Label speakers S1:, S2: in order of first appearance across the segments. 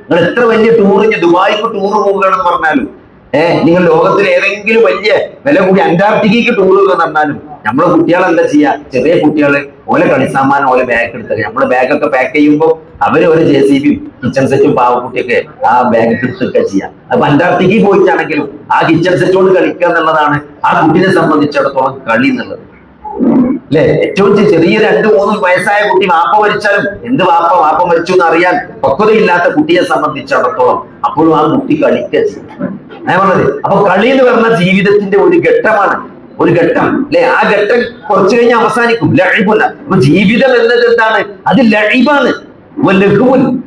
S1: നിങ്ങൾ എത്ര വലിയ ടൂറിന് ദുബായിക്ക് ടൂർ പോവുകയാണെന്ന് പറഞ്ഞാലും നിങ്ങൾ ലോകത്തിലെ ഏതെങ്കിലും വലിയ വില കൂടി അന്റാർട്ടിക്കയ്ക്ക് ടൂർ എന്ന് പറഞ്ഞാലും നമ്മളെ കുട്ടികളെ എന്താ ചെയ്യാ, ചെറിയ കുട്ടികള് ഓലെ കളിസാമാനം ഓലെ ബാഗ് എടുത്തത് നമ്മള് ബാഗൊക്കെ പാക്ക് ചെയ്യുമ്പോൾ അവര് ഒരു JCB കിച്ചൺ സെറ്റും പാവക്കുട്ടിയൊക്കെ ആ ബാഗ് എടുത്തൊക്കെ ചെയ്യാം. അപ്പൊ അന്റാർട്ടിക്കയിൽ പോയിട്ടാണെങ്കിലും ആ കിച്ചൺ സെറ്റോട് കളിക്കുക എന്നുള്ളതാണ് ആ കുട്ടിയെ സംബന്ധിച്ചിടത്തോളം കളി എന്നുള്ളത് അല്ലെ. ഏറ്റവും ചെറിയ 2-3 വയസ്സായ കുട്ടി വാപ്പ മരിച്ചാലും എന്ത് വാപ്പ മരിച്ചു എന്ന് അറിയാൻ പക്വതയില്ലാത്ത കുട്ടിയെ സംബന്ധിച്ചിടത്തോളം അപ്പോഴും ആ കുട്ടി കളിക്കുക ചെയ്യും. ഞാൻ പറഞ്ഞത് അപ്പൊ കളി എന്ന് പറഞ്ഞ ജീവിതത്തിന്റെ ഒരു ഘട്ടമാണ്, ഒരു ഘട്ടം അല്ലെ. ആ ഘട്ടം കുറച്ചു കഴിഞ്ഞ് അവസാനിക്കും, ലഹീബല്ല. അപ്പൊ ജീവിതം എന്നത് എന്താണ്? അത് ലഹീബാണ്,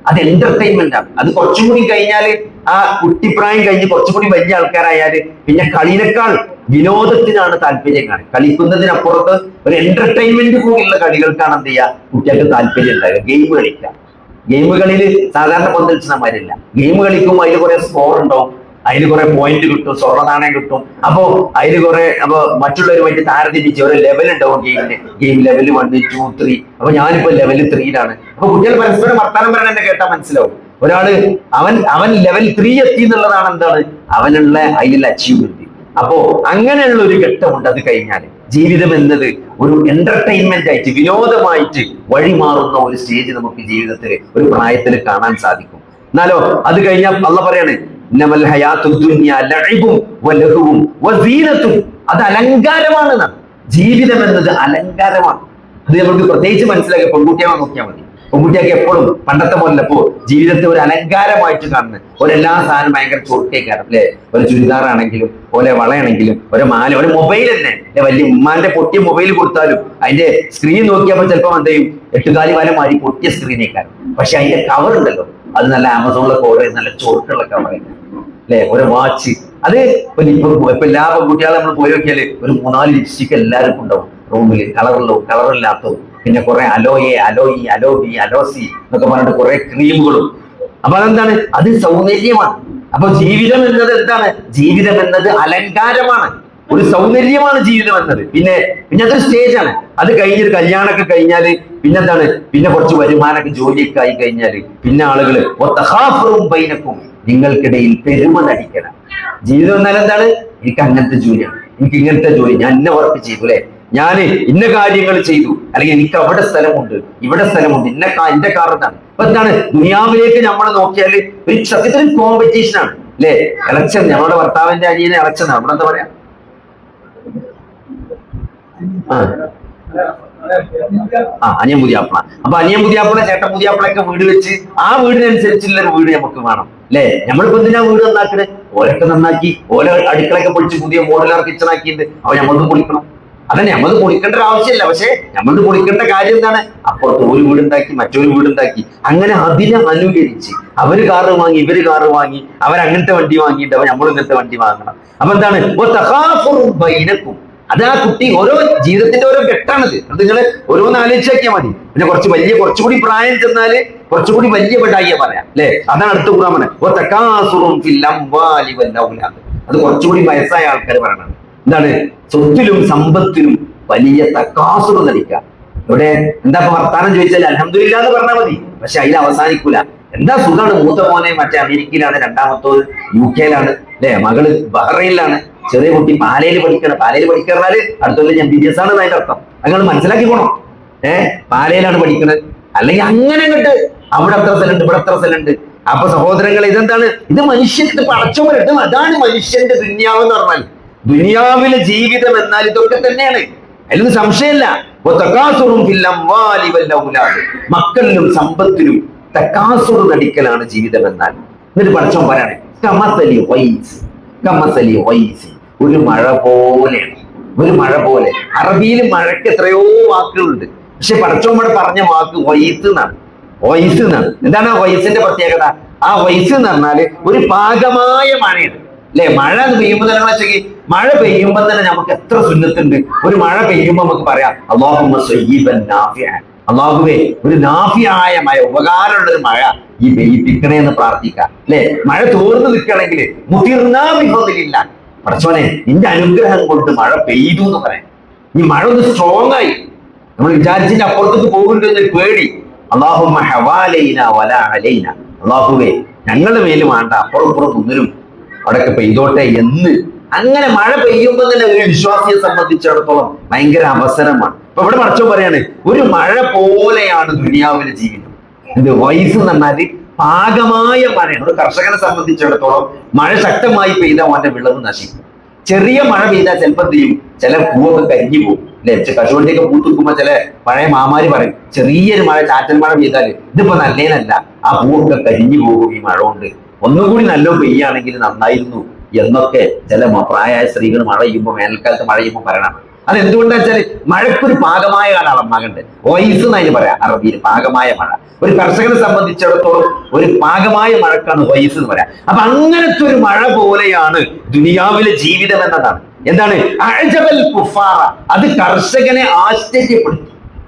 S1: അത് എന്റർടൈൻമെന്റ് ആണ്. അത് കുറച്ചും കൂടി കഴിഞ്ഞാല് ആ കുട്ടിപ്രായം കഴിഞ്ഞ് കുറച്ചും കൂടി വലിയ ആൾക്കാരായാല് പിന്നെ കളിനേക്കാൾ വിനോദത്തിനാണ് താല്പര്യം കാണുക. കളിക്കുന്നതിനപ്പുറത്ത് ഒരു എന്റർടൈൻമെന്റ് കൂടിയുള്ള കളികൾക്കാണ് എന്ത് ചെയ്യുക കുട്ടികൾക്ക് താല്പര്യം ഉണ്ടാകുക. ഗെയിം കളിക്കുക. ഗെയിമുകളിൽ സാധാരണ പന്തളിച്ചമാരില്ല. ഗെയിം കളിക്കുമ്പോൾ അതിൽ കുറെ സ്കോർ ഉണ്ടാവും, അതിൽ കുറെ പോയിന്റ് കിട്ടും, സ്വർണ്ണ നാണയം കിട്ടും. അപ്പോ അതിൽ കുറെ മറ്റുള്ളവരുമായിട്ട് താരതമ്യിച്ച് ഒരു ലെവൽ ഉണ്ടാവും ഗെയിം ലെവൽ 1, 2, 3. അപ്പൊ ഞാനിപ്പോ ലെവൽ 3-ലാണ്. അപ്പൊ കുട്ടികൾ പരസ്പരം വർത്താനം പറയാൻ എന്നെ കേട്ടാൽ മനസ്സിലാവും. ഒരാള് അവൻ ലെവൽ 3 എത്തി എന്നുള്ളതാണ് എന്താണ് അവനുള്ള അതിലുള്ള അച്ചീവ്മെന്റ്. അപ്പോ അങ്ങനെയുള്ള ഒരു ഘട്ടമുണ്ട്. അത് കഴിഞ്ഞാൽ ജീവിതം എന്നത് ഒരു എന്റർടൈൻമെന്റ് ആയിട്ട് വിനോദമായിട്ട് വഴിമാറുന്ന ഒരു സ്റ്റേജ് നമുക്ക് ജീവിതത്തിൽ ഒരു പ്രായത്തിൽ കാണാൻ സാധിക്കും. എന്നാലോ അത് കഴിഞ്ഞാൽ അള്ളാഹ് പറയാണ് അത് അലങ്കാരമാണ്. ജീവിതം എന്നത് അലങ്കാരമാണ്. അത് നമുക്ക് പ്രത്യേകിച്ച് മനസ്സിലാക്കി പെൺകുട്ടിയാവാൻ നോക്കിയാൽ മതി. പെൺകുട്ടിയൊക്കെ എപ്പോഴും പണ്ടത്തെ പോലെ ഇപ്പോ ജീവിതത്തെ ഒരു അലങ്കാരമായിട്ട് കാണുന്നത്. ഒരെല്ലാ സാധനം ഭയങ്കര ചോട്ടേക്കാരം അല്ലെ. ഒരു ചുരിദാറാണെങ്കിലും ഓലെ വളയാണെങ്കിലും ഒരു മാല, ഒരു മൊബൈൽ തന്നെ വലിയ ഉമ്മാന്റെ പൊട്ടിയ മൊബൈൽ കൊടുത്താലും അതിന്റെ സ്ക്രീൻ നോക്കിയപ്പോൾ ചിലപ്പോൾ എന്ത് ചെയ്യും, 8 കാലി വാല മാറി പൊട്ടിയ സ്ക്രീനേക്കാരം. പക്ഷെ അതിന്റെ കവർ ഉണ്ടല്ലോ, അത് നല്ല ആമസോണിലൊക്കെ ഓർഡർ ചെയ്ത് നല്ല ചോട്ടുള്ള കവറായിരിക്കും അല്ലെ. ഒരു വാച്ച്, അത് ഇപ്പൊ എല്ലാ പെൺകുട്ടികളെ നമ്മൾ പോയി നോക്കിയാല് ഒരു 3-4 ലിപ്സ്റ്റിക് എല്ലാവർക്കും ഉണ്ടാവും റൂമിൽ, കളറുള്ളതും കളറില്ലാത്തതും. പിന്നെ കുറെ അലോയി, അലോബി, അലോസി എന്നൊക്കെ പറഞ്ഞിട്ട് കുറെ ക്രീമുകളും. അപ്പൊ അതെന്താണ്? അത് സൗന്ദര്യമാണ്. അപ്പൊ ജീവിതം എന്നത് എന്താണ്? ജീവിതം എന്നത് അലങ്കാരമാണ്, ഒരു സൗന്ദര്യമാണ് ജീവിതം എന്നത്. പിന്നെ അതൊരു സ്റ്റേജാണ്. അത് കഴിഞ്ഞൊരു കല്യാണമൊക്കെ കഴിഞ്ഞാല് പിന്നെന്താണ്? പിന്നെ കുറച്ച് വരുമാനമൊക്കെ ജോലിയൊക്കെ ആയി കഴിഞ്ഞാല് പിന്നെ ആളുകള് ബൈനക്കും നിങ്ങൾക്കിടയിൽ പെരുമ നടിക്കണം. ജീവിതം എന്നാൽ എന്താണ്? എനിക്ക് അങ്ങനത്തെ ജോലിയാണ്, എനിക്ക് ഇങ്ങനത്തെ ജോലി, ഞാൻ ഇന്ന വർക്ക് ചെയ്തു അല്ലെ, ഞാൻ ഇന്ന കാര്യങ്ങൾ ചെയ്തു, അല്ലെങ്കിൽ എനിക്ക് അവിടെ സ്ഥലമുണ്ട്, ഇവിടെ സ്ഥലമുണ്ട്, എന്റെ കാരണത്താണ്. അപ്പൊ എന്താണ്? ദുനിയാവിലേക്ക് നമ്മൾ നോക്കിയാല് ഒരു സത്യത്തിൽ കോമ്പറ്റീഷൻ ആണ് അല്ലെ. ഇലക്ഷൻ, ഞങ്ങളുടെ ഭർത്താവിന്റെ അനിയനെ ഇലക്ഷൻ, അവിടെ എന്താ പറയാ, അനിയൻ പുതിയാപ്പിള. അപ്പൊ അനിയൻ പുതിയാപ്പിള ചേട്ടൻ പുതിയാപ്പിളൊക്കെ വീട് വെച്ച് ആ വീടിനനുസരിച്ചുള്ള ഒരു വീട് നമുക്ക് വേണം അല്ലെ. നമ്മളിപ്പോ എന്തിനാ വീട് നന്നാക്കണേ? ഓലൊക്കെ നന്നാക്കി, ഓല അടുക്കളൊക്കെ പൊളിച്ച് പുതിയ മോഡുലാർ കിച്ചൺ ആക്കിയിട്ട് അപ്പൊ നമ്മൾക്ക് പൊളിക്കണം. അതന്നെ, നമ്മൾ പൊളിക്കേണ്ട ഒരു ആവശ്യമില്ല. പക്ഷെ നമ്മൾ പൊളിക്കേണ്ട കാര്യം എന്താണ്? അപ്പുറത്ത് ഒരു വീടുണ്ടാക്കി, മറ്റൊരു വീടുണ്ടാക്കി, അങ്ങനെ അതിനെ അനുകരിച്ച് അവര് കാറ് വാങ്ങി, ഇവര് കാറ് വാങ്ങി, അവരങ്ങനത്തെ വണ്ടി വാങ്ങിയിട്ട് അവർ നമ്മൾ ഇങ്ങനത്തെ വണ്ടി വാങ്ങണം. അപ്പൊ എന്താണ്? അത് ആ കുട്ടി ഓരോ ജീവിതത്തിന്റെ ഓരോ ഘട്ടമാണത്. അത് നിങ്ങൾ ഓരോന്ന് ആലോചിച്ചാക്കിയാൽ മതി. പിന്നെ കുറച്ചുകൂടി പ്രായം ചെന്നാല് കുറച്ചുകൂടി വലിയ പെടാകിയ പറയാം അല്ലെ. അതാണ് അടുത്ത ഖുർആൻ പറഞ്ഞത്. അത് കുറച്ചുകൂടി വയസ്സായ ആൾക്കാർ പറയണത് എന്താണ്? സ്വത്തിലും സമ്പത്തിലും വലിയ തക്കാസുർ നടിക്കുക. ഇവിടെ എന്താ വർത്താനം ചോദിച്ചാൽ അൽഹംദുലില്ലാ എന്ന് പറഞ്ഞാൽ മതി. പക്ഷെ അതിൽ അവസാനിക്കൂല. എന്താ സുഖാണ്, മൂത്ത മോനെ മറ്റേ അമേരിക്കയിലാണ്, രണ്ടാമത്തത് UK-ലാണ് അല്ലെ, മകള് ബഹ്റൈനിലാണ്, ചെറിയ കുട്ടി പാലയിൽ പഠിക്കണം. പാലയിൽ പഠിക്കാറ് അടുത്തുള്ള MBBS ആണ് അതിന്റെ അർത്ഥം. നിങ്ങൾ മനസ്സിലാക്കി പോണം. പാലയിലാണ് പഠിക്കുന്നത്. അല്ലെങ്കിൽ അങ്ങനെ അങ്ങോട്ട് അവിടെ എത്ര സ്ഥലമുണ്ട്, ഇവിടെ എത്ര സ്ഥലമുണ്ട്. അപ്പൊ സഹോദരങ്ങൾ, ഇതെന്താണ്? ഇത് മനുഷ്യന്റെ പടച്ചോമരട്ട്. അതാണ് മനുഷ്യന്റെ ദുനിയാവ് എന്ന് പറഞ്ഞാൽ. ദുനിയാവിലെ ജീവിതം എന്നാൽ ഇതൊക്കെ തന്നെയാണ്, അതിലൊന്നും സംശയമില്ല. മക്കളിലും സമ്പത്തിലും തക്കാസുർ നടിക്കലാണ് ജീവിതം എന്നാൽ. എന്നിട്ട് പടച്ചോൻ പറയണേ, ഒരു മഴ പോലെയാണ്, ഒരു മഴ പോലെ. അറബിയിൽ മഴയ്ക്ക് എത്രയോ വാക്കുകളുണ്ട്. പക്ഷെ പടച്ചോമ്മടെ പറഞ്ഞ വാക്ക് വൈസ് എന്നാണ്. വൈസ് എന്നാണ്. എന്താണ് വയസ്സിന്റെ പ്രത്യേകത? ആ വയസ്സ് എന്ന് പറഞ്ഞാല് ഒരു പാകമായ മഴയാണ് അല്ലെ. മഴ പെയ്യുമ്പോൾ തന്നെ വെച്ചെങ്കിൽ മഴ പെയ്യുമ്പോൾ തന്നെ നമുക്ക് എത്ര സുന്നത്തുണ്ട്. ഒരു മഴ പെയ്യുമ്പോൾ നമുക്ക് പറയാം അള്ളാഹുവേ ഒരു നാഫിയായ മഴ, ഉപകാരമുള്ള ഒരു മഴ ഈ പെയ്യിപ്പിക്കണേ എന്ന് പ്രാർത്ഥിക്കാം അല്ലെ. മഴ തോർന്ന് നിൽക്കണമെങ്കിൽ മുതിർന്നില്ല പടച്ചോനെ നിന്റെ അനുഗ്രഹം കൊണ്ട് മഴ പെയ്തു എന്ന് പറയാം. ഈ മഴ ഒന്ന് സ്ട്രോങ് ആയി നമ്മൾ വിചാരിച്ചിട്ട് അപ്പുറത്തേക്ക് പോകുന്നുണ്ട് എന്നൊരു പേടി. അല്ലാഹുമ്മ ഹവാലൈന വലാ അലൈന, അള്ളാഹുവേ ഞങ്ങളുടെ മേല് വേണ്ട, അപ്പുറം മുന്നിലും അവിടെയൊക്കെ പെയ്തോട്ടെ എന്ന്. അങ്ങനെ മഴ പെയ്യുമ്പോൾ തന്നെ ഒരു വിശ്വാസിയെ സംബന്ധിച്ചിടത്തോളം ഭയങ്കര അവസരമാണ്. ഇപ്പൊ ഇവിടെ പടച്ചോൻ പറയാണ്, ഒരു മഴ പോലെയാണ് ദുനിയാവിലെ ജീവിതം. ഇത് വയസ്സ് എന്ന് പറഞ്ഞാല് പാകമായ മഴയാണ്. ഒരു കർഷകനെ സംബന്ധിച്ചിടത്തോളം മഴ ശക്തമായി പെയ്താൽ അവന്റെ വിളവ് നശിക്കും. ചെറിയ മഴ പെയ്താൽ ചിലപ്പോൾ എന്ത് ചെയ്യും, ചില പൂവൊക്കെ കരിഞ്ഞു പോകും അല്ലെ. കശുവണ്ടിയൊക്കെ പൂത്തുക്കുമ്പോ ചില പഴയ മാമാര് പറയും, ചെറിയൊരു മഴ, ചാറ്റൽ മഴ പെയ്താല് ഇതിപ്പോ നല്ലേനല്ല, ആ പൂവൊക്കെ കരിഞ്ഞു പോകും ഈ മഴ കൊണ്ട്. ഒന്നുകൂടി നല്ല പെയ്യാണെങ്കിൽ നന്നായിരുന്നു എന്നൊക്കെ ചില പ്രായമായ സ്ത്രീകൾ മഴ ചെയ്യുമ്പോൾ, വേനൽക്കാലത്ത് മഴ ചെയ്യുമ്പോൾ പറയണം. അതെന്തുകൊണ്ടാ വെച്ചാൽ മഴക്കൊരു പാകമായ കാലാവസ്ഥ വയസ്സ് എന്നതിന് പറയാം അറബിയിൽ, പാകമായ മഴ. ഒരു കർഷകനെ സംബന്ധിച്ചിടത്തോളം ഒരു പാകമായ മഴക്കാണ് വയസ്സ് എന്ന് പറയാം. അപ്പൊ അങ്ങനത്തെ ഒരു മഴ പോലെയാണ് ദുനിയാവിലെ ജീവിതം എന്നതാണ്. എന്താണ് അഅജബൽ കുഫാറ, അത് കർഷകനെ ആശ്ചര്യപ്പെടുത്തി.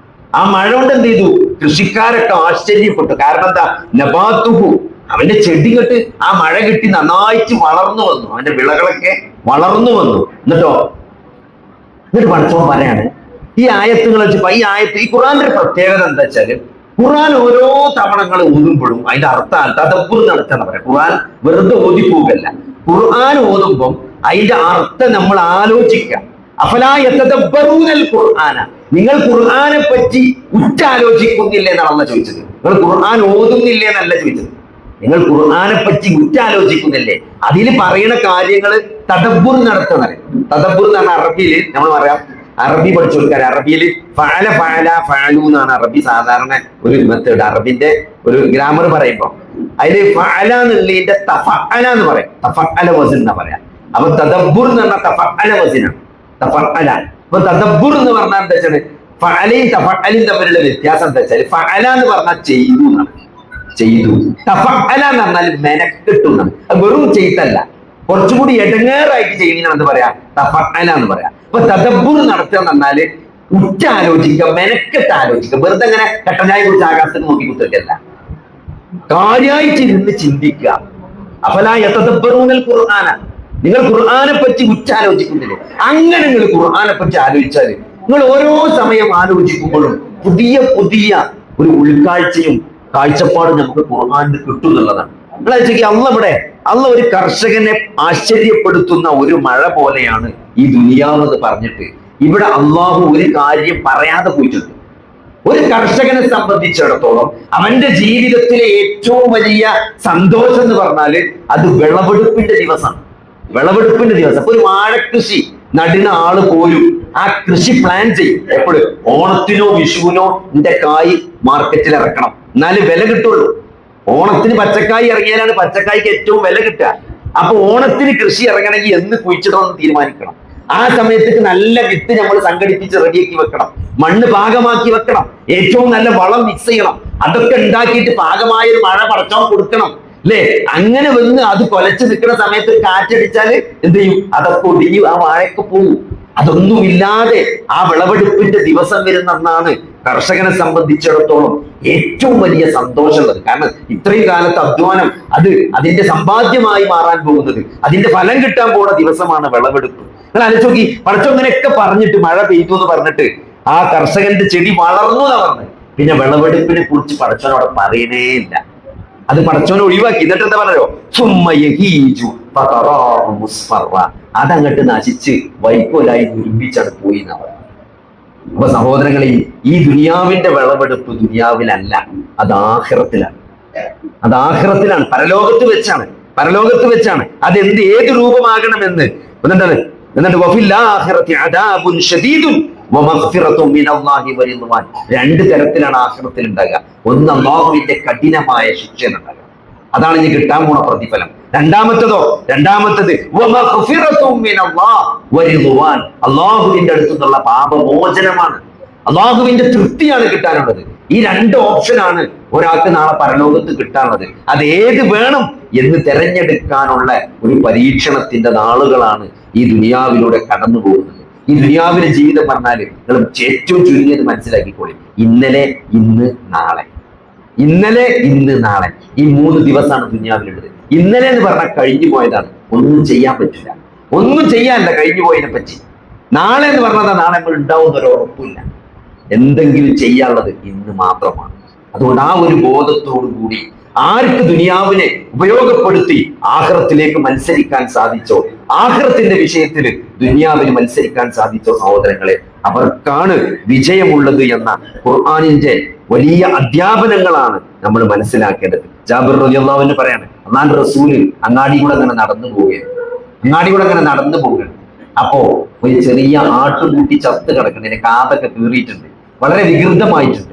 S1: ആ മഴ കൊണ്ട് എന്ത് ചെയ്തു, കൃഷിക്കാരൊക്കെ ആശ്ചര്യപ്പെട്ടു. കാരണം എന്താ, നബാത്തുഹു, അവന്റെ ചെടി കെട്ട് ആ മഴ കിട്ടി നന്നായിട്ട് വളർന്നു വന്നു, അവന്റെ വിളകളൊക്കെ വളർന്നു വന്നു. എന്നിട്ട് പഠിച്ചോൻ പറയാണ് ഈ ആയത്തുകൾ വെച്ചപ്പോ, ഈ ഖുർആന്റെ ഒരു പ്രത്യേകത എന്താ വെച്ചാല്, ഖുർആൻ ഓരോ തവണകൾ ഓതുമ്പോഴും അതിന്റെ അർത്ഥം തദബ്ബുർ നടത്താന്ന് പറയാം. ഖുർആൻ വെറുതെ ഓതിപ്പോകല്ല. ഖുർആൻ ഓതുമ്പം അതിന്റെ അർത്ഥം നമ്മൾ ആലോചിക്കാം. അഫലാ യതദബ്ബറൂനൽ ഖുർആന, നിങ്ങൾ ഖുർആനെ പറ്റി ഉറ്റാലോചിക്കുന്നില്ലേ എന്നാണ് ചോദിച്ചത്. നിങ്ങൾ ഖുർആൻ ഓതുന്നില്ലേ എന്നല്ല ചോദിച്ചത്, നിങ്ങൾ ഖുർആനെ പറ്റി ഉറ്റാലോചിക്കുന്നില്ലേ. അതിൽ പറയുന്ന കാര്യങ്ങൾ തദബ്ബുർ നടത്തുന്നത്. തദബ്ബുർ എന്ന് പറഞ്ഞാൽ അറബിയിൽ നമ്മൾ പറയാം, അറബി പഠിച്ചു കൊടുക്കാൻ, അറബിയിൽ ഫഅല ഫഅല ഫഅലു എന്നാണ് അറബി സാധാരണ ഒരു മെത്തേഡ്. അറബിന്റെ ഒരു ഗ്രാമർ പറയുമ്പോ അതിൽ ഫഅല എന്നുള്ളതിന്റെ തഫഅല എന്ന് പറയും, തഫഅല വസിൻ എന്നാ പറയാം. അപ്പൊ തദബ്ബുർ എന്ന് പറഞ്ഞാൽ തഫഅല വസിനാണ്, തഫഅല. അപ്പൊ തദബ്ബുർ എന്ന് പറഞ്ഞാൽ എന്താ വെച്ചാൽ ഫഅലയും തഫഅലും തമ്മിലുള്ള വ്യത്യാസം എന്താ വെച്ചാൽ, ഫഅല എന്ന് പറഞ്ഞാൽ ചെയ്തു എന്നാണ്, ചെയ്തു. തഫഅല എന്ന് പറഞ്ഞാൽ മെനക്കെട്ടു എന്നാണ്. അത് വെറും ചെയ്തല്ല, കുറച്ചുകൂടി എടങ്ങേറായിട്ട് ചെയ്യുന്നതാണ് എന്ത് പറയാ, തഫഅല എന്ന് പറയാം. അപ്പൊ തദബ്ബുർ നടത്തുക എന്ന് പറഞ്ഞാല് ഉറ്റാലോചിക്കുക, മെനക്കെട്ട് ആലോചിക്കുക. വെറുതെ അങ്ങനെ കട്ടനായ കുറിച്ച് ആകാശത്തിന് നോക്കി കുത്തിക്കല്ല, കാര്യമായിട്ട് ഇരുന്ന് ചിന്തിക്കുക. അഫലാ യതദബ്ബറൂനൽ ഖുർആന, നിങ്ങൾ ഖുർആനെ പറ്റി ഉറ്റാലോചിക്കുന്നില്ലേ. അങ്ങനെ നിങ്ങൾ ഖുർആനെ പറ്റി ആലോചിച്ചാല്, നിങ്ങൾ ഓരോ സമയം ആലോചിക്കുമ്പോഴും പുതിയ പുതിയ ഒരു ഉൾക്കാഴ്ചയും കാഴ്ചപ്പാടും നമുക്ക് ഖുർആനിൽ കിട്ടും എന്നുള്ളതാണ്. നിങ്ങൾ ആലോചിക്കുക, അള്ള ഒരു കർഷകനെ ആശ്ചര്യപ്പെടുത്തുന്ന ഒരു മഴ പോലെയാണ് ഈ ദുനിയാവ് എന്ന് പറഞ്ഞിട്ട് ഇവിടെ അള്ളാഹു ഒരു കാര്യം പറയാതെ പോയിട്ടുണ്ട്. ഒരു കർഷകനെ സംബന്ധിച്ചിടത്തോളം അവന്റെ ജീവിതത്തിലെ ഏറ്റവും വലിയ സന്തോഷം എന്ന് പറഞ്ഞാല് അത് വിളവെടുപ്പിന്റെ ദിവസമാണ്. വിളവെടുപ്പിന്റെ ദിവസം. അപ്പൊ ഒരു വാഴക്കൃഷി നടുന്ന ആള് പോലും ആ കൃഷി പ്ലാൻ ചെയ്യും. എപ്പോഴും ഓണത്തിനോ വിഷുവിനോ എന്റെ കായ് മാർക്കറ്റിൽ ഇറക്കണം, എന്നാലും വില കിട്ടുള്ളൂ. ഓണത്തിന് പച്ചക്കായ് ഇറങ്ങിയാലാണ് പച്ചക്കായ്ക്ക് ഏറ്റവും വില കിട്ടുക. അപ്പൊ ഓണത്തിന് കൃഷി ഇറങ്ങണമെങ്കിൽ എന്ന് കുഴിച്ചിടണമെന്ന് തീരുമാനിക്കണം. ആ സമയത്തേക്ക് നല്ല വിത്ത് നമ്മൾ സംഘടിപ്പിച്ച് റെഡിയാക്കി വെക്കണം, മണ്ണ് പാകമാക്കി വെക്കണം, ഏറ്റവും നല്ല വളം മിക്സ് ചെയ്യണം. അതൊക്കെ ഉണ്ടാക്കിയിട്ട് പാകമായ ഒരു മഴ പടച്ചോൻ കൊടുക്കണം അല്ലേ. അങ്ങനെ വന്ന് അത് കൊലച്ച് നിൽക്കുന്ന സമയത്ത് കാറ്റടിച്ചാല് എന്ത് ചെയ്യും, അതൊക്കെ ഒടിഞ്ഞു ആ വാഴയൊക്കെ പോവും. അതൊന്നുമില്ലാതെ ആ വിളവെടുപ്പിന്റെ ദിവസം വരുന്നെന്നാണ് കർഷകനെ സംബന്ധിച്ചിടത്തോളം ഏറ്റവും വലിയ സന്തോഷമുള്ളത്. കാരണം ഇത്രയും കാലത്ത് അധ്വാനം അതിന്റെ സമ്പാദ്യമായി മാറാൻ പോകുന്നത്, അതിന്റെ ഫലം കിട്ടാൻ പോകുന്ന ദിവസമാണ് വിളവെടുപ്പ്. നിങ്ങൾ ആലോചിച്ച് നോക്കി, പടച്ചോങ്ങനെയൊക്കെ പറഞ്ഞിട്ട് മഴ പെയ്തു എന്ന് പറഞ്ഞിട്ട് ആ കർഷകന്റെ ചെടി വളർന്നു എന്നാ പറഞ്ഞത്. പിന്നെ വിളവെടുപ്പിനെ കുറിച്ച് പടച്ചോനോട് പറയണേ ഇല്ല. അത് പടച്ചോനെ ഒഴിവാക്കി. എന്നിട്ട് എന്താ പറഞ്ഞോ, അതങ്ങട്ട് നശിച്ച് വൈക്കോലായി നിർമ്മിച്ചത് പോയി എന്നാ പറയുന്നത്. അപ്പൊ സഹോദരങ്ങളെ, ഈ ദുനിയാവിന്റെ വിളവെടുപ്പ് ദുനിയാവിലല്ല, അത് ആഖിറത്തിലാണ്. അത് ആഖിറത്തിലാണ്, പരലോകത്ത് വെച്ചാണ്. ഏത് രൂപമാകണമെന്ന് എന്നിട്ട് രണ്ട് തരത്തിലാണ് ആഖിറത്തിൽ ഉണ്ടാകുക. ഒന്ന് അല്ലാഹുവിന്റെ കഠിനമായ ശിക്ഷ ഉണ്ടാകുക, അതാണ് ഇനി കിട്ടാൻ പോണ പ്രതിഫലം. രണ്ടാമത്തത് അല്ലാഹുവിന്റെ അടുത്തുനിന്നുള്ള പാപമോചനമാണ്, അല്ലാഹുവിന്റെ തൃപ്തിയാണ് കിട്ടാനുള്ളത്. ഈ രണ്ട് ഓപ്ഷനാണ് ഒരാൾക്ക് നാളെ പരലോകത്ത് കിട്ടാനുള്ളത്. അത് ഏത് വേണം എന്ന് തെരഞ്ഞെടുക്കാനുള്ള ഒരു പരീക്ഷണത്തിന്റെ നാളുകളാണ് ഈ ദുനിയാവിലൂടെ കടന്നു പോകുന്നത്. ഈ ദുനിയാവിലെ ജീവിതം പറഞ്ഞാല് നിങ്ങൾ ഏറ്റവും ചുരുങ്ങിയത് മനസ്സിലാക്കിക്കോളി, ഇന്നലെ ഇന്ന് നാളെ, ഇന്നലെ ഇന്ന് നാളെ, ഈ 3 ദിവസമാണ് ദുനിയാവിലുള്ളത്. ഇന്നലെ എന്ന് പറഞ്ഞാൽ കഴിഞ്ഞു പോയതാണ്, ഒന്നും ചെയ്യാൻ പറ്റില്ല, ഒന്നും ചെയ്യാനില്ല കഴിഞ്ഞു പോയതിനെ പറ്റി. നാളെ എന്ന് പറഞ്ഞാൽ നാളെ നമ്മൾ ഉണ്ടാവുന്ന ഒരു ഉറപ്പില്ല, എന്തെങ്കിലും ചെയ്യാനുള്ളത് ഇന്ന് മാത്രമാണ്. അതുകൊണ്ട് ആ ഒരു ബോധത്തോടു കൂടി ആർക്ക് ദുനിയാവിനെ ഉപയോഗപ്പെടുത്തി ആഖിറത്തിലേക്ക് മത്സരിക്കാൻ സാധിച്ചോ, ആഖിറത്തിന്റെ വിഷയത്തിൽ ദുനിയാവിന് മത്സരിക്കാൻ സാധിച്ചോ സഹോദരങ്ങളെ, അവർക്കാണ് വിജയമുള്ളത് എന്ന ഖുർആനിന്റെ വലിയ അധ്യാപനങ്ങളാണ് നമ്മൾ മനസ്സിലാക്കേണ്ടത്. ജാബിർ റളിയല്ലാഹു അൻഹു പറയാണ്, അല്ലാഹുവിന്റെ റസൂല് അങ്ങാടി കൂടെ അങ്ങനെ നടന്നു പോവുകയാണ്. അപ്പോ ഒരു ചെറിയ ആട്ടുകൂട്ടി ചത്ത് കിടക്കുന്നതിന്റെ കാതൊക്കെ കീറിയിട്ടുണ്ട്, വളരെ വികൃതമായിട്ടുണ്ട്.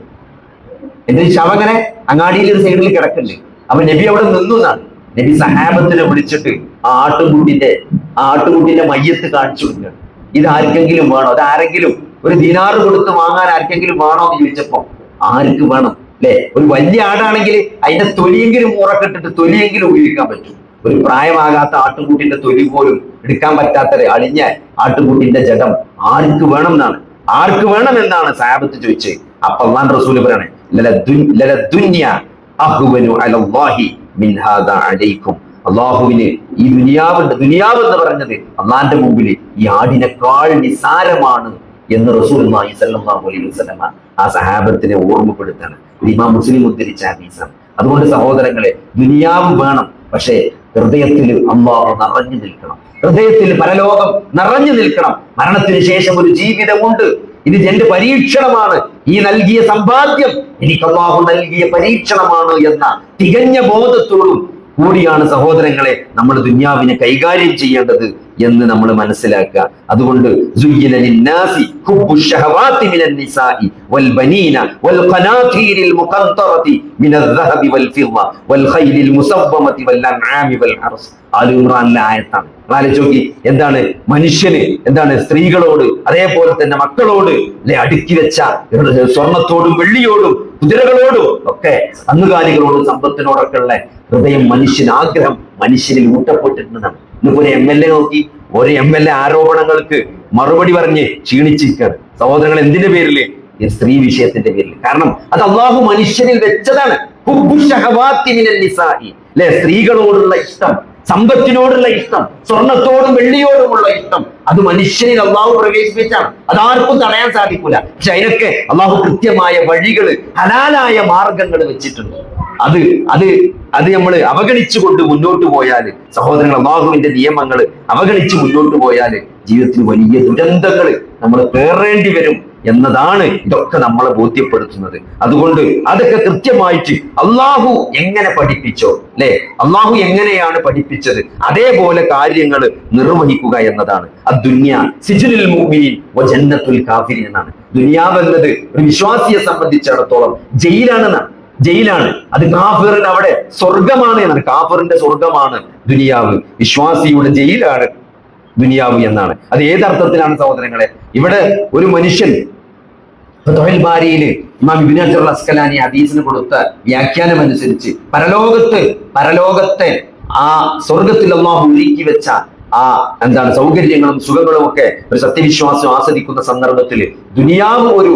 S1: എന്നിട്ട് ശവങ്ങനെ അങ്ങാടിയിൽ ഒരു സൈഡിൽ കിടക്കുന്നുണ്ട്. അപ്പൊ നബി അവിടെ നിന്നു എന്നാണ്. നബി സഹാബത്തിനെ വിളിച്ചിട്ട് ആ ആട്ടുകുട്ടിന്റെ മയ്യത്ത് കാണിച്ചു കൊടുക്കുകയാണ്. ഇത് ആർക്കെങ്കിലും വേണോ? അത് ആരെങ്കിലും ഒരു ദിനാറ് കൊടുത്ത് വാങ്ങാൻ ആർക്കെങ്കിലും വേണോ എന്ന് ചോദിച്ചപ്പോ ആർക്ക് വേണം അല്ലെ? ഒരു വലിയ ആടാണെങ്കിൽ അതിന്റെ തൊലിയെങ്കിലും മുറക്കിട്ടിട്ട് തൊലിയെങ്കിലും ഉപയോഗിക്കാൻ പറ്റും. ഒരു പ്രായമാകാത്ത ആട്ടുകൂട്ടിന്റെ തൊലി പോലും എടുക്കാൻ പറ്റാത്ത അളിഞ്ഞ ആട്ടുകൂട്ടിന്റെ ജഡം ആർക്ക് വേണം എന്നാണ് സഹാബത്ത് ചോദിച്ചത്. അപ്പൊ അല്ലാഹുവിന്റെ റസൂല് പറയണേ, അള്ളാഹുവിന് ഈ ദുനിയാവ് എന്ന് പറഞ്ഞത് അള്ളാന്റെ മുമ്പിൽ ഈ ആടിനേക്കാൾ നിസാരമാണ് എന്ന് റസൂലുള്ളാഹി സ്വല്ലല്ലാഹു അലൈഹി വസല്ലം ആ സഹാബത്തിനെ ഓർമ്മപ്പെടുത്താണ്. ഇമാം മുസ്ലിം ഉദ്ധരിച്ച ഹദീസാണ്. അതുകൊണ്ട് സഹോദരങ്ങളെ, ദുനിയാവ് വേണം, പക്ഷേ ഹൃദയത്തിൽ അല്ലാഹു നിറഞ്ഞു നിൽക്കണം. ഹൃദയത്തിൽ പരലോകം നിറഞ്ഞു നിൽക്കണം. മരണത്തിന് ശേഷം ഒരു ജീവിതമുണ്ട്. ഇത് എന്റെ പരീക്ഷണമാണ്. ഈ നൽകിയ സമ്പാദ്യം എനിക്ക് അല്ലാഹു നൽകിയ പരീക്ഷണമാണ് എന്ന തികഞ്ഞ ബോധത്തോടും കൂടിയാണ് സഹോദരങ്ങളെ നമ്മൾ ദുനിയാവിനെ കൈകാര്യം ചെയ്യേണ്ടത് എന്ന് നമ്മൾ മനസ്സിലാക്കുക. അതുകൊണ്ട് ആലോചിച്ചോക്കി, എന്താണ് മനുഷ്യന്, എന്താണ് സ്ത്രീകളോട്, അതേപോലെ തന്നെ മക്കളോട് അടുക്കി വെച്ച സ്വർണത്തോടും വെള്ളിയോടും കുതിരകളോടും ഒക്കെ കന്നുകാലികളോടും സമ്പത്തിനോടൊക്കെ ഉള്ള ഹൃദയം, ആഗ്രഹം മനുഷ്യനിൽ ഊട്ടപ്പെട്ടിട്ടുണ്ടെന്നാണ്. ഇന്നിപ്പോ ഒരു MLA നോക്കി, ഒരു MLA ആരോപണങ്ങൾക്ക് മറുപടി പറഞ്ഞ് ക്ഷീണിച്ചിരിക്കുകയാണ് സഹോദരങ്ങൾ. എന്തിന്റെ പേരില്? ഈ സ്ത്രീ വിഷയത്തിന്റെ പേരിൽ. കാരണം അത് അള്ളാഹു മനുഷ്യനിൽ വെച്ചതാണ്. അല്ലെ, സ്ത്രീകളോടുള്ള ഇഷ്ടം, സമ്പത്തിനോടുള്ള ഇഷ്ടം, സ്വർണത്തോടും വെള്ളിയോടുമുള്ള ഇഷ്ടം, അത് മനുഷ്യനിൽ അള്ളാഹു പ്രവേശിപ്പിച്ചാണ്. അതാർക്കും തടയാൻ സാധിക്കൂല. പക്ഷെ അതിനൊക്കെ അള്ളാഹു കൃത്യമായ വഴികള്, ഹലാലായ മാർഗങ്ങൾ വെച്ചിട്ടുണ്ട്. അത് നമ്മൾ അവഗണിച്ചുകൊണ്ട് മുന്നോട്ട് പോയാല് സഹോദരങ്ങൾ, അള്ളാഹുവിന്റെ നിയമങ്ങൾ അവഗണിച്ച് മുന്നോട്ട് പോയാല് ജീവിതത്തിൽ വലിയ ദുരന്തങ്ങൾ നമ്മൾ പേറേണ്ടി വരും എന്നതാണ് ഇതൊക്കെ നമ്മളെ ബോധ്യപ്പെടുത്തുന്നത്. അതുകൊണ്ട് അതൊക്കെ കൃത്യമായിട്ട് അള്ളാഹു എങ്ങനെ പഠിപ്പിച്ചോ, അല്ലെ, അള്ളാഹു എങ്ങനെയാണ് പഠിപ്പിച്ചത് അതേപോലെ കാര്യങ്ങൾ നിർവഹിക്കുക എന്നതാണ്. അദ്ദുനിയ സിജ്നുൽ മുഅ്മിനീൻ വ ജന്നത്തുൽ കാഫിരീൻ എന്നാണ്. ദുനിയാവ് എന്നത് ഒരു വിശ്വാസിയെ സംബന്ധിച്ചിടത്തോളം ജയിലാണ്. അത് കാഫിറിന് അവിടെ സ്വർഗമാണ് എന്നാണ്. കാഫിറിന്റെ സ്വർഗമാണ് ദുനിയാവ്, വിശ്വാസിയുടെ ജയിലാണ് ദുനിയാവ് എന്നാണ്. അത് ഏതർത്ഥത്തിലാണ് സഹോദരങ്ങളെ? ഇവിടെ ഒരു മനുഷ്യൻ ഫത്ഹുൽ ബാരിയില് ഇമാം ഇബ്നു ഹജർ അൽ അസ്കലാനി ഹദീസിന് കൊടുത്ത വ്യാഖ്യാനം അനുസരിച്ച് പരലോകത്തെ ആ സ്വർഗത്തിൽ അല്ലാഹു ഒരുക്കി വെച്ച ആ സൗകര്യങ്ങളും സുഖങ്ങളും ഒക്കെ ഒരു സത്യവിശ്വാസം ആസ്വദിക്കുന്ന സന്ദർഭത്തിൽ ദുനിയാവ് ഒരു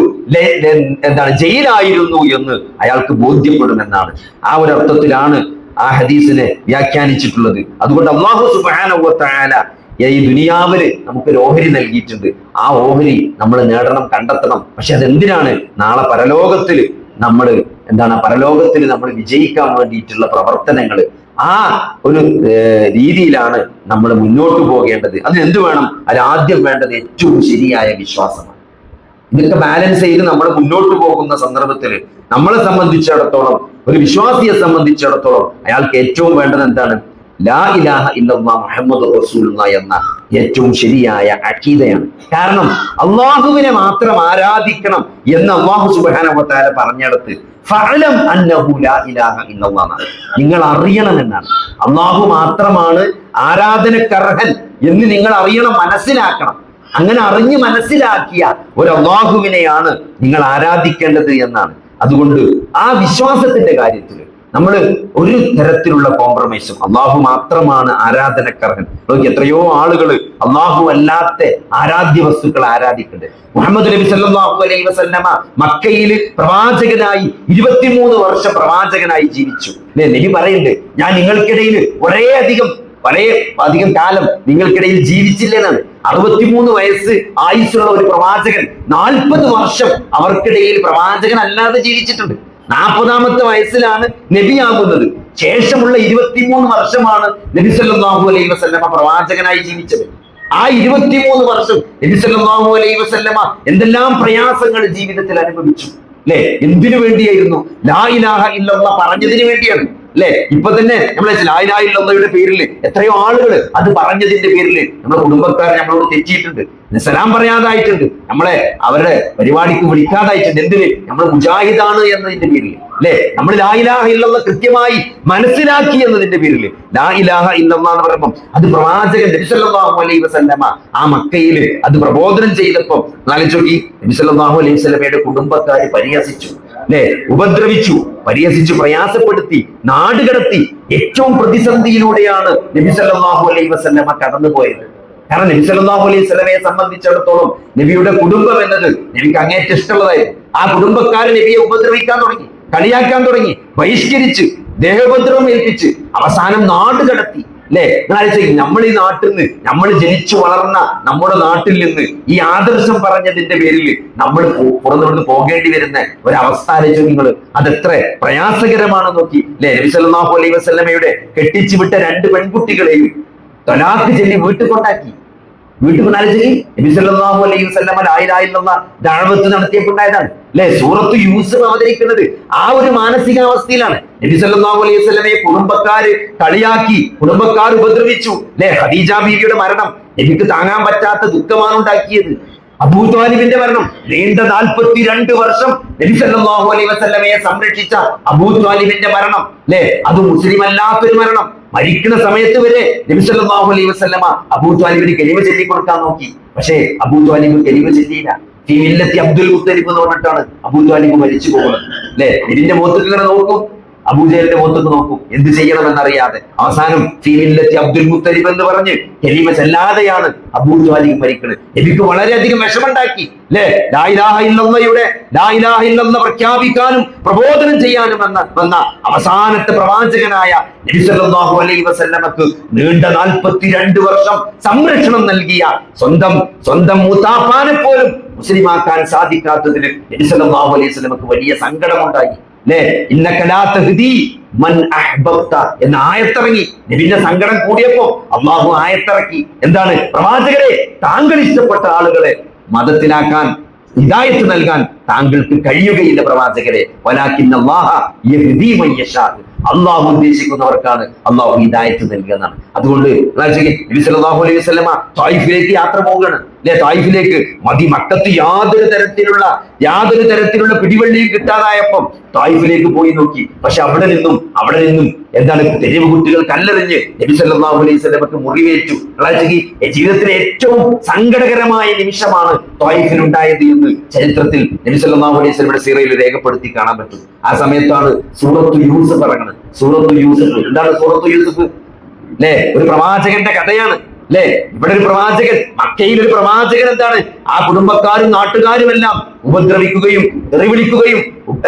S1: ജയിലായിരുന്നു എന്ന് അയാൾക്ക് ബോധ്യപ്പെടുമെന്നാണ്. ആ ഒരു അർത്ഥത്തിലാണ് ആ ഹദീസിനെ വ്യാഖ്യാനിച്ചിട്ടുള്ളത്. അതുകൊണ്ട് അല്ലാഹു സുബ്ഹാനഹു വ തആല ഈ ദുനിയാവില് നമുക്കൊരു ഓഹരി നൽകിയിട്ടുണ്ട്. ആ ഓഹരി നമ്മൾ നേടണം, കണ്ടെത്തണം. പക്ഷെ അതെന്തിനാണ്? നാളെ പരലോകത്തില് നമ്മൾ നമ്മൾ വിജയിക്കാൻ വേണ്ടിയിട്ടുള്ള പ്രവർത്തനങ്ങൾ, ആ ഒരു രീതിയിലാണ് നമ്മൾ മുന്നോട്ട് പോകേണ്ടത്. അതിനെന്ത് വേണം? അതിനാദ്യം വേണ്ടത് ഏറ്റവും ശരിയായ വിശ്വാസമാണ്. ഇതൊക്കെ ബാലൻസ് ചെയ്ത് നമ്മൾ മുന്നോട്ട് പോകുന്ന സന്ദർഭത്തിൽ നമ്മളെ സംബന്ധിച്ചിടത്തോളം, ഒരു വിശ്വാസിയെ സംബന്ധിച്ചിടത്തോളം അയാൾക്ക് ഏറ്റവും വേണ്ടത് എന്താണ്? ലാ ഇലാഹ ഇല്ലല്ലാഹ് മുഹമ്മദുർ റസൂലുള്ളാഹ് എന്ന ഏറ്റവും ശരിയായ അഖീദയാണ്. കാരണം അള്ളാഹുവിനെ മാത്രം ആരാധിക്കണം എന്ന് അല്ലാഹു സുബ്ഹാനഹു വ തആല പറഞ്ഞിടത്ത് ഫഅലം അന്നഹു ലാ ഇലാഹ ഇല്ലല്ലാഹ്, നിങ്ങൾ അറിയണം എന്നാണ്. അള്ളാഹു മാത്രമാണ് ആരാധനക്കർഹൻ എന്ന് നിങ്ങൾ അറിയണം, മനസ്സിലാക്കണം. അങ്ങനെ അറിഞ്ഞ് മനസ്സിലാക്കിയ ഒരു അള്ളാഹുവിനെയാണ് നിങ്ങൾ ആരാധിക്കേണ്ടത് എന്നാണ്. അതുകൊണ്ട് ആ വിശ്വാസത്തിന്റെ കാര്യത്തിൽ നമ്മൾ ഒരു തരത്തിലുള്ള കോംപ്രമൈസും, അള്ളാഹു മാത്രമാണ് ആരാധനക്കർഹൻ. എത്രയോ ആളുകൾ അള്ളാഹു അല്ലാത്ത ആരാധ്യ വസ്തുക്കൾ ആരാധിക്കുന്നുണ്ട്. മുഹമ്മദ് നബി സല്ലല്ലാഹു അലൈഹി വസല്ലമ മക്കയിൽ പ്രവാചകനായി 23 വർഷം പ്രവാചകനായി ജീവിച്ചു. നബി പറയുന്നുണ്ട്, ഞാൻ നിങ്ങൾക്കിടയിൽ വളരെയധികം കാലം നിങ്ങൾക്കിടയിൽ ജീവിച്ചില്ലെന്നാണ്. 63 വയസ്സ് ആയുസ്സുള്ള ഒരു പ്രവാചകൻ 40 വർഷം അവർക്കിടയിൽ പ്രവാചകൻ അല്ലാതെ ജീവിച്ചിട്ടുണ്ട്. 40-ാമത്തെ വയസ്സിലാണ് നബിയാകുന്നത്. ശേഷമുള്ള 23 വർഷമാണ് നബി സല്ലല്ലാഹു അലൈഹി വസല്ലമ പ്രവാചകനായി ജീവിച്ചത്. ആ 23 വർഷം നബി സല്ലല്ലാഹു അലൈഹി വസല്ലമ എന്തെല്ലാം പ്രയാസങ്ങൾ ജീവിതത്തിൽ അനുഭവിച്ചു അല്ലെ? എന്തിനു വേണ്ടിയായിരുന്നു? ലാ ഇലാഹ ഇല്ലല്ലാഹ് പറഞ്ഞതിന് വേണ്ടിയാണ് അല്ലെ? ഇപ്പൊ തന്നെ നമ്മളെ ലാ ഇലാഹ ഇല്ലല്ലാഹയുടെ പേരിൽ എത്രയോ ആളുകൾ അത് പറഞ്ഞതിന്റെ പേരിൽ നമ്മുടെ കുടുംബക്കാർ നമ്മളോട് തെറ്റിയിട്ടുണ്ട്, സലാം പറയാതായിട്ടുണ്ട്, നമ്മളെ അവരുടെ പരിപാടിക്ക് വിളിക്കാതായിട്ടുണ്ട്. എന്തിന്? നമ്മൾ മുജാഹിദാണ് എന്നതിന്റെ പേരിൽ അല്ലെ? നമ്മൾ ലാ ഇലാഹ ഇല്ലല്ലാഹ് കൃത്യമായി മനസ്സിലാക്കി എന്നതിന്റെ പേരിൽ ലാ ഇലാഹ ഇല്ലല്ലാഹ് എന്ന് പറയുമ്പോൾ അത് പ്രവാചകൻ നബി സല്ലല്ലാഹു അലൈഹി വസല്ലമ ആ മക്കയിൽ അത് പ്രബോധനം ചെയ്തപ്പോൾ ആലോചിച്ചോക്കി, നബി സല്ലല്ലാഹു അലൈഹി വസല്ലമയുടെ കുടുംബക്കാരെ പരിഹസിച്ചു അല്ലെ? ഉപദ്രവിച്ചു, പരിഹസിച്ചു, പ്രയാസപ്പെടുത്തി, നാടുകടത്തി. ഏറ്റവും പ്രതിസന്ധിയിലൂടെയാണ് നബി സല്ലല്ലാഹു അലൈഹി വസല്ലമ കടന്നുപോയത്. കാരണം നബി സല്ലല്ലാഹു അലൈഹി വസല്ലമയെ സംബന്ധിച്ചിടത്തോളം നബിയുടെ കുടുംബം എന്നത് നബിക്ക് അങ്ങേറ്റം ഇഷ്ടമുള്ളതായിരുന്നു. ആ കുടുംബക്കാരെ നബിയെ ഉപദ്രവിക്കാൻ തുടങ്ങി, കളിയാക്കാൻ തുടങ്ങി, ബഹിഷ്കരിച്ച്, ദേഹോപദ്രവം ഏൽപ്പിച്ച് അവസാനം നാട് കടത്തി അല്ലെ? നമ്മൾ ഈ നാട്ടിൽ നിന്ന്, നമ്മൾ ജനിച്ചു വളർന്ന നമ്മുടെ നാട്ടിൽ നിന്ന് ഈ ആദർശം പറഞ്ഞതിന്റെ പേരിൽ നമ്മൾ പുറത്തുനിന്ന് പോകേണ്ടി വരുന്ന ഒരവസ്ഥ ആലോചിച്ചു നിങ്ങൾ. അതെത്ര പ്രയാസകരമാണ് നോക്കി അല്ലെ? നബി സല്ലല്ലാഹു അലൈഹി വസല്ലമയുടെ കെട്ടിച്ചു വിട്ട 2 പെൺകുട്ടികളെയും തലാഖ് ചൊല്ലി വീട്ടിൽ കൊണ്ടാക്കി. വീട്ടിൽ കൊണ്ടാക്കി നബി സല്ലല്ലാഹു അലൈഹി വസല്ലമ ലാ ഇലാഹ ഇല്ലല്ലാഹ് ദഅവത്ത് നടത്തിയപ്പോണ്ടായതാണ് അല്ലെ? സൂറത്തു യൂസുഫ് അവതരിക്കുന്നത് ആ ഒരു മാനസികാവസ്ഥയിലാണ്. നബി സല്ലല്ലാഹു അലൈഹി വസല്ലമയെ കുടുംബക്കാര് കളിയാക്കി, കുടുംബക്കാർ ഉപദ്രവിച്ചു അല്ലെ? ഖദീജ ബീവിയുടെ മരണം നബിക്ക് താങ്ങാൻ പറ്റാത്ത ദുഃഖമാണ് ഉണ്ടാക്കിയത്. അബൂ ത്വാലിബിന്റെ മരണം, നീണ്ട 42 വർഷം നബി സല്ലല്ലാഹു അലൈഹി വസല്ലമയെ സംരക്ഷിച്ച അബൂ ത്വാലിബിന്റെ മരണം അല്ലെ? അത് മുസ്ലിം അല്ലാത്തൊരു മരണം. മരിക്കുന്ന സമയത്ത് വരെ നബി സല്ലല്ലാഹു അലൈഹി വസല്ലമ അബൂ ത്വാലിബിന് കലിമ ചൊല്ലി കൊടുക്കാൻ നോക്കി. പക്ഷേ അബൂ ത്വാലിബ് കലിമ ചൊല്ലിയില്ല. ഈ മില്ലത്തി അബ്ദുൽ മുത്തലിബ് എന്ന് പറഞ്ഞിട്ടാണ് അബൂ ത്വാലിബ് മരിച്ചു പോകുന്നത് അല്ലെ? ഇതിന്റെ മുഖത്തേക്ക് ഇങ്ങനെ നോക്കും, അബൂജഹലിന്റെ മുഖത്തേക്ക് നോക്കും, എന്ത് ചെയ്യണമെന്നറിയാതെ. അവസാനം ഫീമില്ലത്തി അബ്ദുൽ മുത്തലിബ് എന്ന് പറഞ്ഞ് കലിമ ചെല്ലാതെയാണ് അബൂ ത്വാലിബ് മരിക്കുന്നത്. നബിക്ക് വളരെയധികം വിഷമുണ്ടാക്കി അല്ലെ? ലാ ഇലാഹ ഇല്ലല്ലാഹയുടെ ലാ ഇലാഹ ഇല്ലല്ലാഹ് പ്രഖ്യാപിക്കാനും പ്രബോധനം ചെയ്യാനും വന്ന അവസാനത്തെ പ്രവാചകനായ നബി സല്ലല്ലാഹു അലൈഹി വസല്ലമക്ക് നീണ്ട 42 വർഷം സംരക്ഷണം നൽകിയ സ്വന്തം മൂത്താപ്പാനെ പോലും മുസ്ലിമാക്കാൻ സാധിക്കാത്തതിന് നബി സല്ലല്ലാഹു അലൈഹി വസല്ലമക്ക് വലിയ സങ്കടമുണ്ടായി അല്ലെ? ഇന്നക ലാ തഹ്ദി മൻ അഹ്ബബ്ത എന്ന ആയത്തിറങ്ങി. നബിന്റെ സങ്കടം കൂടിയപ്പോ അല്ലാഹു ആയത്തിറക്കി. എന്താണ്? പ്രവാചകരെ, താങ്കൾ ഇഷ്ടപ്പെട്ട ആളുകളെ മതത്തിലാക്കാൻ, ഹിദായത്ത് നൽകാൻ താങ്കൾക്ക് കഴിയുകയില്ല പ്രവാചകരെ. വലാകിന്നല്ലാഹ യഹ്ദി മൻ യശാ, അള്ളാഹു ഉദ്ദേശിക്കുന്നവർക്കാണ് അള്ളാഹു ഹിദായത്ത് നൽകുക എന്നാണ്. അതുകൊണ്ട് നബി സല്ലല്ലാഹു അലൈഹി വസല്ലമ ത്വായിഫിലേക്ക് യാത്ര പോവുകയാണ് അല്ലെ? ത്വായിഫിലേക്ക് മക്കത്ത് യാതൊരു തരത്തിലുള്ള പിടിവള്ളിയും കിട്ടാതായപ്പം ത്വായിഫിലേക്ക് പോയി നോക്കി. പക്ഷെ അവിടെ നിന്നും എന്താണ്? തെരുവ് കുട്ടികൾ കല്ലെറിഞ്ഞ് നബി സല്ലല്ലാഹു അലൈഹി വസല്ലമക്ക് മുറിവേറ്റു. ജീവിതത്തിലെ ഏറ്റവും സങ്കടകരമായ നിമിഷമാണ് ത്വായിഫിൽ ഉണ്ടായത് എന്ന് ചരിത്രത്തിൽ നബി സല്ലല്ലാഹു അലൈഹി വസല്ലമയുടെ സീറയിൽ രേഖപ്പെടുത്തി കാണാൻ പറ്റും. ആ സമയത്താണ് സൂറത്തു യൂസുഫ് ഇറങ്ങുന്നത്. സൂറത്തു യൂസുഫ് എന്താണ്? സൂറത്തു യൂസുഫ് അല്ലെ? ഒരു പ്രവാചകന്റെ കഥയാണ് അല്ലെ? ഇവിടെ ഒരു പ്രവാചകൻ, മക്കയിൽ ഒരു പ്രവാചകൻ എന്താണ്? ആ കുടുംബക്കാരും നാട്ടുകാരും എല്ലാം ഉപദ്രവിക്കുകയും തെറിവിളിക്കുകയും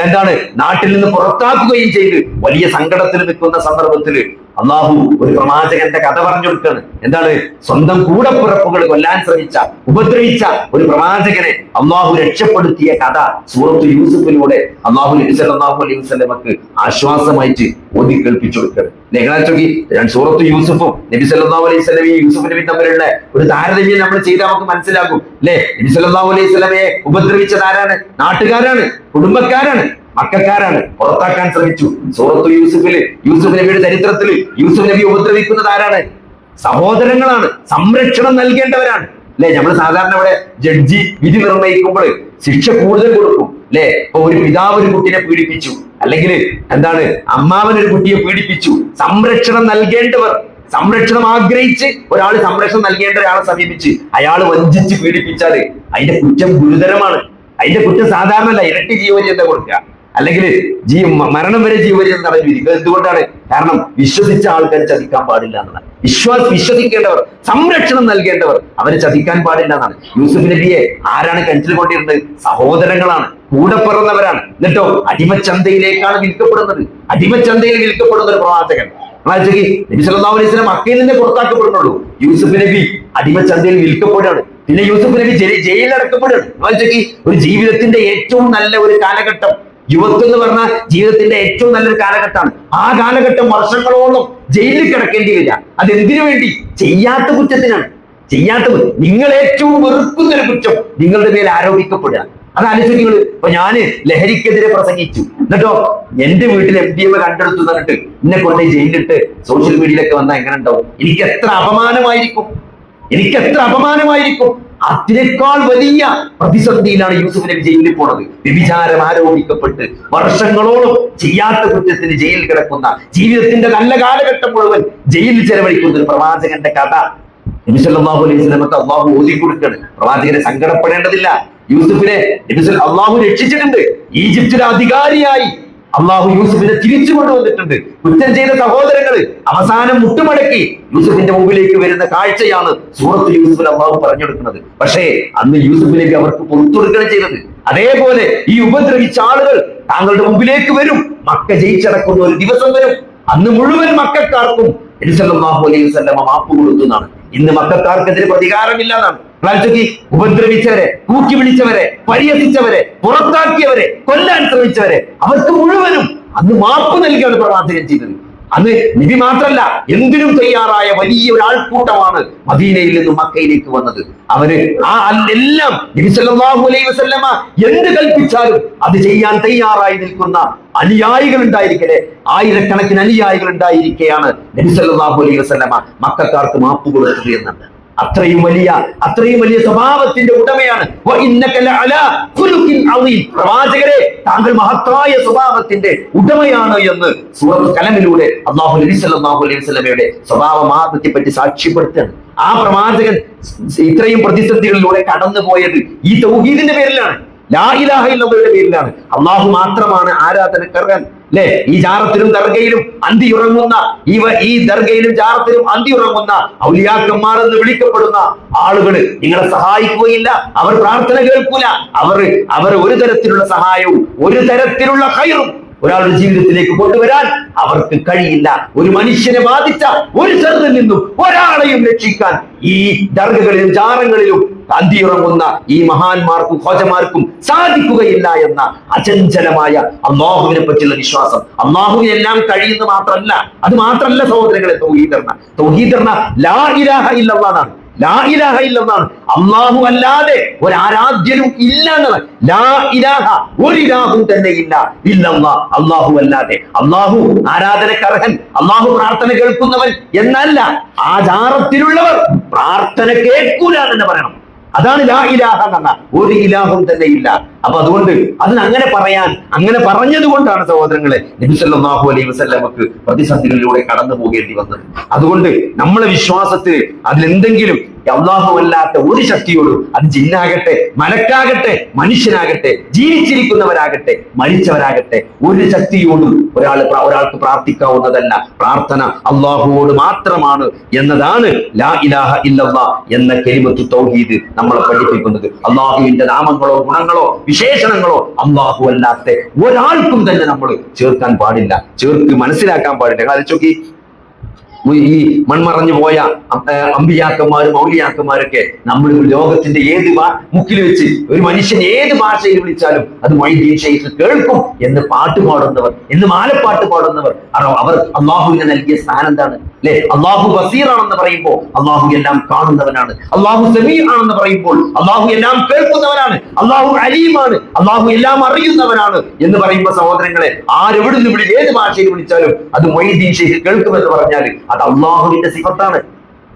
S1: എന്താണ് നാട്ടിൽ നിന്ന് പുറത്താക്കുകയും ചെയ്ത് വലിയ സങ്കടത്തിൽ നിൽക്കുന്ന സന്ദർഭത്തിൽ അള്ളാഹു ഒരു പ്രവാചകന്റെ കഥ പറഞ്ഞു കൊടുക്കുകയാണ്. എന്താണ്? സ്വന്തം കൂടപ്പിറപ്പുകൾ കൊല്ലാൻ ശ്രമിച്ച, ഉപദ്രവിച്ച ഒരു പ്രവാചകനെ അള്ളാഹു രക്ഷപ്പെടുത്തിയ കഥ സൂറത്തു യൂസുഫിലൂടെ അള്ളാഹു നബി സല്ലല്ലാഹു അലൈഹി വസല്ലമക്ക് ആശ്വാസമായിട്ട് ഓതി കേൾപ്പിച്ചു കൊടുക്കുകയാണ്. നെഹ്റാച്ചോക്കി സൂറത്തു യൂസുഫും നബി സല്ലല്ലാഹു അലൈഹി വസല്ലമയും യൂസുഫ് നബി തമ്മിലുള്ള ഒരു താരതമ്യം നമ്മൾ ചെയ്താൽ നമുക്ക് മനസ്സിലാകും അല്ലെ? നബി സല്ലല്ലാഹു അലൈഹി വസല്ലമയെ ഉപദ്രവിച്ചത് ആരാണ്? നാട്ടുകാരാണ്, കുടുംബക്കാരാണ്, മക്കാരാണ്. പുറത്താക്കാൻ ശ്രമിച്ചു. സൂറത്തു യൂസുഫില്, യൂസുഫ് നബിയുടെ ചരിത്രത്തിൽ യൂസുഫ് നബി ഉപദ്രവിക്കുന്നത് ആരാണ്? സഹോദരങ്ങളാണ്, സംരക്ഷണം നൽകേണ്ടവരാണ് അല്ലെ? നമ്മൾ സാധാരണ ഇവിടെ ജഡ്ജി വിധി നിർണ്ണയിക്കുമ്പോൾ ശിക്ഷ കൂടുതൽ കൊടുക്കും അല്ലെ? ഇപ്പൊ ഒരു പിതാവ് ഒരു കുട്ടിയെ പീഡിപ്പിച്ചു, അല്ലെങ്കിൽ എന്താണ് അമ്മാവൻ ഒരു കുട്ടിയെ പീഡിപ്പിച്ചു, സംരക്ഷണം നൽകേണ്ടവർ, സംരക്ഷണം ആഗ്രഹിച്ച് ഒരാൾ സംരക്ഷണം നൽകേണ്ട ഒരാളെ സമീപിച്ച് അയാൾ വഞ്ചിച്ച് പീഡിപ്പിച്ചാല് അതിന്റെ കുറ്റം ഗുരുതരമാണ്. അതിന്റെ കുറ്റം സാധാരണ അല്ല, ഇരട്ടി ജീവപര്യന്തം കൊടുക്കുക, അല്ലെങ്കിൽ മരണം വരെ ജീവപര്യന്തം തടഞ്ഞു വിധിക്കുക. എന്തുകൊണ്ടാണ്? കാരണം വിശ്വസിച്ച ആൾക്കാർ ചതിക്കാൻ പാടില്ല എന്നതാണ്. വിശ്വസിക്കേണ്ടവർ, സംരക്ഷണം നൽകേണ്ടവർ അവരെ ചതിക്കാൻ പാടില്ല എന്നാണ്. യൂസുഫ് നബിയെ ആരാണ് കിണറ്റിൽ കൊണ്ടിരുന്നത്? സഹോദരങ്ങളാണ്, കൂടെ പിറന്നവരാണ്. എന്നിട്ടോ അടിമച്ചന്തയിലേക്കാണ് വിൽക്കപ്പെടുന്നത്. അടിമച്ചന്തയിൽ വിൽക്കപ്പെടുന്ന ഒരു പ്രവാചകൻ. നബി സല്ലല്ലാഹു അലൈഹി വസല്ലം മക്കയിൽ നിന്ന് പുറത്താക്കപ്പെടുന്നുള്ളൂ. യൂസുഫ് നബി അടിമച്ചന്തയിൽ വിൽക്കപ്പെടുകയാണ്. പിന്നെ യൂസുഫ് നബി ജയിലിൽ അടക്കപ്പെടുകയാണ്. ഒരു ജീവിതത്തിന്റെ ഏറ്റവും നല്ല ഒരു കാലഘട്ടം യുവത്വം എന്ന് പറഞ്ഞാൽ ജീവിതത്തിന്റെ ഏറ്റവും നല്ലൊരു കാലഘട്ടമാണ്. ആ കാലഘട്ടം വർഷങ്ങളോളം ജയിലിൽ കിടക്കേണ്ടി വരിക. അതെന്തിനു വേണ്ടി? ചെയ്യാത്ത കുറ്റത്തിനാണ്. നിങ്ങൾ ഏറ്റവും വെറുക്കുന്ന ഒരു കുറ്റം നിങ്ങളുടെ മേൽ ആരോപിക്കപ്പെടുക. അത് ആലോചിക്കുക. ഇപ്പൊ ഞാന് ലഹരിക്കെതിരെ പ്രസംഗിച്ചു, എന്നിട്ടോ എന്റെ വീട്ടിൽ MDMA കണ്ടെടുത്തു എന്നിട്ട് എന്നെ കൊണ്ട് ജയിലിലിട്ട് സോഷ്യൽ മീഡിയയിലൊക്കെ വന്നാൽ എങ്ങനെ ഉണ്ടാവും? എനിക്ക് എത്ര അപമാനമായിരിക്കും. അതിനേക്കാൾ വലിയ പ്രതിസന്ധിയിലാണ് യൂസുഫ് നബി ജയിലിൽ പോണത്. വ്യഭിചാരം ആരോപിക്കപ്പെട്ട് വർഷങ്ങളോളം ചെയ്യാത്ത കുറ്റത്തിന് ജയിലിൽ കിടക്കുന്ന, ജീവിതത്തിന്റെ നല്ല കാലഘട്ടം മുഴുവൻ ജയിലിൽ ചെലവഴിക്കുന്ന ഒരു പ്രവാചകന്റെ കഥ നബി സല്ലല്ലാഹു അലൈഹി വസല്ലമക്ക് അള്ളാഹു ഓതി കൊടുക്കുകയാണ്. പ്രവാചകനെ സങ്കടപ്പെടേണ്ടതില്ല. യൂസുഫിനെ അള്ളാഹു രക്ഷിച്ചിട്ടുണ്ട്. ഈജിപ്തിലെ അധികാരിയായി അള്ളാഹു യൂസുഫിനെ തിരിച്ചു കൊണ്ടുവന്നിട്ടുണ്ട്. കുറ്റം ചെയ്ത സഹോദരങ്ങൾ അവസാനം മുട്ടുമടക്കി യൂസുഫിന്റെ മുമ്പിലേക്ക് വരുന്ന കാഴ്ചയാണ് സൂറത്തുൽ യൂസുഫിൽ അള്ളാഹു പറഞ്ഞെടുക്കുന്നത്. പക്ഷേ അന്ന് യൂസുഫിലേക്ക് അവർക്ക് പുറത്തു കൊടുക്കുകയാണ് ചെയ്തത്. അതേപോലെ ഈ ഉപദ്രവിച്ച ആളുകൾ താങ്കളുടെ മുമ്പിലേക്ക് വരും. മക്ക ജയിച്ചടക്കുന്ന ഒരു ദിവസം വരും. അന്ന് മുഴുവൻ മക്കൾക്കാർക്കും നബി സല്ലല്ലാഹു അലൈഹി വസല്ലമ മാപ്പ് കൊടുത്തു എന്നാണ്. ഇന്ന് മക്കൾക്കാർക്കെതിരെ പ്രതികാരമില്ല എന്നാണ്. ഉപദ്രവിച്ചവരെ, കൂക്കി വിളിച്ചവരെ, പരിഹസിച്ചവരെ, പുറത്താക്കിയവരെ, കൊല്ലാൻ ശ്രമിച്ചവരെ അവർക്ക് മുഴുവനും അന്ന് മാപ്പ് നൽകിയാണ് പ്രവാചകൻ ചെയ്തത്. അന്ന് നബി മാത്രല്ല, എന്തിനും തയ്യാറായ വലിയ ഒരാൾക്കൂട്ടമാണ് മദീനയിൽ നിന്നും മക്കയിലേക്ക് വന്നത്. അവര് എല്ലാം നബി സല്ലല്ലാഹു അലൈഹി വസല്ലമ എന്ത് കൽപ്പിച്ചാലും അത് ചെയ്യാൻ തയ്യാറായി നിൽക്കുന്ന അനുയായികൾ ഉണ്ടായിരിക്കട്ടെ, ആയിരക്കണക്കിന് അനുയായികൾ ഉണ്ടായിരിക്കെയാണ് നബി സല്ലല്ലാഹു അലൈഹി വസല്ലമ മക്കക്കാർക്ക് മാപ്പ് കൊടുത്തത് എന്നുണ്ട്. അത്രയും വലിയ സ്വഭാവത്തിന്റെ ഉടമയാണ്. പ്രവാചകരെ, താങ്കൾ മഹത്തായ സ്വഭാവത്തിന്റെ ഉടമയാണ് എന്ന് സൂറത്തുൽ കലമിലൂടെ അല്ലാഹു നബി സല്ലല്ലാഹു അലൈഹി വസല്ലമയുടെ സ്വഭാവ മാതൃകയെ പറ്റി സാക്ഷ്യപ്പെടുത്തുകയാണ്. ആ പ്രവാചകൻ ഇത്രയും പ്രതിസന്ധികളിലൂടെ കടന്നുപോയത് ഈ തൗഹീദിന്റെ പേരിലാണ്, ലാ ഇലാഹ ഇല്ലല്ലാഹുവിന്റെ പേരിലാണ്. അള്ളാഹു മാത്രമാണ് ആരാധനക്കർഹൻ. അല്ലെ, ഈ ജാറത്തിലും ദർഗയിലും അന്തിയുറങ്ങുന്ന ഈ ദർഗയിലും ജാറത്തിലും അന്തിയുറങ്ങുന്ന ഔലിയാക്കന്മാർ എന്ന് വിളിക്കപ്പെടുന്ന ആളുകൾ നിങ്ങളെ സഹായിക്കുകയില്ല. അവർ പ്രാർത്ഥന കേൾക്കൂല. അവർ ഒരു തരത്തിലുള്ള സഹായവും ഒരു തരത്തിലുള്ള ഖൈറും ഒരാളുടെ ജീവിതത്തിലേക്ക് കൊണ്ടുവരാൻ അവർക്ക് കഴിയില്ല. ഒരു മനുഷ്യനെ ബാധിച്ച ഒരു ചെറുതിൽ നിന്നും ഒരാളെയും രക്ഷിക്കാൻ ഈ ദർഗകളിലും ജാറങ്ങളിലും അന്തിയുറങ്ങുന്ന ഈ മഹാന്മാർക്കും ഖോജമാർക്കും സാധിക്കുകയില്ല എന്ന അചഞ്ചലമായ അല്ലാഹുവിനെ പറ്റിയുള്ള വിശ്വാസം. അല്ലാഹുവിന് എല്ലാം കഴിയുന്ന മാത്രമല്ല സഹോദരങ്ങളെ തൗഹീദ് ലാ ഇലാഹ ഇല്ലല്ലാഹ്. ലാ ഇലാഹ ഇല്ലല്ലാഹ്, അല്ലാഹു അല്ലാതെ ഒരു ആരാധ്യനും ഇല്ല എന്നാണ്. ലാ ഇലാഹ, ഒരു ഇലാഹും തന്നെ ഇല്ല ഇല്ലല്ലാഹ്, അല്ലാഹു അല്ലാതെ. അല്ലാഹു ആരാധനക്കർഹൻ, അല്ലാഹു പ്രാർത്ഥന കേൾക്കുന്നവൻ എന്നല്ല. ആചാരത്തിലുള്ളവർ പ്രാർത്ഥന കേൾക്കൂല എന്ന് പറയണം. അതാണ് ലാ ഇലാഹ എന്ന, ഒരു ഇലാഹും തന്നെ ഇല്ല. അപ്പൊ അതുകൊണ്ട് അങ്ങനെ പറഞ്ഞത് കൊണ്ടാണ് സഹോദരങ്ങളെ നബി സല്ലല്ലാഹു അലൈഹി വസല്ലമക്ക് പ്രതിസന്ധികളിലൂടെ കടന്നു പോകേണ്ടി വന്നത്. അതുകൊണ്ട് നമ്മളെ വിശ്വാസത്തിൽ അതിലെന്തെങ്കിലും അല്ലാഹു അല്ലാത്ത ഒരു ശക്തിയോടും, അത് ജിന്നാകട്ടെ, മലക്കാകട്ടെ, മനുഷ്യനാകട്ടെ, ജീവിച്ചിരിക്കുന്നവരാകട്ടെ, മരിച്ചവരാകട്ടെ, ഒരു ശക്തിയോടും ഒരാൾക്ക് പ്രാർത്ഥിക്കാവുന്നതല്ല. പ്രാർത്ഥന അല്ലാഹുവോട് മാത്രമാണ് എന്നതാണ് ലാ ഇലാഹ ഇല്ലല്ലാഹ് എന്ന കലിമത്തു തൗഹീദ് നമ്മളെ പഠിപ്പിക്കുന്നത്. അല്ലാഹുവിന്റെ നാമങ്ങളോ ഗുണങ്ങളോ വിശേഷണങ്ങളോ അല്ലാഹു അല്ലാത്ത ഒരാൾക്കും തന്നെ നമ്മൾ ചേർക്കാൻ പാടില്ല, മനസ്സിലാക്കാൻ പാടില്ല. ആലോചിച്ച് ഈ മൺമറഞ്ഞു പോയ അമ്പിയാക്കന്മാരും ഔലിയാക്കന്മാരൊക്കെ നമ്മൾ ലോകത്തിന്റെ ഏത് മുക്കിൽ വെച്ച് ഒരു മനുഷ്യൻ ഏത് ഭാഷയിൽ വിളിച്ചാലും അത് മൊയ്‌ദീൻ ശൈഖ് കേൾക്കും എന്ന് പാട്ട് പാടുന്നവർ, എന്ന് മാലപ്പാട്ട് പാടുന്നവർ, അവർ അള്ളാഹുവിന് നൽകിയ സ്ഥാനം എന്താണ്? അല്ലെ, അള്ളാഹു ബസീർ ആണെന്ന് പറയുമ്പോൾ അള്ളാഹു എല്ലാം കാണുന്നവനാണ്. അള്ളാഹു സമീ ആണെന്ന് പറയുമ്പോൾ അള്ളാഹു എല്ലാം കേൾക്കുന്നവനാണ്. അള്ളാഹു അലീമാണ്, അള്ളാഹു എല്ലാം അറിയുന്നവനാണ് എന്ന് പറയുമ്പോൾ സഹോദരങ്ങളെ, ആരെവിടുന്ന് ഏത് ഭാഷയിൽ വിളിച്ചാലും അത് മൊയ്‌ദീൻ ശൈഖ് കേൾക്കുമെന്ന് പറഞ്ഞാൽ അത് അള്ളാഹുവിന്റെ സിഫത്താണ്.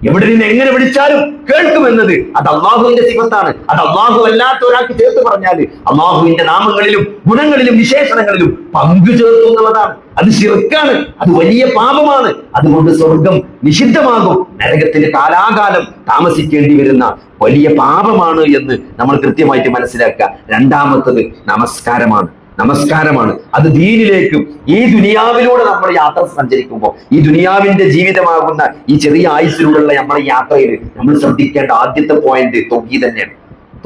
S1: എവിടെ നിന്ന് എങ്ങനെ വിളിച്ചാലും കേൾക്കുമെന്നത് അത് അള്ളാഹുവിന്റെ സിഫത്താണ്. അത് അള്ളാഹു അല്ലാത്ത ഒരാൾക്ക് ചേർത്ത് പറഞ്ഞാൽ അള്ളാഹുവിന്റെ നാമങ്ങളിലും ഗുണങ്ങളിലും വിശേഷണങ്ങളിലും പങ്കു ചേർക്കുന്നുള്ളതാണ്. അത് ശിർക്കാണ്, അത് വലിയ പാപമാണ്. അതുകൊണ്ട് സ്വർഗം നിഷിദ്ധമാകും, നരകത്തിന് കാലാകാലം താമസിക്കേണ്ടി വരുന്ന വലിയ പാപമാണ് എന്ന് നമ്മൾ കൃത്യമായിട്ട് മനസ്സിലാക്കുക. രണ്ടാമത്തത് നമസ്കാരമാണ്. അത് ദീനിലേക്കും ഈ ദുനിയാവിലൂടെ നമ്മൾ യാത്ര സഞ്ചരിക്കുമ്പോൾ, ഈ ദുനിയാവിന്റെ ജീവിതമാകുന്ന ഈ ചെറിയ ആയുസ്സിലൂടെയുള്ള നമ്മുടെ യാത്രയിൽ നമ്മൾ ശ്രദ്ധിക്കേണ്ട ആദ്യത്തെ പോയിന്റ് തൗഹീദ് തന്നെയാണ്.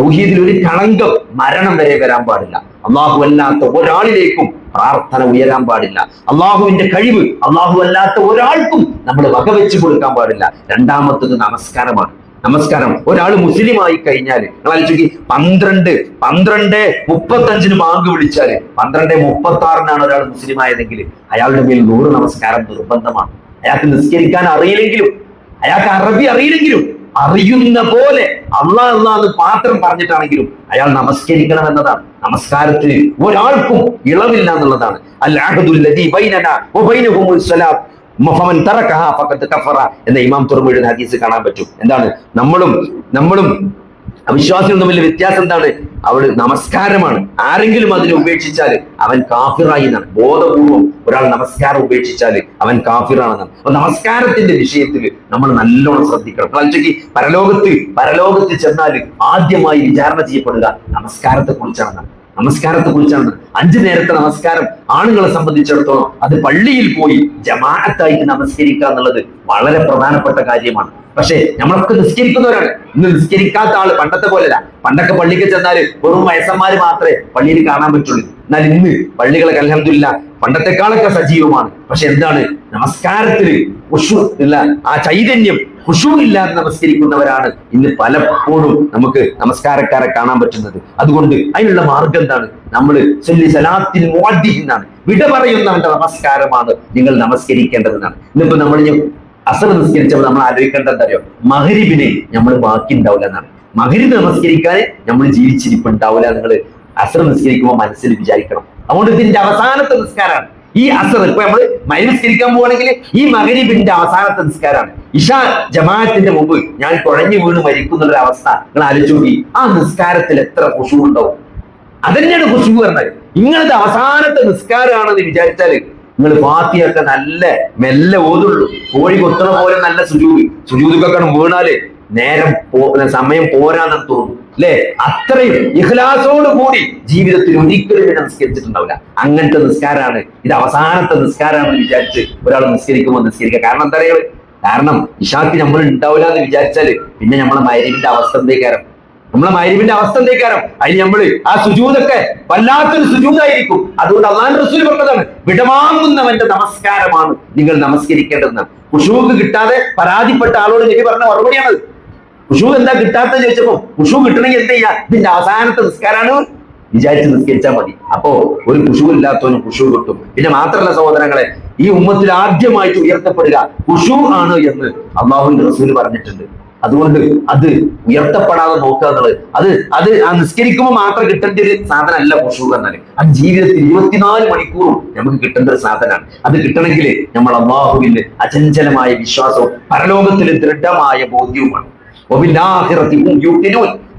S1: തൗഹീദിൽ ഒരു കളങ്കം മരണം വരെ വരാൻ പാടില്ല. അള്ളാഹു അല്ലാത്ത ഒരാളിലേക്കും പ്രാർത്ഥന ഉയരാൻ പാടില്ല. അള്ളാഹുവിന്റെ കഴിവ് അള്ളാഹു അല്ലാത്ത ഒരാൾക്കും നമ്മൾ വകവെച്ച് കൊടുക്കാൻ പാടില്ല. രണ്ടാമത്തത് നമസ്കാരമാണ്. നമസ്കാരം. ഒരാൾ മുസ്ലിം ആയി കഴിഞ്ഞാൽ നിങ്ങൾ ആലോചിക്ക്, 12:35 ബാങ്ക് വിളിച്ചാല് 12:36 ഒരാൾ മുസ്ലിം ആയതെങ്കിൽ അയാളുടെ മേൽ 100 നമസ്കാരം നിർബന്ധമാണ്. അയാൾക്ക് നിസ്കരിക്കാൻ അറിയില്ലെങ്കിലും, അയാൾക്ക് അറബി അറിയില്ലെങ്കിലും, അറിയുന്ന പോലെ അള്ളാഹ് എന്ന് മാത്രം പറഞ്ഞിട്ടാണെങ്കിലും അയാൾ നമസ്കരിക്കണം എന്നതാണ്. നമസ്കാരത്തിന് ഒരാൾക്കും ഇളവില്ല എന്നുള്ളതാണ്. എന്ന ഇമാം തുറമുഴ ഹദീസ് കാണാൻ പറ്റും. എന്താണ് നമ്മളും അവിശ്വാസികളും തമ്മിൽ വ്യത്യാസം എന്താണ്? അവിടെ നമസ്കാരമാണ്. ആരെങ്കിലും അതിനെ ഉപേക്ഷിച്ചാൽ അവൻ കാഫിറായി എന്നാണ്. ബോധപൂർവം ഒരാൾ നമസ്കാരം ഉപേക്ഷിച്ചാൽ അവൻ കാഫിറാണെന്നാണ്. അപ്പൊ നമസ്കാരത്തിന്റെ വിഷയത്തിൽ നമ്മൾ നല്ലോണം ശ്രദ്ധിക്കണം. പരലോകത്ത് ചെന്നാൽ ആദ്യമായി വിചാരണ ചെയ്യപ്പെടുക നമസ്കാരത്തെ കുറിച്ചാണ്. 5 നേരത്തെ നമസ്കാരം ആണുങ്ങളെ സംബന്ധിച്ചിടത്തോളം അത് പള്ളിയിൽ പോയി ജമാഅത്തായിട്ട് നമസ്കരിക്കുക എന്നുള്ളത് വളരെ പ്രധാനപ്പെട്ട കാര്യമാണ്. പക്ഷെ നമ്മളൊക്കെ നിസ്കരിക്കുന്നവരാണ്. ഇന്ന് നിസ്കരിക്കാത്ത ആള് പണ്ടത്തെ പോലെയല്ല. പണ്ടൊക്കെ പള്ളിക്ക് ചെന്നാല് വെറും വയസ്സന്മാര് മാത്രമേ പള്ളിയിൽ കാണാൻ പറ്റുള്ളൂ. എന്നാൽ ഇന്ന് പള്ളികളൊക്കെ അൽഹംദുലില്ലാഹ് പണ്ടത്തെക്കാളൊക്കെ സജീവമാണ്. പക്ഷെ എന്താണ്, നമസ്കാരത്തില് ഖുശൂ ഇല്ല, ആ ചൈതന്യം ഖുശൂ ഇല്ലാതെ നമസ്കരിക്കുന്നവരാണ് ഇന്ന് പലപ്പോഴും നമുക്ക് നമസ്കാരക്കാരെ കാണാൻ പറ്റുന്നത്. അതുകൊണ്ട് അതിനുള്ള മാർഗം എന്താണ്? നമ്മൾ സലാത്തിൽ മുഅദ്ദിനാണ്, വിട പറയുന്നവന്റെ നമസ്കാരമാണ് നിങ്ങൾ നമസ്കരിക്കേണ്ടതെന്നാണ്. ഇന്നിപ്പോ നമ്മൾ അസർ നിസ്കരിച്ചപ്പോൾ നമ്മൾ ആലോചിക്കേണ്ടത് എന്താ അറിയോ? മഗ്‌രിബിന് നമ്മൾ ബാക്കി ഉണ്ടാവില്ല എന്നാണ്. മഗ്‌രിബ് നമസ്കരിക്കാൻ നമ്മൾ ജീവിച്ചിരിപ്പുണ്ടാവില്ല. നിങ്ങൾ അസർ നിസ്കരിക്കുമ്പോൾ മനസ്സിൽ വിചാരിക്കണം. അതുകൊണ്ട് ഇതിന്റെ അവസാനത്തെ നിസ്കാരമാണ് ഈ അസർ. ഇപ്പൊ നമ്മൾ മഗ്‌രിബ് നിസ്കരിക്കാൻ പോവാണെങ്കിൽ ഈ മഗ്‌രിബിന്റെ അവസാനത്തെ നിസ്കാരമാണ്. ഇശാ ജമാഅത്തിന്റെ മുമ്പ് ഞാൻ കുഴഞ്ഞു വീണ് മരിക്കുന്ന ഒരു അവസ്ഥ നിങ്ങൾ ആലോചിച്ച് നോക്കി. ആ നിസ്കാരത്തിൽ എത്ര ഖുശൂ ഉണ്ടാവും? അതന്നെയാണ് ഖുശൂ പറഞ്ഞത്. ഇങ്ങനത്തെ അവസാനത്തെ നിസ്കാരമാണെന്ന് വിചാരിച്ചാല് നിങ്ങൾ ഫാത്തിഹയൊക്കെ നല്ല മെല്ലെ ഓതുള്ളൂ. കോഴി കൊത്തണ പോലെ നല്ല സുജൂദൊക്കെ വീണാല് സമയം പോരാന്ന് തോന്നും അല്ലെ? അത്രയും ഇഖ്ലാസോട് കൂടി ജീവിതത്തിൽ ഒരിക്കലും നമസ്കരിച്ചിട്ടുണ്ടാവില്ല. അങ്ങനത്തെ നിസ്കാരമാണ് ഇത്. അവസാനത്തെ നിസ്കാരമാണെന്ന് വിചാരിച്ച് ഒരാൾ നിസ്കരിക്കുമ്പോൾ നിസ്കരിക്കുക. കാരണം എന്താ പറയുക? കാരണം ഇശാക്ക് നമ്മൾ ഉണ്ടാവില്ല എന്ന് വിചാരിച്ചാല് പിന്നെ നമ്മളെ മഗ്‌രിബിന്റെ അവസ്ഥ എന്തേക്കാരം? അതിന് നമ്മള് ആ സുജൂദൊക്കെ വല്ലാത്തൊരു സുജൂദായിരിക്കും. അതുകൊണ്ട് അല്ലാഹുവിന്റെ റസൂൽ പറഞ്ഞതാണ്, വിടവാങ്ങുന്നവന്റെ നമസ്കാരമാണ് നിങ്ങൾ നമസ്കരിക്കേണ്ടതെന്ന്. ഖുശൂ കിട്ടാതെ പരാതിപ്പെട്ട ആളോട് നബി പറഞ്ഞ മറുപടിയാണത്. ഖുശൂ എന്താ കിട്ടാത്ത ചോദിച്ചപ്പോ, ഖുശൂ കിട്ടണമെങ്കിൽ എന്ത് ചെയ്യാ? ഇതിന്റെ അവസാനത്തെ നിസ്കാരമാണ് വിചാരിച്ച് നിസ്കരിച്ചാൽ മതി. അപ്പോ ഒരു ഖുശൂ ഇല്ലാത്തവനും ഖുശൂ കിട്ടും. പിന്നെ മാത്രമല്ല സഹോദരങ്ങളെ, ഈ ഉമ്മത്തിൽ ആദ്യമായിട്ട് ഉയർത്തപ്പെടുക ഖുശൂ ആണ് എന്ന് അല്ലാഹുവിന്റെ റസൂൽ പറഞ്ഞിട്ടുണ്ട്. അതുകൊണ്ട് അത് ഉയർത്തപ്പെടാതെ നോക്കുക എന്നുള്ളത് അത് ആ നിസ്കരിക്കുമ്പോൾ മാത്രം കിട്ടേണ്ട ഒരു സാധനമല്ല ഖുശൂ എന്നാൽ. അത് ജീവിതത്തിൽ 24 മണിക്കൂറും നമുക്ക് കിട്ടേണ്ട ഒരു സാധനമാണ്. അത് കിട്ടണമെങ്കിൽ നമ്മൾ അല്ലാഹുവിൽ അചഞ്ചലമായ വിശ്വാസവും പരലോകത്തിൽ ദൃഢമായ ബോധ്യവുമാണ്.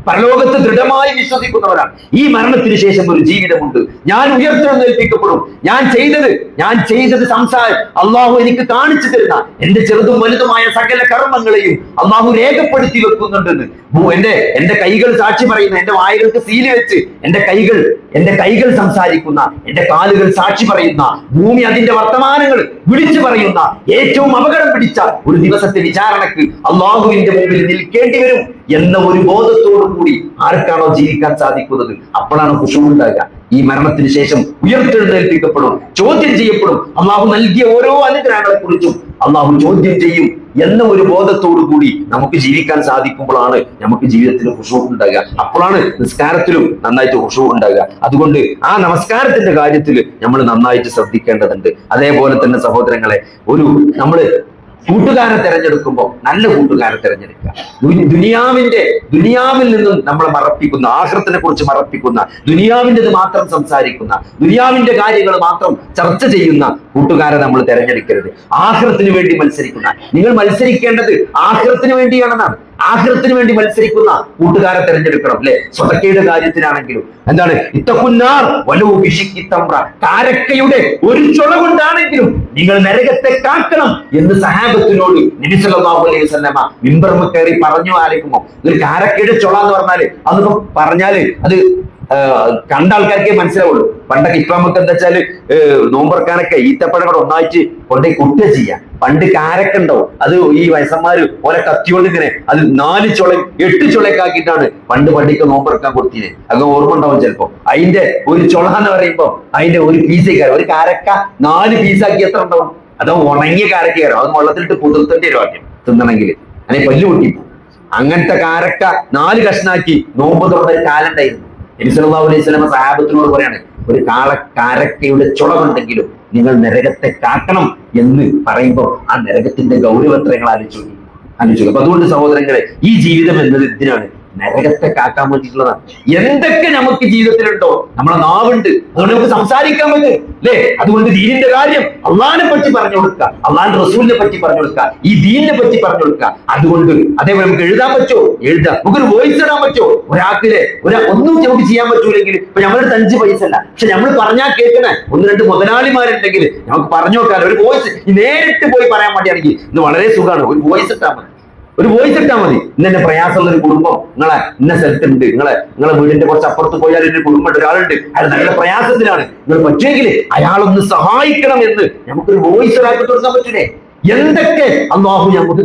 S1: പരലോകത്ത് ദൃഢമായി വിശ്വസിക്കുന്നവരാണ്. ഈ മരണത്തിന് ശേഷം ഒരു ജീവിതമുണ്ട്. ഞാൻ ഉയർത്തെഴുന്നേൽപ്പിക്കപ്പെടും. ഞാൻ ചെയ്തത് സംസാരം അള്ളാഹു എനിക്ക് കാണിച്ചു തരുന്ന എന്റെ ചെറുതും വലുതുമായ സകല കർമ്മങ്ങളെയും അള്ളാഹു രേഖപ്പെടുത്തി വെക്കുന്നുണ്ടെന്ന് എന്റെ കൈകൾ സാക്ഷി പറയുന്ന, എന്റെ വായകൾക്ക് സീല് വെച്ച് എന്റെ കൈകൾ സംസാരിക്കുന്ന, എന്റെ കാലുകൾ സാക്ഷി പറയുന്ന, ഭൂമി അതിന്റെ വർത്തമാനങ്ങൾ വിളിച്ചു പറയുന്ന ഏറ്റവും അപകടം പിടിച്ച ഒരു ദിവസത്തെ വിചാരണക്ക് അള്ളാഹുവിന്റെ മുമ്പിൽ നിൽക്കേണ്ടി വരും എന്ന ഒരു ബോധത്തോടു കൂടി ആർക്കാണോ ജീവിക്കാൻ സാധിക്കുന്നത് അപ്പോഴാണ് ഖുശൂ ഉണ്ടാകുക. ഈ മരണത്തിന് ശേഷം ഉയർത്തെഴുന്നേൽപ്പിക്കപ്പെടും, ചോദ്യം ചെയ്യപ്പെടും. അള്ളാഹു നൽകിയ ഓരോ അനുഗ്രഹങ്ങളെ കുറിച്ചും അള്ളാഹു ചോദ്യം ചെയ്യും എന്ന ഒരു ബോധത്തോടു കൂടി നമുക്ക് ജീവിക്കാൻ സാധിക്കുമ്പോഴാണ് നമുക്ക് ജീവിതത്തിൽ ഖുശൂ ഉണ്ടാകുക. അപ്പോഴാണ് നിസ്കാരത്തിലും നന്നായിട്ട് ഖുശൂ ഉണ്ടാകുക. അതുകൊണ്ട് ആ നമസ്കാരത്തിന്റെ കാര്യത്തിൽ നമ്മൾ നന്നായിട്ട് ശ്രദ്ധിക്കേണ്ടതുണ്ട്. അതേപോലെ തന്നെ സഹോദരങ്ങളെ, നമ്മള് കൂട്ടുകാരെ തെരഞ്ഞെടുക്കുമ്പോൾ നല്ല കൂട്ടുകാരെ തെരഞ്ഞെടുക്കുക. ദുനിയാവിൽ നിന്നും നമ്മളെ മറപ്പിക്കുന്ന, ആഖിറത്തിനെ കുറിച്ച് മറപ്പിക്കുന്ന, ദുനിയാവിൻ്റെത് മാത്രം സംസാരിക്കുന്ന, ദുനിയാവിന്റെ കാര്യങ്ങൾ മാത്രം ചർച്ച ചെയ്യുന്ന കൂട്ടുകാരെ നമ്മൾ തെരഞ്ഞെടുക്കരുത്. ആഖിറത്തിന് വേണ്ടി മത്സരിക്കുന്ന, നിങ്ങൾ മത്സരിക്കേണ്ടത് ആഖിറത്തിന് വേണ്ടിയാണെന്നാണ്. ആഖിറത്തിന് വേണ്ടി മത്സരിക്കുന്ന കൂട്ടുകാരെ തെരഞ്ഞെടുക്കണം അല്ലെ? സ്വതക്കയുടെ കാര്യത്തിലാണെങ്കിലും എന്താണ്, ഇത്തക്കുന്നാർ വലൂ ബിശിഖി തംറ, കാരക്കയുടെ ഒരു ചുള കൊണ്ടാണെങ്കിലും നിങ്ങൾ നരകത്തെ കാക്കണം എന്ന് സഹാബത്തിനോട് നബി സല്ലല്ലാഹു അലൈഹി വസല്ലമ മിമ്പറിൽ കയറി പറഞ്ഞു. ആലോചിക്കുമ്പോ ഒരു കാരക്കയുടെ ചുള എന്ന് പറഞ്ഞാല് അത് കണ്ട ആൾക്കാർക്കേ മനസ്സിലാവുള്ളൂ. പണ്ടൊക്കെ ഇപ്പൊ നമുക്ക് എന്താ വെച്ചാല് നോമ്പറക്കാനൊക്കെ ഈത്തപ്പഴങ്ങൾ ഒന്നായിട്ട് കൊണ്ടേ കുട്ടുക ചെയ്യാം. പണ്ട് കാരക്ക ഉണ്ടാവും, അത് ഈ വയസ്സന്മാര് ഓരോ കത്തിയോണ്ട് ഇങ്ങനെ അത് 4 ചുളയും 8 ചുളയൊക്കെ ആക്കിയിട്ടാണ് പണ്ട് പണ്ടിക്ക് നോമ്പറക്കാൻ കൊടുത്തിനെ. അതൊക്കെ ഓർമ്മ ഉണ്ടാവും ചിലപ്പോ. അതിന്റെ ഒരു ചുള എന്ന് പറയുമ്പോ അതിന്റെ ഒരു പീസേക്കാരം, ഒരു കാരക്ക 4 പീസാക്കി എത്ര ഉണ്ടാവും? അതോ ഉണങ്ങിയ കാരക്കയാരോ അത് വെള്ളത്തിലിട്ട് പുതിർത്തേണ്ടി വരും ആദ്യം തിന്നണമെങ്കിൽ, അല്ലെങ്കിൽ പല്ല് പൊട്ടിപ്പോ. അങ്ങനത്തെ കാരക്ക 4 കഷ്ണാക്കി നോമ്പ് തുറന്ന കാലുണ്ടായിരുന്നു. നബി സല്ലല്ലാഹു അലൈഹി വസല്ലം സഹാബത്തിനോട് പറയാണ്, ഒരു കാരക്കയുടെ ചുളവുണ്ടെങ്കിലും നിങ്ങൾ നരകത്തെ കാക്കണം എന്ന് പറയുമ്പോൾ ആ നരകത്തിന്റെ ഗൗരവത്രങ്ങൾ ആലോചിച്ചു. അപ്പൊ അതുകൊണ്ട് സഹോദരങ്ങളെ, ഈ ജീവിതം എന്നത് എന്തിനാണ്? നരകത്തെ കാക്കാൻ വേണ്ടിയിട്ടുള്ളതാണ്. എന്തൊക്കെ നമുക്ക് ജീവിതത്തിലുണ്ടോ, നമ്മളെ നാവുണ്ട്, അതുകൊണ്ട് നമുക്ക് സംസാരിക്കാൻ പറ്റും അല്ലേ? അതുകൊണ്ട് ദീനിന്റെ കാര്യം അള്ളാഹിനെ പറ്റി പറഞ്ഞു കൊടുക്കുക, അള്ളാഹിന്റെ റസൂലിനെ പറ്റി പറഞ്ഞു കൊടുക്കുക, ഈ ദീനിനെ പറ്റി പറഞ്ഞു കൊടുക്കുക. അതുകൊണ്ട് അതേപോലെ നമുക്ക് എഴുതാൻ പറ്റുമോ? എഴുതാം. നമുക്കൊരു വോയിസ് ഇടാൻ പറ്റുമോ? ഒരാൾക്കിലെ ഒന്നും നമുക്ക് ചെയ്യാൻ പറ്റൂലെങ്കിൽ ഇപ്പൊ നമ്മുടെ 5 പൈസ അല്ല, പക്ഷെ നമ്മൾ പറഞ്ഞാൽ കേൾക്കണേ 1-2 മുതലാളിമാരുണ്ടെങ്കിൽ നമുക്ക് പറഞ്ഞു നോക്കാൻ ഒരു വോയിസ് നേരിട്ട് പോയി പറയാൻ വേണ്ടിയാണെങ്കിൽ ഇന്ന് വളരെ സുഖമാണ്. ഒരു വോയിസ് ഇട്ടാൽ മതി, ഒരു വോയിസ് ഇട്ടാൽ മതി. ഇന്നെ പ്രയാസമുള്ള ഒരു കുടുംബം ഇന്ന സ്ഥലത്തുണ്ട്, നിങ്ങളെ വീടിന്റെ കുറച്ച് അപ്പുറത്ത് പോയാൽ ഒരു കുടുംബം ഒരാളുണ്ട്, അയാൾ നല്ല പ്രയാസത്തിലാണ്, നിങ്ങൾ പറ്റുമെങ്കിൽ അയാളൊന്ന് സഹായിക്കണം എന്ന് നമുക്കൊരു വോയിസ് ഒരാൾക്ക് കൊടുക്കാൻ പറ്റൂലേ? എന്തൊക്കെ അള്ളാഹു നമുക്ക്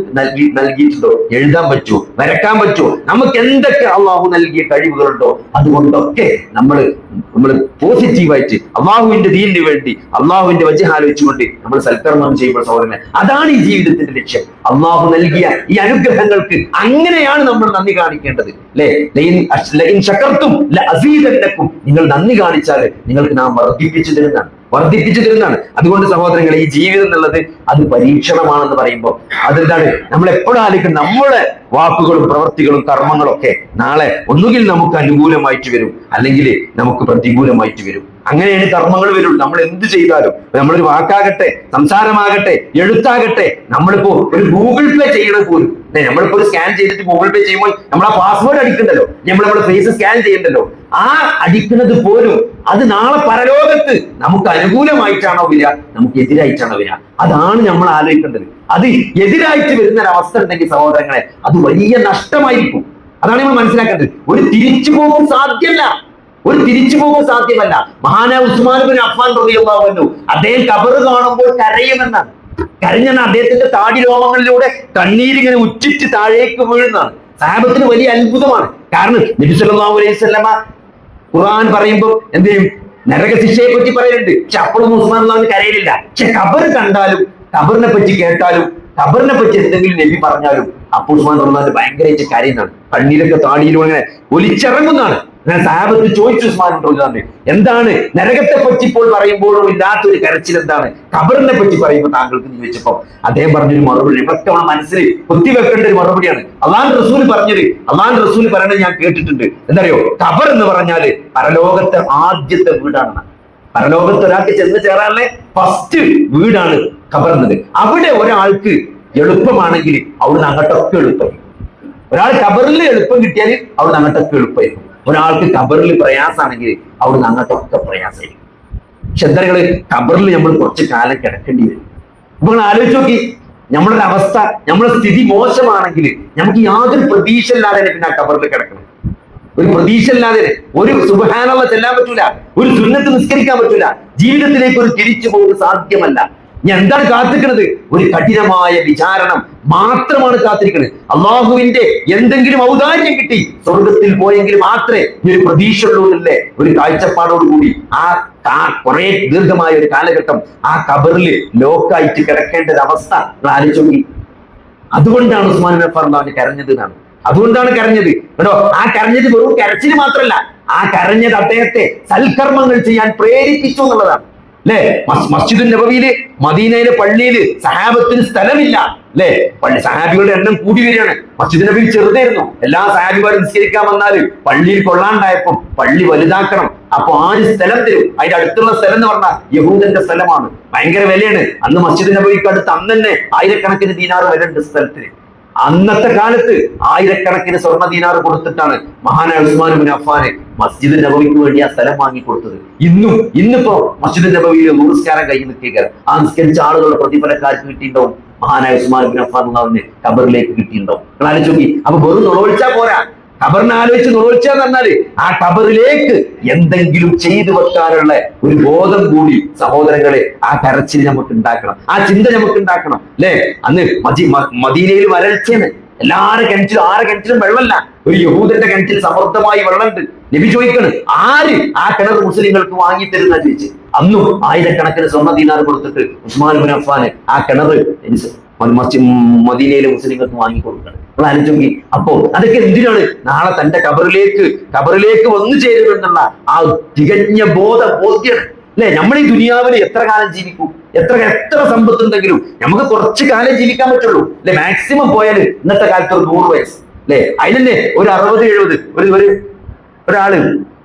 S1: നൽകിയിട്ടുണ്ടോ? എഴുതാൻ പറ്റുമോ? വരക്കാൻ പറ്റുമോ? നമുക്ക് എന്തൊക്കെ അള്ളാഹു നൽകിയ കഴിവുകളുണ്ടോ അതുകൊണ്ടൊക്കെ നമ്മൾ പോസിറ്റീവായിട്ട് അള്ളാഹുവിന്റെ ദീനിന് വേണ്ടി അള്ളാഹുവിന്റെ വജ്ഹ് ആലോചിച്ചുകൊണ്ട് നമ്മൾ സൽക്കർമ്മം ചെയ്യുമ്പോൾ സഹോദരനെ, അതാണ് ഈ ജീവിതത്തിന്റെ ലക്ഷ്യം. അള്ളാഹു നൽകിയ ഈ അനുഗ്രഹങ്ങൾക്ക് അങ്ങനെയാണ് നമ്മൾ നന്ദി കാണിക്കേണ്ടത് അല്ലെ? നിങ്ങൾ നന്ദി കാണിച്ചാൽ നിങ്ങൾക്ക് നാം വർദ്ധിപ്പിച്ചു തരുന്നതാണ്. അതുകൊണ്ട് സഹോദരങ്ങളെ, ഈ ജീവിതം എന്നുള്ളത് അത് പരീക്ഷണമാണെന്ന് പറയുമ്പോൾ അതെന്താണ്? നമ്മൾ എപ്പോഴും ആലോചിക്കും, നമ്മളെ വാക്കുകളും പ്രവൃത്തികളും കർമ്മങ്ങളും ഒക്കെ നാളെ ഒന്നുകിൽ നമുക്ക് അനുകൂലമായിട്ട് വരും, അല്ലെങ്കിൽ നമുക്ക് പ്രതികൂലമായിട്ട് വരും. അങ്ങനെയാണ് കർമ്മങ്ങൾ വരുള്ളൂ. നമ്മൾ എന്ത് ചെയ്താലും, നമ്മളൊരു വാക്കാകട്ടെ, സംസാരമാകട്ടെ, എഴുത്താകട്ടെ, നമ്മളിപ്പോ ഒരു ഗൂഗിൾ പേ ചെയ്യണത് പോലും, നമ്മളിപ്പോ ഒരു സ്കാൻ ചെയ്തിട്ട് ഗൂഗിൾ പേ ചെയ്യുമ്പോൾ നമ്മൾ ആ പാസ്വേഡ് അടിക്കണ്ടല്ലോ, നമ്മുടെ ഫേസ് സ്കാൻ ചെയ്യണ്ടല്ലോ, ആ അടിക്കുന്നത് പോലും അത് നാളെ പരലോകത്ത് നമുക്ക് അനുകൂലമായിട്ടാണോ വരിക, നമുക്ക് എതിരായിട്ടാണോ വരിക? അതാണ് നമ്മൾ ആലോചിക്കേണ്ടത്. അത് എതിരായിട്ട് വരുന്ന ഒരവസ്ഥ ഉണ്ടെങ്കിൽ സഹോദരങ്ങളെ, അത് വലിയ നഷ്ടമായിരിക്കും. അതാണ് നമ്മൾ മനസ്സിലാക്കേണ്ടത്. ഒരു തിരിച്ചുപോക്ക് സാധ്യമല്ല. മഹാനായ ഉസ്മാൻ ബിൻ അഫ്ഫാൻ റളിയല്ലാഹു അൻഹു അദ്ദേഹം ഖബർ കാണുമ്പോൾ കരയുമെന്നാണ്. കരഞ്ഞാണ് അദ്ദേഹത്തിന്റെ താടി രോമങ്ങളിലൂടെ കണ്ണീരിങ്ങനെ ഉച്ചിട്ട് താഴേക്ക് വീഴുന്നതാണ്. സഹാബത്തിന് വലിയ അത്ഭുതമാണ്. കാരണം നബി സല്ലല്ലാഹു അലൈഹി വസല്ലമ ഖുർആൻ പറയുമ്പോൾ എന്ത് ചെയ്യും? നരകശിക്ഷയെ പറ്റി പറയുന്നുണ്ട്. പക്ഷെ അപ്പോഴും ഉസ്മാൻ റളിയല്ലാഹു കരയിലില്ല. പക്ഷെ ഖബർ കണ്ടാലും, ഖബറിനെ പറ്റി കേട്ടാലും, ഖബറിനെ പറ്റി എന്തെങ്കിലും നബി പറഞ്ഞാലും അപ്പോൾ ഉസ്മാൻ റളിയല്ലാഹു ഭയങ്കരമായിട്ട് കരയുന്നതാണ്. കണ്ണീരൊക്കെ താടിയിലൂടെ ഇങ്ങനെ ഒലിച്ചിറങ്ങുന്നതാണ്. സഹാബത്ത് ചോദിച്ചു ഉസ്മാൻ റളിയല്ലാഹു, എന്താണ് നരകത്തെ പറ്റി ഇപ്പോൾ പറയുമ്പോഴും ഇല്ലാത്തൊരു കരച്ചിൽ എന്താണ്? ഖബറിനെ പറ്റി പറയുമ്പോൾ താങ്കൾക്ക് ചോദിച്ചപ്പോ അദ്ദേഹം പറഞ്ഞൊരു മറുപടി ഇവർക്ക് മനസ്സിൽ കുത്തിവെക്കേണ്ട ഒരു മറുപടിയാണ്. അള്ളാഹുവിന്റെ റസൂൽ പറയുന്നത് ഞാൻ കേട്ടിട്ടുണ്ട്. എന്തറിയോ? ഖബർ എന്ന് പറഞ്ഞാല് പരലോകത്തെ ആദ്യത്തെ വീടാണ്. പരലോകത്ത് ഒരാൾക്ക് ചെന്ന് ചേരാനുള്ള ഫസ്റ്റ് വീടാണ് ഖബർ എന്നത്. അവിടെ ഒരാൾക്ക് എളുപ്പമാണെങ്കിൽ അവിടുന്ന് അങ്ങോട്ടൊക്കെ എളുപ്പം. ഒരാൾ ഖബറിൽ എളുപ്പം കിട്ടിയാൽ അവിടുന്ന് അങ്ങോട്ടൊക്കെ എളുപ്പമായിരിക്കും. ഒരാൾക്ക് ഖബറിൽ പ്രയാസമാണെങ്കിൽ അവിടുന്ന് അങ്ങോട്ടൊക്കെ പ്രയാസമായിരിക്കും. ശ്രദ്ധകള്, ഖബറിൽ നമ്മൾ കുറച്ച് കാലം കിടക്കേണ്ടി വരും. അപ്പൊ നിങ്ങൾ ആലോചിച്ച് നോക്കി, നമ്മളൊരു അവസ്ഥ, നമ്മുടെ സ്ഥിതി മോശമാണെങ്കിൽ നമുക്ക് യാതൊരു പ്രതീക്ഷ ഇല്ലാതെ പിന്നെ ആ ഖബറിൽ കിടക്കണം. ഒരു പ്രതീക്ഷ ഇല്ലാതെ ഒരു സുബ്ഹാനല്ലാഹ് ചെല്ലാൻ പറ്റൂല, ഒരു സുന്നത്ത് നിസ്കരിക്കാൻ പറ്റൂല, ജീവിതത്തിലേക്ക് ഒരു തിരിച്ചു പോകുന്നത് സാധ്യമല്ല. ഇനി എന്താണ് കാത്തിരിക്കുന്നത്? ഒരു കഠിനമായ വിചാരണം മാത്രമാണ് കാത്തിരിക്കുന്നത്. അള്ളാഹുവിന്റെ എന്തെങ്കിലും ഔദാര്യം കിട്ടി സ്വർഗത്തിൽ പോയെങ്കിൽ മാത്രമേ ഈ ഒരു പ്രതീക്ഷ ഉള്ളൂല്ലേ ഒരു കാഴ്ചപ്പാടോടുകൂടി ആ കുറെ ദീർഘമായ ഒരു കാലഘട്ടം ആ ഖബറിൽ ലോക്കായിട്ട് കിടക്കേണ്ട ഒരു അവസ്ഥ ആലോചിച്ചു. അതുകൊണ്ടാണ് ഉസ്മാൻ ബിൻ അഫ്ഫാൻ റളിയല്ലാഹു കരഞ്ഞത് എന്നാണ്. അതുകൊണ്ടാണ് കരഞ്ഞത് കേട്ടോ. ആ കരഞ്ഞത് വെറും കരച്ചിന് മാത്രമല്ല, ആ കരഞ്ഞത് അദ്ദേഹത്തെ സൽക്കർമ്മങ്ങൾ ചെയ്യാൻ പ്രേരിപ്പിച്ചു എന്നുള്ളതാണ് അല്ലെ? മസ്ജിദുൻ നബവിയില്, മദീനയിലെ പള്ളിയില് സഹാബത്തിന് സ്ഥലമില്ല അല്ലെ? സഹാബികളുടെ എണ്ണം കൂടി വരികയാണ്. മസ്ജിദ് നബിയിൽ ചെറുതായിരുന്നു. എല്ലാ സഹാബിമാരും നിസ്കരിക്കാൻ വന്നാല് പള്ളിയിൽ കൊള്ളാണ്ടായപ്പം പള്ളി വലുതാക്കണം. അപ്പൊ ആര് സ്ഥലം തരും? അതിന്റെ അടുത്തുള്ള സ്ഥലം എന്ന് പറഞ്ഞാൽ യഹൂദന്റെ സ്ഥലമാണ്. ഭയങ്കര വിലയാണ്. അന്ന് മസ്ജിദ് നബവിക്ക് അടുത്ത് അന്ന് തന്നെ 1000 ദീനാർ വിലയുണ്ട് സ്ഥലത്തിന്. അന്നത്തെ കാലത്ത് 1000 സ്വർണ്ണ ദീനാർ കൊടുത്തിട്ടാണ് മഹാനായ ഉസ്മാൻ ബിൻ അഫ്ഫാൻ മസ്ജിദ് നബവിക്ക് വേണ്ടി ആ സ്ഥലം വാങ്ങിക്കൊടുത്തത്. ഇന്നിപ്പോ മസ്ജിദ് നബവിയിൽ നമസ്കാരം കഴിഞ്ഞ് നിൽക്കുക, ആ നിസ്കരിച്ച ആളുകളുടെ പ്രതിഫലക്കാർക്ക് കിട്ടിയിട്ടുണ്ടാവും. മഹാനായ ഉസ്മാൻ ബിൻ അഫ്ഫാൻ റളിയല്ലാഹു ഖബറിലേക്ക് കിട്ടിയിട്ടുണ്ടാവും. നിങ്ങൾ ആലോചിച്ച് നോക്കി. അപ്പൊ വെറും നുളവിളിച്ചാ പോരാ, ഖബറിനെ ആലോചിച്ച് നുളവിളിച്ചാന്ന് പറഞ്ഞാല് ആ ഖബറിലേക്ക് എന്തെങ്കിലും ചെയ്തു വെക്കാനുള്ള ഒരു ബോധം കൂടി സഹോദരങ്ങളെ ആ കരച്ചിൽ നമുക്ക് ഉണ്ടാക്കണം, ആ ചിന്ത നമുക്ക് ഉണ്ടാക്കണം അല്ലെ? അന്ന് മദീനയിൽ വരൾച്ചയാണ്. ആരെ കിണറ്റിലും വെള്ളമല്ല. ഒരു യഹൂദന്റെ കിണറ്റിൽ സമൃദ്ധമായി വെള്ളമുണ്ട്. നബി ചോദിക്കണ്, ആര് ആ കിണർ മുസ്ലിങ്ങൾക്ക് വാങ്ങി തരുന്ന ചോദിച്ച്. അന്നും 1000 സ്വർണ്ണ ദീനാർ കൊടുത്തിട്ട് ഉസ്മാൻ ബിൻ അഫ്ഫാൻ ആ കിണർ മദീനയിലെ മുസ്ലിങ്ങൾക്ക് വാങ്ങിക്കൊടുക്കണം. നമ്മൾ ആലോചിച്ച്. അപ്പോ അതൊക്കെ എന്തിനാണ്? നാളെ തന്റെ കബറിലേക്ക് വന്നു ചേരുമെന്നുള്ള ആ തികഞ്ഞ ബോധ്യം അല്ലെ? നമ്മൾ ഈ ദുനിയാവിൽ എത്ര കാലം ജീവിക്കും? എത്ര സമ്പത്തുണ്ടെങ്കിലും നമുക്ക് കുറച്ച് കാലം ജീവിക്കാൻ പറ്റുള്ളൂ അല്ലെ? മാക്സിമം പോയാൽ ഇന്നത്തെ കാലത്ത് ഒരു 100 വയസ്സ് അല്ലെ? അതിലല്ലേ ഒരു 60-70 ഒരാള്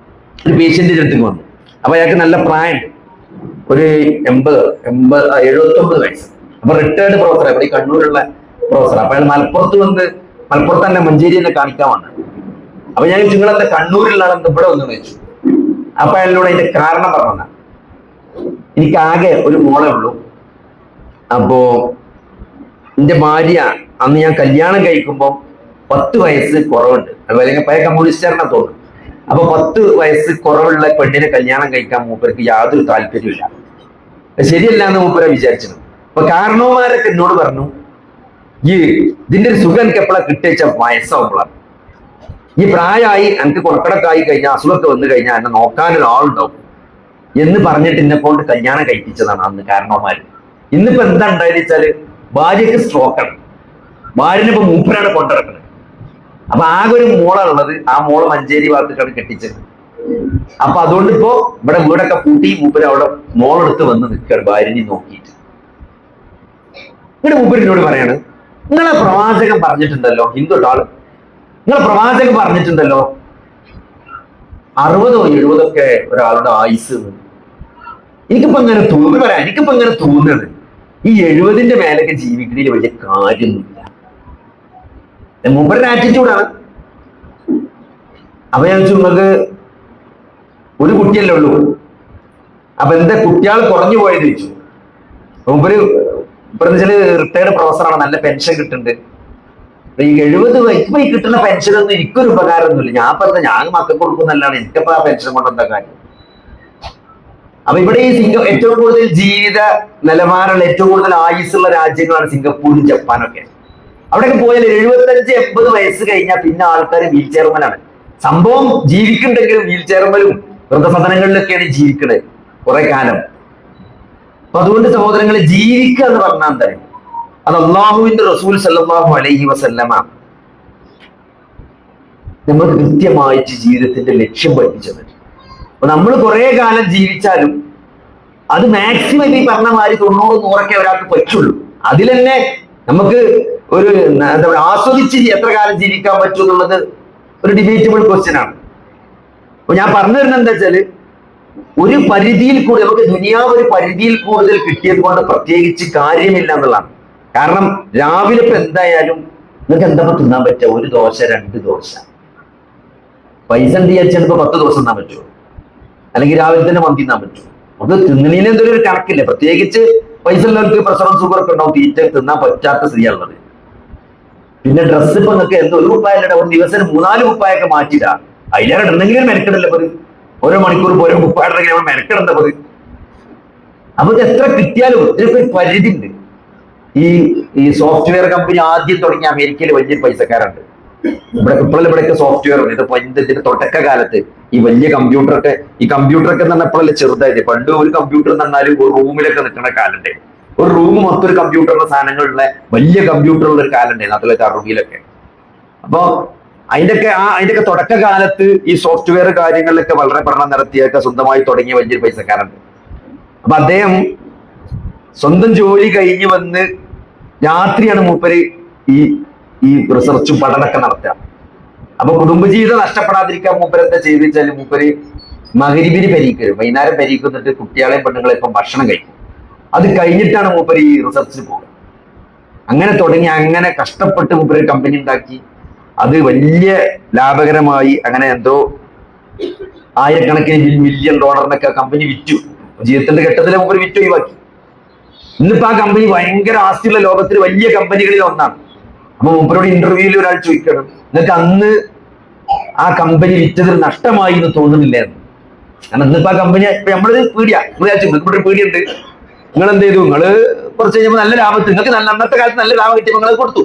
S1: ഒരു പേഷ്യന്റിന്റെ അടുത്തേക്ക് വന്നു. അപ്പൊ അയാൾക്ക് നല്ല പ്രായം, ഒരു 79 വയസ്സ്. അപ്പൊ റിട്ടയർഡ് പ്രൊഫസർ, ഇവിടെ ഈ കണ്ണൂരുള്ള പ്രൊഫസർ. അപ്പൊ അയാൾ മലപ്പുറത്ത് തന്നെ മഞ്ചേരി തന്നെ കാണിക്കാൻ വന്നത്. അപ്പൊ ഞാൻ നിങ്ങളെന്താ കണ്ണൂരിലാണ് ഇവിടെ വന്നു വെച്ചു. അപ്പൊ അയാളോട് അതിന്റെ കാരണം പറഞ്ഞ, എനിക്ക് ആകെ ഒരു മോളേ ഉള്ളൂ. അപ്പോ എന്റെ ഭാര്യ അന്ന് ഞാൻ കല്യാണം കഴിക്കുമ്പോൾ 10 വയസ്സ് കുറവുണ്ട്. അല്ലെങ്കിൽ പഴയ കമ്മ്യൂണിസ്റ്റുകാരനെ തോന്നുന്നു. അപ്പൊ 10 വയസ്സ് കുറവുള്ള പെണ്ണിനെ കല്യാണം കഴിക്കാൻ മൂപ്പർക്ക് യാതൊരു താല്പര്യമില്ല. ശരിയല്ല എന്ന് മൂപ്പരെ വിചാരിച്ചു. അപ്പൊ കാരണവന്മാരൊക്കെ എന്നോട് പറഞ്ഞു, ഇതിന്റെ ഒരു സുഖം എനിക്ക് എപ്പോഴാണ് കിട്ടിയ വയസ്സാവുമ്പോഴാണ്. ഈ പ്രായമായി എനിക്ക് കൊടക്കടക്കായി കഴിഞ്ഞാൽ, അസുഖമൊക്കെ വന്നു കഴിഞ്ഞാൽ എന്നെ നോക്കാനൊരാളുണ്ടാവും എന്ന് പറഞ്ഞിട്ട് എന്നെ കൊണ്ട് കല്യാണം കഴിപ്പിച്ചതാണ് അന്ന് കാരണവന്മാര്. ഇന്നിപ്പോ എന്താ ഉണ്ടായെന്ന് വെച്ചാല് ഭാര്യക്ക് സ്ട്രോക്കാണ്. ഭാര്യനെ ഇപ്പൊ മൂപ്പരാണ് കൊണ്ടിറക്കുന്നത്. അപ്പൊ ആകെ ഒരു മോളുള്ളത്. ആ മോള് മഞ്ചേരി ഭാഗത്തേക്കാണ് കെട്ടിച്ചത്. അപ്പൊ അതുകൊണ്ട് ഇപ്പോ ഇവിടെ വീടൊക്കെ പൂട്ടി മൂപ്പര് അവിടെ മോളെടുത്ത് വന്ന് നിൽക്കുകയാണ് ഭാര്യനെ നോക്കിയിട്ട്. ഇവിടെ മൂപ്പരിനോട് പറയാണ്, നിങ്ങളെ പ്രവാചകൻ പറഞ്ഞിട്ടുണ്ടല്ലോ, ഹിന്ദുട്ടാള്, നിങ്ങളെ പ്രവാചകൻ പറഞ്ഞിട്ടുണ്ടല്ലോ 60-70 ഒരാളുടെ ആയുസ്. എനിക്കിപ്പോ അങ്ങനെ തോന്നുന്നത് ഈ 70ന്റെ മേലൊക്കെ ജീവിക്കുന്നതിൽ വലിയ കാര്യമൊന്നുമില്ല. മൂപ്പരുടെ ആറ്റിറ്റ്യൂഡാണ്. അപ്പൊ ഞാൻ നിങ്ങൾക്ക് ഒരു കുട്ടിയല്ലേ ഉള്ളൂ, അപ്പൊ എന്താ കുട്ടികൾ കുറഞ്ഞു പോയത് ചോദിച്ചു. മൂപ്പര് റിട്ടയർഡ് പ്രൊഫസറാണ്, നല്ല പെൻഷൻ കിട്ടുന്നുണ്ട്. ഈ 70 വയസ്സ് ഈ കിട്ടുന്ന പെൻഷനൊന്നും എനിക്കൊരു ഉപകാരമൊന്നുമില്ല. ഞാൻ മക്കൾക്ക് കൊടുക്കുന്നല്ലാണ്, എനിക്കപ്പോ ആ പെൻഷൻ കൊണ്ട് എന്താ കാര്യം? അപ്പൊ ഇവിടെ ഈ ഏറ്റവും കൂടുതൽ ജീവിത നിലവാരമുള്ള, ഏറ്റവും കൂടുതൽ ആയുസ്സുള്ള രാജ്യങ്ങളാണ് സിംഗപ്പൂരും ജപ്പാനൊക്കെ. അവിടെയൊക്കെ പോയാൽ 75-80 വയസ്സ് കഴിഞ്ഞാൽ പിന്നെ ആൾക്കാർ വീൽ ചെയർമലാണ്. സംഭവം ജീവിക്കുന്നുണ്ടെങ്കിലും വീൽ ചെയർമലും വൃദ്ധസദനങ്ങളിലൊക്കെയാണ് ജീവിക്കുന്നത് കുറെ കാലം. അപ്പൊ അതുകൊണ്ട് സഹോദരങ്ങളെ, ജീവിക്കുക എന്ന് പറഞ്ഞാൽ എന്താ? അത് അള്ളാഹുവിന്റെ റസൂൽ സല്ലല്ലാഹു അലൈഹി വസല്ലമ നമ്മൾ കൃത്യമായിട്ട് ജീവിതത്തിന്റെ ലക്ഷ്യം പഠിപ്പിച്ചത്. അപ്പൊ നമ്മൾ കുറെ കാലം ജീവിച്ചാലും അത് മാക്സിമം ഈ പറഞ്ഞ മാതിരി 90-100 ഒരാൾക്ക് പറ്റുള്ളൂ. അതിൽ തന്നെ നമുക്ക് ഒരു എന്താ പറയുക, ആസ്വദിച്ച് എത്ര കാലം ജീവിക്കാൻ പറ്റും എന്നുള്ളത് ഒരു ഡിബേറ്റബിൾ ക്വസ്റ്റ്യൻ ആണ്. അപ്പൊ ഞാൻ പറഞ്ഞു തരുന്നത് എന്താ വെച്ചാല്, ഒരു പരിധിയിൽ കൂടി നമുക്ക് ദുനിയാവ് ഒരു പരിധിയിൽ കൂടുതൽ കിട്ടിയത് കൊണ്ട് പ്രത്യേകിച്ച് കാര്യമില്ല എന്നുള്ളതാണ്. കാരണം രാവിലെ ഇപ്പൊ എന്തായാലും നിങ്ങൾക്ക് എന്താ തിന്നാൻ പറ്റുക? 1 ദോശ 2 ദോശ. പൈസ എന്ത് വിചാരിച്ചാൽ ഇപ്പൊ 10 ദോശ തിന്നാൻ പറ്റുമോ? അല്ലെങ്കിൽ രാവിലെ തന്നെ മന്തി തിന്നാൻ പറ്റുമോ? നമുക്ക് തിന്നണീന് എന്തൊരു ഒരു കണക്കില്ല. പ്രത്യേകിച്ച് പൈസ ഉള്ളവർക്ക് പ്രഷറും ഷുഗറൊക്കെ ഉണ്ടാവും, തീറ്റ തിന്നാൻ പറ്റാത്ത സ്ഥിതിയാണുള്ളത്. പിന്നെ ഡ്രസ്സ് ഇപ്പൊ നിങ്ങൾക്ക് എന്തോ 1 കുപ്പായല്ല, ഒരു ദിവസം 3-4 കുപ്പായൊക്കെ മാറ്റിയിടാ. അതിലേറെ ഇടണമെങ്കിലും മെനക്കെടല്ലേ പതി? ഓരോ മണിക്കൂർ ഓരോ കുപ്പായിടണമെങ്കിൽ നമ്മൾ മെനക്കെടേണ്ട പതി. അപ്പൊ ഇത് എത്ര കിട്ടിയാലും ഇതിനൊക്കെ ഒരു പരിധി ഉണ്ട്. ഈ സോഫ്റ്റ്വെയർ കമ്പനി ആദ്യം തുടങ്ങിയ അമേരിക്കയിൽ വലിയ പൈസക്കാരുണ്ട്. ഇവിടെയൊക്കെ സോഫ്റ്റ്വെയർ ഉണ്ട്. ഇതിന്റെ തുടക്ക കാലത്ത് ഈ വലിയ കമ്പ്യൂട്ടറൊക്കെ എന്ന് പറഞ്ഞാൽ ഇപ്പോഴല്ലേ ചെറുതായിട്ട്. പണ്ട് ഒരു കമ്പ്യൂട്ടർ എന്ന് പറഞ്ഞാൽ ഒരു റൂമിലൊക്കെ നിൽക്കുന്ന കാലുണ്ട്. ഒരു റൂം മൊത്തം ഒരു കമ്പ്യൂട്ടറിന്റെ സാധനങ്ങളുള്ള വലിയ കമ്പ്യൂട്ടറുള്ള ഒരു കാലുണ്ടായിരുന്നു 1960-കളിലൊക്കെ. അപ്പൊ അതിന്റെയൊക്കെ തുടക്ക കാലത്ത് ഈ സോഫ്റ്റ്വെയർ കാര്യങ്ങളിലൊക്കെ വളരെ പഠനം നടത്തിയൊക്കെ സ്വന്തമായി തുടങ്ങിയ വലിയൊരു പൈസക്കാരുണ്ട്. അപ്പൊ അദ്ദേഹം സ്വന്തം ജോലി കഴിഞ്ഞ് വന്ന് രാത്രിയാണ് മൂപ്പര് ഈ റിസർച്ചും പഠനമൊക്കെ നടത്തുക. അപ്പൊ കുടുംബജീവിതം നഷ്ടപ്പെടാതിരിക്കാൻ മൂപ്പര് എന്താ ചെയ്ത് വെച്ചാൽ, മൂപ്പര് മഗ്‌രിബിന് പെരീക്കരും, വൈകുന്നേരം പെരീക്കുന്നിട്ട് കുട്ടികളെയും പെണ്ണുങ്ങളെയും ഇപ്പം ഭക്ഷണം കഴിക്കും. അത് കഴിഞ്ഞിട്ടാണ് മൂപ്പര് ഈ റിസർച്ചിന് പോകുന്നത്. അങ്ങനെ തുടങ്ങി അങ്ങനെ കഷ്ടപ്പെട്ട് മൂപ്പര് കമ്പനി ഉണ്ടാക്കി. അത് വലിയ ലാഭകരമായി. അങ്ങനെ എന്തോ ആയിരക്കണക്കിന് $1 മില്യൺ കമ്പനി വിറ്റു. ജീവിതത്തിന്റെ ഘട്ടത്തിലെ മൂപ്പര് വിറ്റ് ഒഴിവാക്കി. ഇന്നിപ്പോ ആ കമ്പനി ഭയങ്കര ആസ്തിയുള്ള ലോകത്തിൽ വലിയ കമ്പനികളിൽ ഒന്നാണ്. അപ്പൊ മൂപ്പരോട് ഇന്റർവ്യൂവിൽ ഒരാൾ ചോദിക്കണം, എന്നിട്ട് അന്ന് ആ കമ്പനി വിറ്റത് നഷ്ടമായി എന്ന് തോന്നുന്നില്ലായിരുന്നു. കാരണം ഇന്നിപ്പോ ആ കമ്പനി നമ്മളൊരു ഇവിടെ പീടിയുണ്ട്, നിങ്ങൾ എന്ത് ചെയ്തു? നിങ്ങള് കുറച്ച് കഴിഞ്ഞപ്പോൾ നല്ല ലാഭത്തിൽ, നിങ്ങൾക്ക് അന്നത്തെ കാലത്ത് നല്ല ലാഭം കിട്ടിയപ്പോൾ നിങ്ങൾ കൊടുത്തു.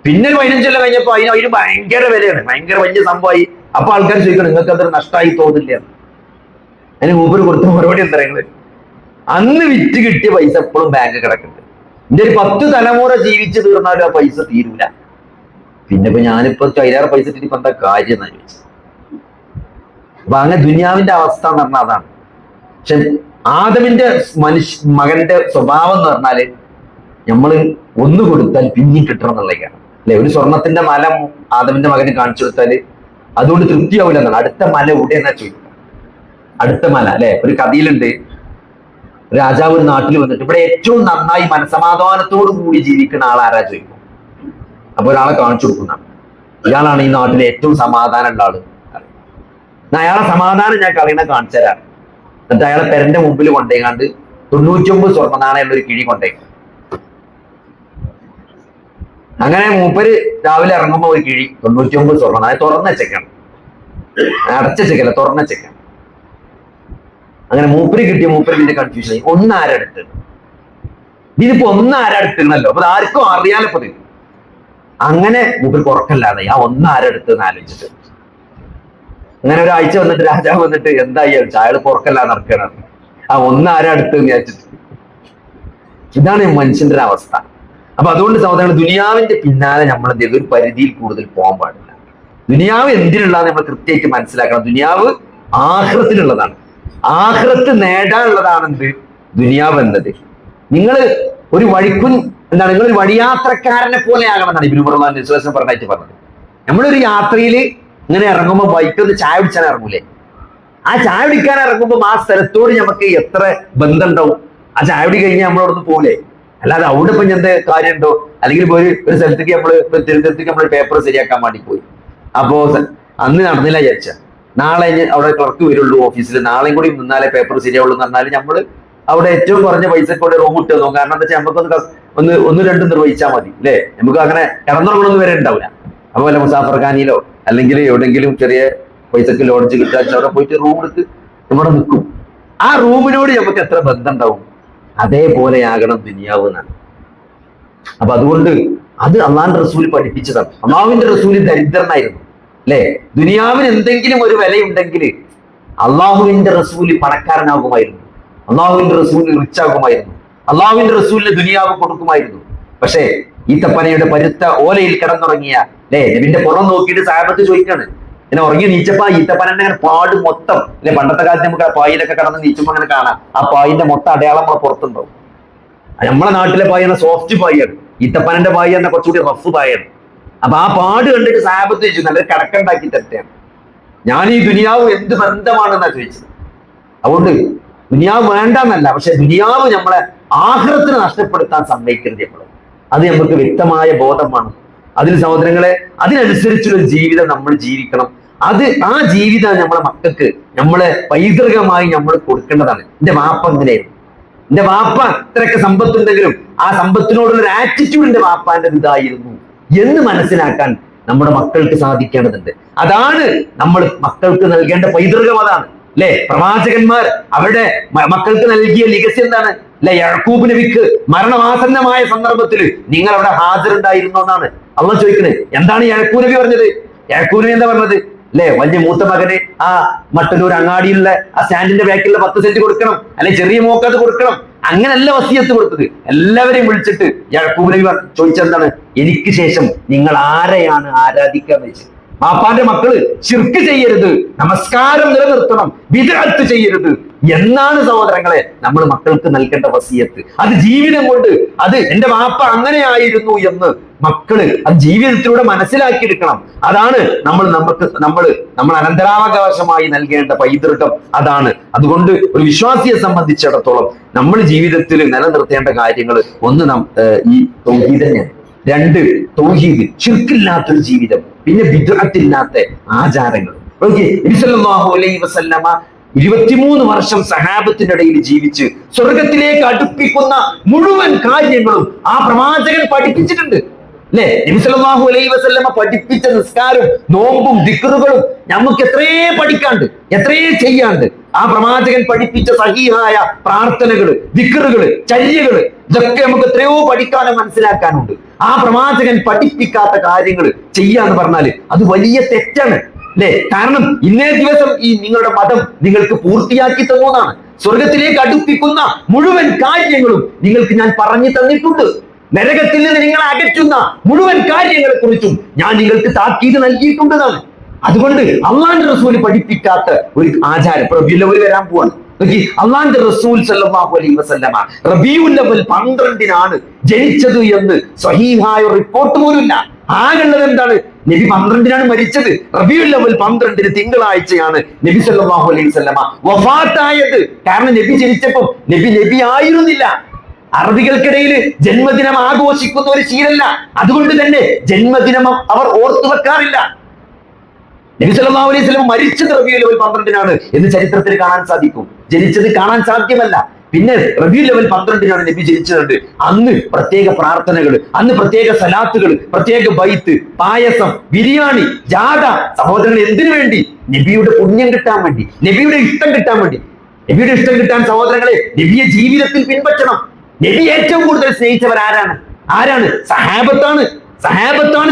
S1: പിന്നെ 15 കൊല്ലം കഴിഞ്ഞപ്പോ അതിന് ഭയങ്കര വിലയാണ്, ഭയങ്കര വലിയ സംഭവമായി. അപ്പൊ ആൾക്കാർ ചോദിക്കണം, നിങ്ങൾക്ക് അതൊരു നഷ്ടമായി തോന്നില്ല. അതിന് മൂപ്പര് കൊടുത്ത മറുപടി എന്താ പറയുന്നത്? അന്ന് വിറ്റ് കിട്ടിയ പൈസ എപ്പോഴും ബാങ്ക് കിടക്കുന്നുണ്ട്. എന്റെ ഒരു 10 തലമുറ ജീവിച്ചു തീർന്നാലും ആ പൈസ തീരൂല. പിന്നെ ഇപ്പൊ ഞാനിപ്പോ അതിലേറെ പൈസ ഇട്ടിപ്പോ എന്താ കാര്യം എന്നാ ചോദിച്ചത്. അപ്പൊ അങ്ങനെ ദുനിയാവിന്റെ അവസ്ഥ എന്ന് പറഞ്ഞാൽ അതാണ്. പക്ഷെ ആദമിന്റെ മകന്റെ സ്വഭാവം എന്ന് പറഞ്ഞാല് നമ്മള് ഒന്ന് കൊടുത്താൽ പിന്നെയും കിട്ടണം എന്നുള്ളതാണ് അല്ലെ. ഒരു സ്വർണത്തിന്റെ മല ആദമിന്റെ മകന് കാണിച്ചു കൊടുത്താല് അതുകൊണ്ട് തൃപ്തിയാവില്ല എന്നാണ്. അടുത്ത മല എവിടെ എന്നാ ചോദിക്കുക. അടുത്ത മല അല്ലെ. ഒരു കഥയിലുണ്ട്, രാജാവ് ഒരു നാട്ടിൽ വന്നിട്ട് ഇവിടെ ഏറ്റവും നന്നായി മനസമാധാനത്തോടു കൂടി ജീവിക്കുന്ന ആളാരാ ചോദിക്കും. അപ്പൊ ഒരാളെ കാണിച്ചു കൊടുക്കുന്നതാണ്, ഇയാളാണ് ഈ നാട്ടിലെ ഏറ്റവും സമാധാനം ഉള്ള ആള്. അയാളെ സമാധാനം ഞാൻ കളയണ കാണിച്ചു തരാം. എന്നിട്ട് അയാളെ പെരന്റെ മുമ്പിൽ കൊണ്ടേക്കാണ്ട് 99 സ്വർണ്ണ നാണയുള്ള ഒരു കിഴി കൊണ്ടേക്കും. അങ്ങനെ മൂപ്പര് രാവിലെ ഇറങ്ങുമ്പോ ഒരു കിഴി 99 സ്വർണ്ണ നാണയം തുറന്ന വെച്ചേക്കാണ്, അടച്ചേക്കല്ല, തുറന്ന വെച്ചേക്കാണ്. അങ്ങനെ മൂപ്പര് കിട്ടിയ മൂപ്പര് ഇതിന്റെ കൺഫ്യൂഷൻ, ഒന്ന് ആരെടുത്ത്, ഇതിപ്പോ ഒന്ന് ആരെടുത്തണല്ലോ, അപ്പൊ ആർക്കും അറിയാലോ ഇപ്പൊ. അങ്ങനെ മൂപ്പര് ഉറക്കല്ലാതെ ആ ഒന്ന് ആരെടുത്തെന്ന് ആലോചിച്ചിട്ട് അങ്ങനെ ഒരാഴ്ച വന്നിട്ട് രാജാവ് വന്നിട്ട് എന്തായി അയാൾ പുറക്കല്ലാതെ നടക്കണം, ആ ഒന്ന് ആരെടുത്ത് വിചാരിച്ചിട്ട്. ഇതാണ് മനുഷ്യന്റെ ഒരു അവസ്ഥ. അപ്പൊ അതുകൊണ്ട് സഹോദരങ്ങൾ, ദുനിയാവിന്റെ പിന്നാലെ നമ്മൾ എന്ത് ചെയ്തു, ഒരു പരിധിയിൽ കൂടുതൽ പോകാൻ പാടില്ല. ദുനിയാവ് എന്തിനുള്ളതാണ് നമ്മൾ കൃത്യമായിട്ട് മനസ്സിലാക്കണം. ദുനിയാവ് ആഖിറത്തിനുള്ളതാണ്, ആഖിറത്ത് നേടാനുള്ളതാണ് എന്ത് ദുനിയാവ് എന്നത്. നിങ്ങൾ ഒരു എന്താണ്, നിങ്ങളൊരു വഴിയാത്രക്കാരനെ പോലെ ആകണം എന്നാണ് ഇബ്നു ഖുർആൻ വിശ്വാസം പറഞ്ഞായിട്ട് പറഞ്ഞത്. നമ്മളൊരു യാത്രയിൽ ഇങ്ങനെ ഇറങ്ങുമ്പോൾ ബൈക്കൊന്ന് ചായ പിടിച്ചാൻ ഇറങ്ങൂലേ, ആ ചായ പിടിക്കാൻ ഇറങ്ങുമ്പോൾ ആ സ്ഥലത്തോട് നമുക്ക് എത്ര ബന്ധം ഉണ്ടാവും. ആ ചായ പിടി കഴിഞ്ഞാൽ നമ്മളവിടുന്ന് പോലെ, അല്ലാതെ അവിടെ ഇപ്പൊ എന്ത് കാര്യമുണ്ടോ. അല്ലെങ്കിൽ ഒരു സ്ഥലത്തേക്ക് തിരുവനന്തപുരത്തേക്ക് നമ്മൾ പേപ്പർ ശരിയാക്കാൻ വേണ്ടി പോയി, അപ്പോ അന്ന് നടന്നില്ല വിചാരിച്ച നാളെ അവിടെ ക്ലർക്ക് വരുള്ളൂ ഓഫീസിൽ, നാളെയും കൂടി നിന്നാലേ പേപ്പർ ശരിയാവുള്ളൂ എന്ന് പറഞ്ഞാൽ നമ്മൾ അവിടെ ഏറ്റവും കുറഞ്ഞ പൈസക്കൂടെ റൂം ഇട്ട് നോക്കും. കാരണം എന്താ വെച്ചാൽ നമുക്കൊന്ന് ഒന്ന് രണ്ടും നിർവഹിച്ചാൽ മതി അല്ലേ, നമുക്ക് അങ്ങനെ കിടന്നുറങ്ങണമെന്ന് വരെ ഉണ്ടാവില്ല. അതുപോലെ മുസാഫർ ഖാനിയിലോ അല്ലെങ്കിൽ എവിടെയെങ്കിലും ചെറിയ പൈസക്ക് ലോഡ്ജ് കിട്ടുക, അവിടെ പോയിട്ട് റൂം എടുത്ത് ഇവിടെ നിൽക്കും. ആ റൂമിനോട് നമുക്ക് എത്ര ബന്ധം ഉണ്ടാവും. അതേപോലെയാകണം ദുനിയാവ് എന്നാണ്. അപ്പൊ അതുകൊണ്ട് അത് അള്ളാന്റെ റസൂൽ പഠിപ്പിച്ചതാണ്. അള്ളാഹുവിന്റെ റസൂൽ ദരിദ്രനായിരുന്നു അല്ലെ. ദുനിയാവിന് എന്തെങ്കിലും ഒരു വിലയുണ്ടെങ്കിൽ അള്ളാഹുവിന്റെ റസൂല് പണക്കാരനാകുമായിരുന്നു, അള്ളാഹുവിന്റെ റസൂല് റിച്ച് ആകുമായിരുന്നു, അള്ളാഹുവിന്റെ റസൂലിന് ദുനിയാവ് കൊടുക്കുമായിരുന്നു. പക്ഷേ ഈത്തപ്പനയുടെ പരുത്ത ഓലയിൽ കിടന്നുറങ്ങിയ അല്ലെ നബിന്റെ പുറം നോക്കിയിട്ട് സാഹബത്ത് ചോദിക്കാണ്, ഇങ്ങനെ ഉറങ്ങി നീച്ചപ്പോ ഈത്തപ്പനന്റെ പാട് മൊത്തം അല്ലെ, പണ്ടത്തെ കാലത്ത് നമുക്ക് ആ പായിലൊക്കെ കിടന്ന് നീച്ചുമ്പോ അങ്ങനെ കാണാം, ആ പായിന്റെ മൊത്തം അടയാളം നമ്മളെ പുറത്തുണ്ടാവും. നമ്മളെ നാട്ടിലെ പായ സോഫ്റ്റ് പായാണ്, ഈത്തപ്പനന്റെ പായ തന്നെ കുറച്ചുകൂടി റഫ് പായാണ്. അപ്പൊ ആ പാട് കണ്ടിട്ട് സാഹബത്ത് ചോദിച്ചു, നല്ലൊരു കടക്കുണ്ടാക്കി തരട്ടെയാണ്, ഞാൻ ഈ ദുനിയാവ് എന്ത് ബന്ധമാണെന്നാ ചോദിച്ചത്. അതുകൊണ്ട് ദുനിയാവ് വേണ്ടെന്നല്ല, പക്ഷെ ദുനിയാവ് നമ്മളെ ആഖിറത്തിനെ നഷ്ടപ്പെടുത്താൻ സമ്മതിക്കരുത് നമ്മൾ. അത് നമുക്ക് വ്യക്തമായ ബോധമാണ്. അതിന് സഹോദരങ്ങളെ, അതിനനുസരിച്ചുള്ള ജീവിതം നമ്മൾ ജീവിക്കണം. ആ ജീവിതം നമ്മളെ മക്കൾക്ക് നമ്മളെ പൈതൃകമായി നമ്മൾ കൊടുക്കേണ്ടതാണ്. എന്റെ വാപ്പ എങ്ങനെയായിരുന്നു, എന്റെ വാപ്പ ഇത്രയൊക്കെ സമ്പത്തുണ്ടെങ്കിലും ആ സമ്പത്തിനോടുള്ള ഒരു ആറ്റിറ്റ്യൂഡ് എന്റെ വാപ്പാന്റെ ഇതായിരുന്നു എന്ന് മനസ്സിലാക്കാൻ നമ്മുടെ മക്കൾക്ക് സാധിക്കേണ്ടതുണ്ട്. അതാണ് നമ്മൾ മക്കൾക്ക് നൽകേണ്ട പൈതൃകം, അതാണ് അല്ലെ. പ്രവാചകന്മാർ അവരുടെ മക്കൾക്ക് നൽകിയ ലിഗസി എന്താണ് അല്ലെ. യാക്കൂബ് നബിക്ക് മരണമാസന്നമായ സന്ദർഭത്തിൽ നിങ്ങൾ അവിടെ ഹാജരുണ്ടായിരുന്നു എന്നാണ് അള്ളാഹ് ചോദിക്കുന്നത്. എന്താണ് യാക്കൂബ് നബി പറഞ്ഞത്? യാക്കൂബ് നബി എന്താ പറഞ്ഞത് അല്ലെ, വലിയ മൂത്ത മകന് ആ മട്ടന്നൂർ അങ്ങാടിയുള്ള ആ സ്റ്റാൻഡിന്റെ ബാക്കിലുള്ള 10 സെന്റ് കൊടുക്കണം, അല്ലെ ചെറിയ മോക്കത് കൊടുക്കണം, അങ്ങനല്ല വസിയത്ത് കൊടുത്തത്. എല്ലാവരെയും വിളിച്ചിട്ട് യാക്കൂബ് നബി ചോദിച്ചെന്താണ്, എനിക്ക് ശേഷം നിങ്ങൾ ആരെയാണ് ആരാധിക്കാന്ന് വെച്ച്. പാപ്പാന്റെ മക്കള് ശിർക്ക് ചെയ്യരുത്, നമസ്കാരം നിലനിർത്തണം, ബിദ്അത്ത് ചെയ്യരുത് എന്നാണ് സഹോദരങ്ങളെ നമ്മൾ മക്കൾക്ക് നൽകേണ്ട വസിയത്ത്. അത് ജീവിതം കൊണ്ട് അത് എന്റെ വാപ്പ അങ്ങനെയായിരുന്നു എന്ന് മക്കള് അത് ജീവിതത്തിലൂടെ മനസ്സിലാക്കിയെടുക്കണം. അതാണ് നമ്മൾ അനന്തരാവകാശമായി നൽകേണ്ട പൈതൃകം, അതാണ്. അതുകൊണ്ട് ഒരു വിശ്വാസിയെ സംബന്ധിച്ചിടത്തോളം നമ്മൾ ജീവിതത്തിൽ നിലനിർത്തേണ്ട കാര്യങ്ങൾ ഒന്ന് ഈ തൗഹീദ് തന്നെയാണ്. 2 തൗഹീദ്, ശിർക്കില്ലാത്തൊരു ജീവിതം, പിന്നെ ബിദ്അത്തില്ലാത്ത ആചാരങ്ങൾ. നബി സല്ലല്ലാഹു അലൈഹി വസല്ലമ 23 വർഷം സഹാബത്തിന്റെ ഇടയിൽ ജീവിച്ച് സ്വർഗത്തിലേക്ക് അടുപ്പിക്കുന്ന മുഴുവൻ കാര്യങ്ങളും ആ പ്രവാചകൻ പഠിപ്പിച്ചിട്ടുണ്ട് അല്ലെ. നബി സല്ലല്ലാഹു അലൈഹി വസല്ലമ പഠിപ്പിച്ച നിസ്കാരം, നോമ്പും ദിക്റുകളും നമുക്ക് എത്രയേ പഠിക്കാണ്ട്, എത്രയേ ചെയ്യാണ്ട്. ആ പ്രവാചകൻ പഠിപ്പിച്ച സഹീഹായ പ്രാർത്ഥനകള്, ദിക്റുകള്, ചര്യകള്, ഇതൊക്കെ നമുക്ക് എത്രയോ പഠിക്കാനും മനസ്സിലാക്കാനുണ്ട്. ആ പ്രവാചകൻ പഠിപ്പിക്കാത്ത കാര്യങ്ങൾ ചെയ്യാന്ന് പറഞ്ഞാല് അത് വലിയ തെറ്റാണ് അല്ലെ. കാരണം ഇന്നേ ദിവസം ഈ നിങ്ങളുടെ മതം നിങ്ങൾക്ക് പൂർത്തിയാക്കി തന്നതാണ്. സ്വർഗത്തിലേക്ക് അടുപ്പിക്കുന്ന മുഴുവൻ കാര്യങ്ങളും നിങ്ങൾക്ക് ഞാൻ പറഞ്ഞു തന്നിട്ടുണ്ട്. നരകത്തിൽ നിന്ന് നിങ്ങളെ അകറ്റുന്ന മുഴുവൻ കാര്യങ്ങളെ കുറിച്ചും ഞാൻ നിങ്ങൾക്ക് താക്കീത് നൽകിയിട്ടുണ്ടെന്നാണ്. അതുകൊണ്ട് അള്ളാന്റെ റസൂൽ പഠിപ്പിക്കാത്ത ഒരു ആചാരം റബീഉൽ അവ്വൽ വരാൻ പോവാണ്. അള്ളാന്റെ റസൂൽ സല്ലല്ലാഹു അലൈഹി വസല്ലമ റബീഉൽ അവ്വൽ 12-നാണ് ജനിച്ചത് എന്ന് സ്വഹീഹായ റിപ്പോർട്ട് പോലുമില്ല. ആകുള്ളത് എന്താണ്? നബി 12-നാണ് മരിച്ചത്. റബീഉൽ അവ്വൽ 12 തിങ്കളാഴ്ചയാണ് നബി സല്ലല്ലാഹു അലൈഹി വസല്ലമ വഫാത്തായത്. കാരണം നബി ജനിച്ചപ്പോൾ നബി ആയിരുന്നില്ല. അറബികൾക്കിടയിൽ ജന്മദിനം ആഘോഷിക്കുന്ന ഒരു ശീലമല്ല. അതുകൊണ്ട് തന്നെ ജന്മദിനം അവർ ഓർത്തു വെക്കാറില്ല. നബി സല്ലല്ലാഹു അലൈഹി വസല്ലം മരിച്ചത് റബീഉൽ അവ്വൽ 12-നാണ് എന്ന് ചരിത്രത്തിൽ കാണാൻ സാധിക്കും. ജനിച്ചത് കാണാൻ സാധ്യമല്ല. പിന്നെ റബീഉൽ അവ്വൽ 12-നാണ് നബി ജനിച്ചത്. അന്ന് പ്രത്യേക പ്രാർത്ഥനകൾ, അന്ന് പ്രത്യേക സലാത്തുകൾ, പ്രത്യേക ബൈത്ത്, പായസം, ബിരിയാണി, ജാഥ. സഹോദരങ്ങൾ, എന്തിനു വേണ്ടി? നബിയുടെ പുണ്യം കിട്ടാൻ വേണ്ടി, നബിയുടെ ഇഷ്ടം കിട്ടാൻ വേണ്ടി. നബിയുടെ ഇഷ്ടം കിട്ടാൻ സഹോദരങ്ങളെ നബിയെ ജീവിതത്തിൽ പിൻപറ്റണം. നബി ഏറ്റവും കൂടുതൽ സ്നേഹിച്ചവർ ആരാണ്? സഹാബത്താണ്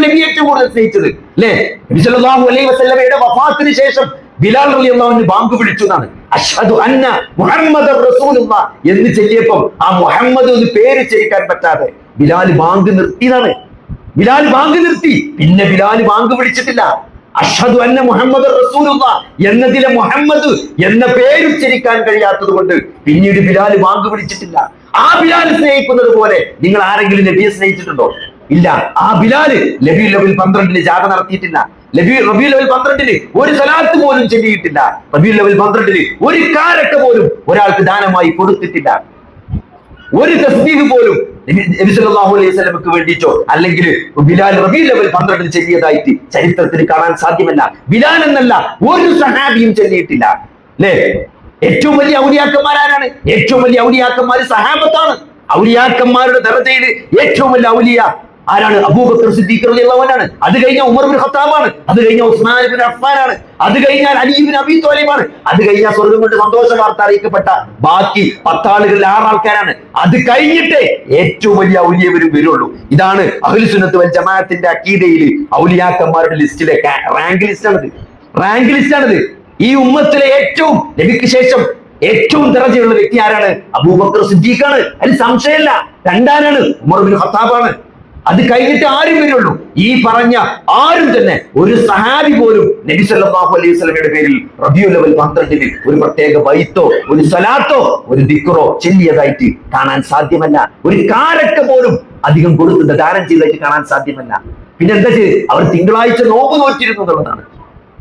S1: നബി ഏറ്റവും കൂടുതൽ സ്നേഹിച്ചത്, അല്ലേ? നബി സല്ലല്ലാഹു അലൈഹി വസല്ലമയുടെ വഫാത്തിന് ശേഷം ബിലാൽ റളിയല്ലാഹു അൻഹു ബാങ്ക് വിളിച്ചു എന്നാണ്. അഷ്ഹദു അന്ന മുഹമ്മദർ റസൂലുള്ളാഹ് എന്ന് ചൊല്ലിയപ്പോൾ ആ മുഹമ്മദ് എന്ന് പേര് ഉച്ചരിക്കാൻ പറ്റാതെ ബിലാൽ ബാങ്ക് നിർത്തിയതാണ്. ബിലാൽ ബാങ്ക് നിർത്തി. പിന്നെ ബിലാൽ ബാങ്ക് വിളിച്ചിട്ടില്ല. അഷ്ഹദു അന്ന മുഹമ്മദർ റസൂലുള്ളാഹ് എന്നതിലെ മുഹമ്മദ് എന്ന പേര് ഉച്ചരിക്കാൻ കഴിയാത്തത് കൊണ്ട് പിന്നീട് ബിലാൽ ബാങ്ക് വിളിച്ചിട്ടില്ല. ആ ബിലാൽ സ്നേഹിക്കുന്നത് പോലെ നിങ്ങൾ ആരെങ്കിലും നബിയെ സ്നേഹിച്ചിട്ടുണ്ടോ? ഇല്ല. ആ ബിലാല് റബീഉൽ അവ്വൽ 12-ന് ജാഥ നടത്തിയിട്ടില്ല. റബീഉൽ അവ്വൽ 12-ന് ഒരു സലാത്ത് പോലും ചൊല്ലിയിട്ടില്ല. റബീഉൽ അവ്വൽ 12-ന് ഒരു കാരക്ക പോലും ഒരാൾക്ക് ദാനമായി കൊടുത്തിട്ടില്ല. ഒരു തസ്ബീഹ് പോലും നബി സല്ലല്ലാഹു അലൈഹി വസല്ലമക്ക് വേണ്ടിയിട്ടോ അല്ലെങ്കിൽ ബിലാൽ റബീഉൽ അവ്വൽ 12-ന് ചൊല്ലിയതായിട്ട് ചരിത്രത്തിൽ കാണാൻ സാധ്യമല്ല. ബിലാൽ എന്നല്ല ഒരു സഹാബിയും ചൊല്ലിയിട്ടില്ല, അല്ലേ? ഏറ്റവും വലിയ ഔലിയാക്കന്മാർ ആരാണ്? ഏറ്റവും വലിയ ഔലിയാക്കന്മാർ സഹാബത്താണ്. ഔലിയാക്കന്മാരുടെ ദറജയിൽ ഏറ്റവും വലിയ ഔലിയ ആരാണ്? അബൂബക്കർ സിദ്ദീഖ് റളിയല്ലാഹു അൻഹു. അത് കഴിഞ്ഞ ഉമർ ഇബ്നു ഖത്താബാണ്. അത് കഴിഞ്ഞ ഉസ്മാൻ ഇബ്നു അഫ്ഫാനാണ്. അത് കഴിഞ്ഞാൽ അലി ഇബ്നു അബീ ത്വാലിബാണ്. അത് കഴിഞ്ഞ സ്വർഗ്ഗം കൊണ്ട് സന്തോഷ വാർത്ത അറിയിക്കപ്പെട്ട ബാക്കി 10 ആളുകളിൽ 6 ആൾക്കാരാണ്. അത് കഴിഞ്ഞിട്ടേ ഏറ്റവും വലിയ ഔലിയവരും വരുള്ളൂ. ഇതാണ് അഹ്ലു സുന്നത്ത് വൽ ജമാഅത്തിന്റെ അഖീദയിൽ ഔലിയാക്കന്മാരുടെ ലിസ്റ്റിലെ റാങ്ക് ലിസ്റ്റാണിത്. ഈ ഉമ്മത്തിലെ ഏറ്റവും നബിക്ക് ശേഷം ഏറ്റവും ദറജയുള്ള വ്യക്തി ആരാണ്? അബൂബക്കർ സിദ്ദീഖാണ്. അതിൽ സംശയമില്ല. രണ്ടാനാണ് ഉമർ ഇബ്നു ഖത്താബാണ്. അത് കഴിഞ്ഞിട്ട് ആരും വരുള്ളൂ. ഈ പറഞ്ഞ ആരും തന്നെ ഒരു സഹാബി പോലും നബി സല്ലല്ലാഹു അലൈഹി വസല്ലമയുടെ പേരിൽ റബീഉൽ അവ്വൽ 12-ന് ഒരു പ്രത്യേക ബൈത്തോ ഒരു സലാത്തോ ഒരു ദിക്റോ ചൊല്ലിയതായിട്ട് കാണാൻ സാധ്യമല്ല. ഒരു കാരക്ക പോലും അധികം കൊടുത്ത് ദാനം ചെയ്തതായിട്ട് കാണാൻ സാധ്യമല്ല. പിന്നെ എന്താ ചെയ്ത്? അവർ തിങ്കളാഴ്ച നോമ്പ് നോറ്റിരുന്നു എന്നുള്ളതാണ്.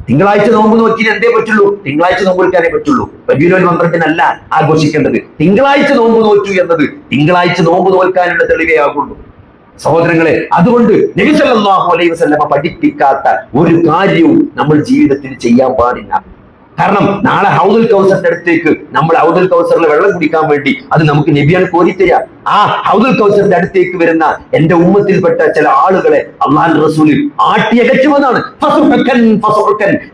S1: തിങ്കളാഴ്ച നോമ്പ് നോക്കി എന്തേ പറ്റുള്ളൂ? തിങ്കളാഴ്ച നോമ്പ് നോക്കാനേ പറ്റുള്ളൂ. റബീഉൽ അവ്വൽ 12-നല്ല ആഘോഷിക്കേണ്ടത്. തിങ്കളാഴ്ച നോമ്പ് നോറ്റു എന്നത് തിങ്കളാഴ്ച നോമ്പ് നോക്കാനുള്ള തെളിവേ ആകുള്ളൂ. സഹോദരങ്ങളെ, അതുകൊണ്ട് നബി സല്ലല്ലാഹു അലൈഹി വസല്ലമ പഠിപ്പിക്കാത്ത ഒരു കാര്യവും നമ്മൾ ജീവിതത്തിൽ ചെയ്യാൻ പാടില്ല. കാരണം നാളെ ഹൗദുൽ കൗസറിന്റെ അടുത്തേക്ക് നമ്മൾ ഹൗദുൽ കൗസറിൽ വെള്ളം കുടിക്കാൻ വേണ്ടി അത് നമുക്ക് നബിയാണ് കോരിത്തരിക. ആ ഹൗദുൽ കൗസറിന്റെ അടുത്തേക്ക് വരുന്ന എന്റെ ഉമ്മത്തിൽപ്പെട്ട ചില ആളുകളെ അള്ളാഹുവിന്റെ റസൂൽ ആട്ടിയകറ്റുമെന്നാണ്.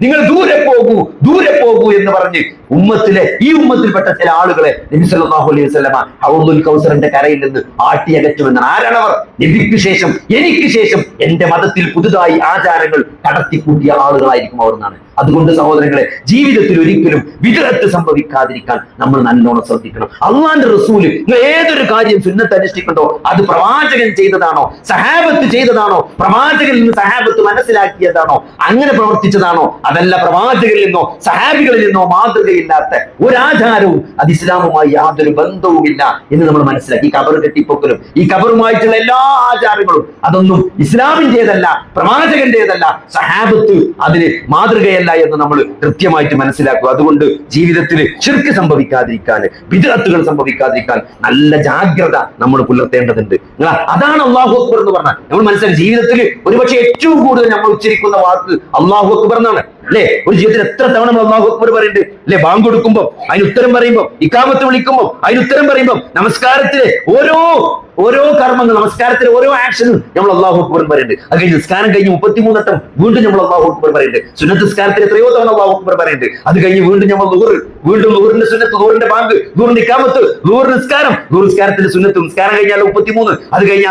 S1: നിങ്ങൾ ദൂരെ പോകൂ എന്ന് പറഞ്ഞ് ഈ ഉമ്മത്തിൽപ്പെട്ട ചില ആളുകളെ നബി സല്ലല്ലാഹു അലൈഹി വസല്ലമ ഹൗദുൽ കൗസറിന്റെ കരയിൽ നിന്ന് ആട്ടിയകറ്റുമെന്നാണ്. ആരാണവർ? നബിക്ക് ശേഷം എനിക്ക് ശേഷം എന്റെ മതത്തിൽ പുതുതായി ആചാരങ്ങൾ കടത്തിക്കൂട്ടിയ ആളുകളായിരിക്കും അവർ എന്നാണ്. അതുകൊണ്ട് സഹോദരങ്ങളെ, ജീവിതത്തിൽ ഒരിക്കലും വിദഅത്ത് സംഭവിക്കാതിരിക്കാൻ നമ്മൾ നല്ലോണം ശ്രദ്ധിക്കണം. അള്ളാഹുവിന്റെ റസൂല് ഏതൊരു കാര്യം സുന്നത്ത് അനുഷ്ഠിക്കണ്ടോ അത് പ്രവാചകൻ ചെയ്തതാണോ, സഹാബത്ത് ചെയ്തതാണോ, പ്രവാചകനിൽ നിന്ന് സഹാബത്ത് മനസ്സിലാക്കിയതാണോ, അങ്ങനെ പ്രവർത്തിച്ചതാണോ, അതല്ല പ്രവാചകരിൽ നിന്നോ സഹാബികളിൽ നിന്നോ മാതൃകയില്ലാത്ത ഒരാചാരവും അത് ഇസ്ലാമുമായി യാതൊരു ബന്ധവുമില്ല എന്ന് നമ്മൾ മനസ്സിലാക്കി. ഈ കബർ കെട്ടിപ്പൊക്കലും ഈ കബറുമായിട്ടുള്ള എല്ലാ ആചാരങ്ങളും അതൊന്നും ഇസ്ലാമിന്റേതല്ല, പ്രവാചകന്റേതല്ല, സഹാബത്ത് അതിന് മാതൃകയല്ല എന്ന് നമ്മൾ കൃത്യമായിട്ട് മനസ്സിലാക്കുക. അതുകൊണ്ട് ജീവിതത്തിൽ ശിർക്ക് സംഭവിക്കാതിരിക്കാൻ, ബിദ്അത്തുകൾ സംഭവിക്കാതിരിക്കാൻ നല്ല ജാഗ്രത നമ്മൾ പുലർത്തേണ്ടതുണ്ട്. അതാണ് അല്ലാഹു അക്ബർ എന്ന് പറഞ്ഞാൽ നമ്മൾ മനസ്സിലാക്കി. ജീവിതത്തിൽ ഒരുപക്ഷെ ഏറ്റവും കൂടുതൽ നമ്മൾ ഉച്ചരിക്കുന്ന വാക്ക് അല്ലാഹു അക്ബർ എന്നാണ്, അല്ലെ? ഒരു ജീവിതത്തിൽ എത്ര തവണ നമ്മൾ അല്ലാഹു അക്ബർ പറയുന്നുണ്ട്, അല്ലെ? ബാങ്ക് കൊടുക്കുമ്പോൾ അതിന് ഉത്തരം പറയുമ്പോൾ, ഇഖാമത്ത് വിളിക്കുമ്പോൾ അതിന് ഉത്തരം പറയുമ്പോൾ, നമസ്കാരത്തിലെ ഓരോ കർമ്മങ്ങൾ, നമസ്കാരത്തിലെ ഓരോ ആക്ഷനും നമ്മൾ അല്ലാഹു അക്ബർ പറയുന്നുണ്ട്. അത് കഴിഞ്ഞ് നിസ്കാരം കഴിഞ്ഞ് 33 വട്ടം വീണ്ടും നമ്മൾ അല്ലാഹു അക്ബർ പറയുന്നുണ്ട്. സുന്നത്ത് നിസ്കാരത്തിൽ എത്രയോ തവണ അല്ലാഹു അക്ബർ പറയുന്നുണ്ട്. അത് കഴിഞ്ഞ് വീണ്ടും നമ്മൾ വീണ്ടും ളുഹറിന്റെ സുന്നത്ത്, ളുഹറിന്റെ ബാങ്ക്, ളുഹറിന്റെ ഇഖാമത്ത്, ളുഹർ നിസ്കാരം, ളുഹർ നിസ്കാരത്തിന്റെ സുന്നത്ത് നിസ്കാരം കഴിഞ്ഞാൽ 33, അത് കഴിഞ്ഞ്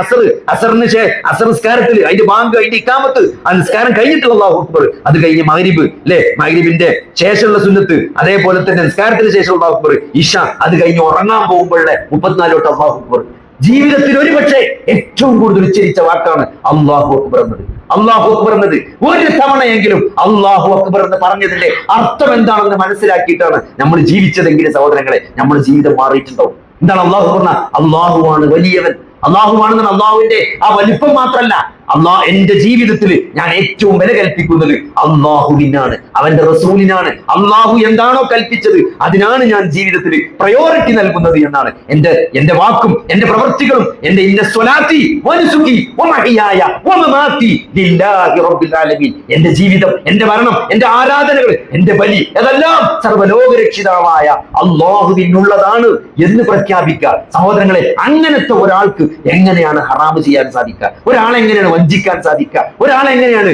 S1: അസർ നിസ്കാരത്തിൽ അതിന്റെ ബാങ്ക്, അതിന്റെ ഇക്കാമത്ത്, ആ നിസ്കാരം കഴിഞ്ഞിട്ടുള്ള അല്ലാഹു അക്ബർ, അത് കഴിഞ്ഞ് മഗ്രിബ് അല്ലെ, മഗ്രിബിന്റെ ശേഷമുള്ള സുന്നത്ത്, അതേപോലെ തന്നെ നിസ്കാരത്തിന് ശേഷമുള്ള അല്ലാഹു അക്ബർ, ഇശ, അത് കഴിഞ്ഞ് ഉറങ്ങാൻ പോകുമ്പോഴുള്ള 34 അല്ലാഹു അക്ബർ. ജീവിതത്തിൽ ഒരുപക്ഷെ ഏറ്റവും കൂടുതൽ ഉച്ചരിച്ച വാക്കാണ് അല്ലാഹു അക്ബർ എന്നത്. അല്ലാഹു അക്ബർ എന്നത് ഒരു തവണയെങ്കിലും അല്ലാഹു അക്ബർ എന്ന് പറഞ്ഞതിന്റെ അർത്ഥം എന്താണെന്ന് മനസ്സിലാക്കിയിട്ടാണ് നമ്മൾ ജീവിച്ചതെങ്കിൽ സഹോദരങ്ങളെ, നമ്മുടെ ജീവിതം മാറിയിട്ടുണ്ടാവും. എന്താണ് അല്ലാഹു പറഞ്ഞ? അല്ലാഹുവാണ് വലിയവൻ. അല്ലാഹുവാണെന്നാണ് അല്ലാഹുവിന്റെ ആ വലിപ്പം മാത്രമല്ല, എന്റെ ജീവിതത്തിൽ ഞാൻ ഏറ്റവും വില കൽപ്പിക്കുന്നത് അല്ലാഹുവിനാണ്, അവന്റെ റസൂലിനാണ്. അല്ലാഹു എന്താണോ കൽപ്പിച്ചത് അതിനാണ് ഞാൻ ജീവിതത്തിൽ പ്രയോറിറ്റി നൽകുന്നത് എന്നാണ്. എന്റെ വാക്കും എന്റെ പ്രവൃത്തികളും എന്റെ സ്വലാത്തി വനുസുഖി വമഹിയായ വമമാതി ലില്ലാഹി റബ്ബിൽ ആലമീൻ, എന്റെ ജീവിതം, എന്റെ മരണം, എന്റെ ആരാധനകൾ, എന്റെ ബലി, അതെല്ലാം സർവ്വലോകരക്ഷിതാവായ അല്ലാഹുവിനുള്ളതാണ് എന്ന് പ്രഖ്യാപിക്കുക. സഹോദരങ്ങളെ, അങ്ങനത്തെ ഒരാൾക്ക് എങ്ങനെയാണ് ഹറാമ് ചെയ്യാൻ സാധിക്കുക? ഒരാളെങ്ങനെയാണ് വഞ്ചിക്കാൻ സാധിക്കുക? ഒരാളെങ്ങനെയാണ്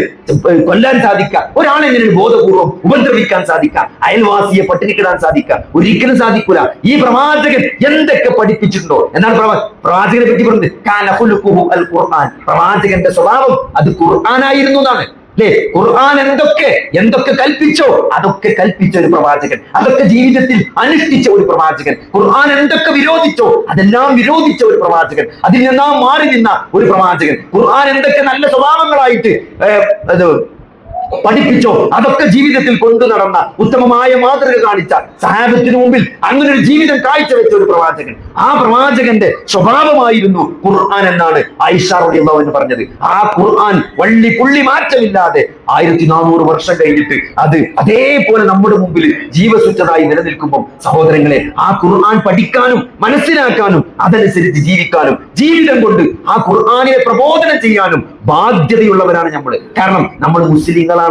S1: കൊല്ലാൻ സാധിക്കുക? ഒരാളെങ്ങനെയാണ് ബോധപൂർവ്വം ഉപദ്രവിക്കാൻ സാധിക്കുക? അയൽവാസിയെ പട്ടിണിക്കിടാൻ സാധിക്കുക? ഒരിക്കലും സാധിക്കൂല. ഈ പ്രവാചകൻ എന്തൊക്കെ പഠിപ്പിച്ചിട്ടുണ്ടോ എന്നാണ് പ്രവാചകനെ പറ്റി പറഞ്ഞത്? കാന ഖുലുഖുഹു അൽ ഖുർആൻ, പ്രവാചകന്റെ സ്വഭാവം അത് ഖുർആനായിരുന്നു എന്നാണ്. അല്ലെ, ഖുർആൻ എന്തൊക്കെ കൽപ്പിച്ചോ അതൊക്കെ കൽപ്പിച്ച ഒരു പ്രവാചകൻ, അതൊക്കെ ജീവിതത്തിൽ അനുഷ്ഠിച്ച ഒരു പ്രവാചകൻ. ഖുർആൻ എന്തൊക്കെ വിരോധിച്ചോ അതെല്ലാം വിരോധിച്ച ഒരു പ്രവാചകൻ, അതിൽ നിന്നാം മാറി നിന്ന ഒരു പ്രവാചകൻ. ഖുർആൻ എന്തൊക്കെ നല്ല സ്വഭാവങ്ങളായിട്ട് പഠിപ്പിച്ചോ അതൊക്കെ ജീവിതത്തിൽ കൊണ്ടു നടന്ന, ഉത്തമമായ മാതൃക കാണിച്ച, സഹാബത്തിന് മുമ്പിൽ അങ്ങനെ ഒരു ജീവിതം കാഴ്ചവെച്ച ഒരു പ്രവാചകൻ. ആ പ്രവാചകന്റെ സ്വഭാവമായിരുന്നു ഖുർആൻ എന്നാണ് ആയിഷ റളിയല്ലാഹു അൻഹ പറഞ്ഞത്. ആ ഖുർആൻ വള്ളി പുള്ളി മാറ്റമില്ലാതെ 1400 വർഷം കഴിഞ്ഞിട്ട് അത് അതേപോലെ നമ്മുടെ മുമ്പിൽ ജീവസുറ്റതായി നിലനിൽക്കുമ്പോൾ സഹോദരങ്ങളെ, ആ ഖുർആൻ പഠിക്കാനും മനസ്സിലാക്കാനും അതനുസരിച്ച് ജീവിക്കാനും ജീവിതം കൊണ്ട് ആ ഖുർആനെ പ്രബോധനം ചെയ്യാനും ബാധ്യതയുള്ളവരാണ് നമ്മൾ. കാരണം നമ്മൾ മുസ്ലിങ്ങളാണ്.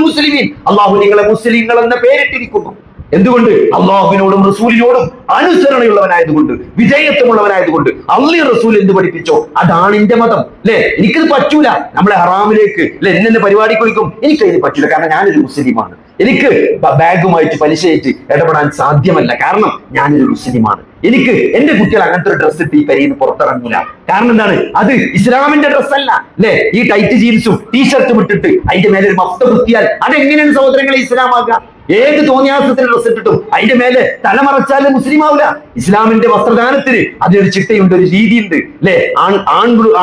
S1: മുസ്ലിമീൻ, അള്ളാഹു നിങ്ങളെ മുസ്ലിങ്ങൾ എന്ന പേരിട്ടിരിക്കുന്നു. എന്തുകൊണ്ട്? അള്ളാഹുവിനോടും റസൂലിനോടും അനുസരണയുള്ളവനായതുകൊണ്ട്, വിധേയത്വമുള്ളവനായതുകൊണ്ട്. അള്ളാഹു റസൂൽ എന്ത് പഠിപ്പിച്ചോ അതാണ് എന്റെ മതം. അല്ലെ, എനിക്കത് പറ്റൂല, നമ്മളെ ഹറാമിലേക്ക് അല്ലെ എന്നെ പരിപാടിക്ക് വിളിക്കും, എനിക്കതിന് പറ്റൂല, കാരണം ഞാനൊരു മുസ്ലിമാണ്. എനിക്ക് ബാഗുമായിട്ട് പലിശയായിട്ട് ഇടപെടാൻ സാധ്യമല്ല, കാരണം ഞാനൊരു മുസ്ലിമാണ്. എനിക്ക് എന്റെ കുട്ടികൾ അങ്ങനത്തെ ഒരു ഡ്രസ്സ് ഇട്ട് ഈ കരിയിൽ പുറത്തിറങ്ങൂല. കാരണം എന്താണ്? അത് ഇസ്ലാമിന്റെ ഡ്രസ്സല്ല. അല്ലെ, ഈ ടൈറ്റ് ജീൻസും ടീഷർട്ടും ഇട്ടിട്ട് അതിന്റെ മേലെ ഒരു മഫ്ത കുത്തിയാൽ അതെങ്ങനെയാണ് സഹോദരങ്ങളെ ഇസ്ലാമാക്കുക? ഏത് തോന്നിയാസത്തിന് ഡ്രസ് ഇട്ടിട്ടും അതിന്റെ മേലെ തലമറച്ചാലും മുസ്ലിം ആവില്ല. ഇസ്ലാമിന്റെ വസ്ത്രദാനത്തിന് അതിനൊരു ചിട്ടയുണ്ട്, ഒരു രീതിയുണ്ട്. അല്ലെ,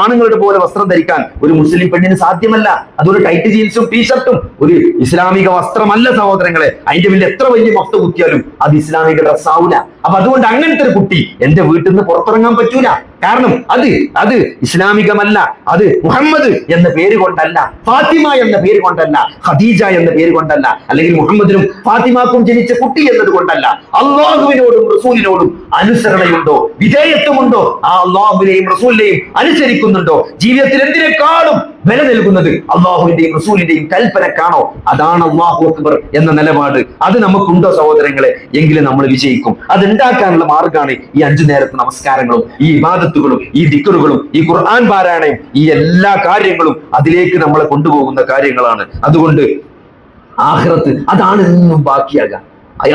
S1: ആണുങ്ങളുടെ പോലെ വസ്ത്രം ധരിക്കാൻ ഒരു മുസ്ലിം പെണ്ണിന് സാധ്യമല്ല. അതൊരു ടൈറ്റ് ജീൻസും ടീഷർട്ടും ഒരു ഇസ്ലാമിക വസ്ത്രമല്ല സഹോദരങ്ങളെ. അതിന്റെ മേലെ എത്ര വലിയ മഫ്ത കുത്തിയാലും അത് ഇസ്ലാമിക ഡ്രസ് ആവില്ല. അപ്പൊ അതുകൊണ്ട് അങ്ങനത്തെ ഒരു കുട്ടി എന്റെ വീട്ടിൽ നിന്ന് പുറത്തിറങ്ങാൻ പറ്റൂല. കാരണം അത് ഇസ്ലാമികമല്ല. അത് മുഹമ്മദ് എന്ന പേര് കൊണ്ടല്ല, ഫാത്തിമ എന്ന പേര് കൊണ്ടല്ല, ഖദീജ എന്ന പേര് കൊണ്ടല്ല, അല്ലെങ്കിൽ മുഹമ്മദിനും ഫാത്തിമാക്കും ജനിച്ച കുട്ടി എന്നത് കൊണ്ടല്ല. അള്ളാഹുവിനോടും റസൂലിനോടും അനുസരണയുണ്ടോ, വിധേയത്വമുണ്ടോ, ആ അള്ളാഹുവിനെയും റസൂലിനെയും അനുസരിക്കുന്നുണ്ടോ, ജീവിതത്തിൽ എന്തിനേക്കാളും വില നൽകുന്നത് അള്ളാഹുവിന്റെയും റസൂലിന്റെയും കൽപ്പനക്കാണോ, അതാണ് അല്ലാഹു അക്ബർ എന്ന നിലപാട്. അത് നമുക്കുണ്ടോ സഹോദരങ്ങളെ? എങ്കിലും നമ്മൾ വിജയിക്കും. അത് ഉണ്ടാക്കാനുള്ള മാർഗമാണ് ഈ 5 നേരത്തെ നമസ്കാരങ്ങളും, ഈ ഇബാദത്തുകളും, ഈ ദിക്റുകളും, ഈ ഖുർആൻ പാരായണയും, ഈ എല്ലാ കാര്യങ്ങളും അതിലേക്ക് നമ്മളെ കൊണ്ടുപോകുന്ന കാര്യങ്ങളാണ്. അതുകൊണ്ട് ആഖിറത്ത് അതാണ് എന്നും ബാക്കിയാകാൻ.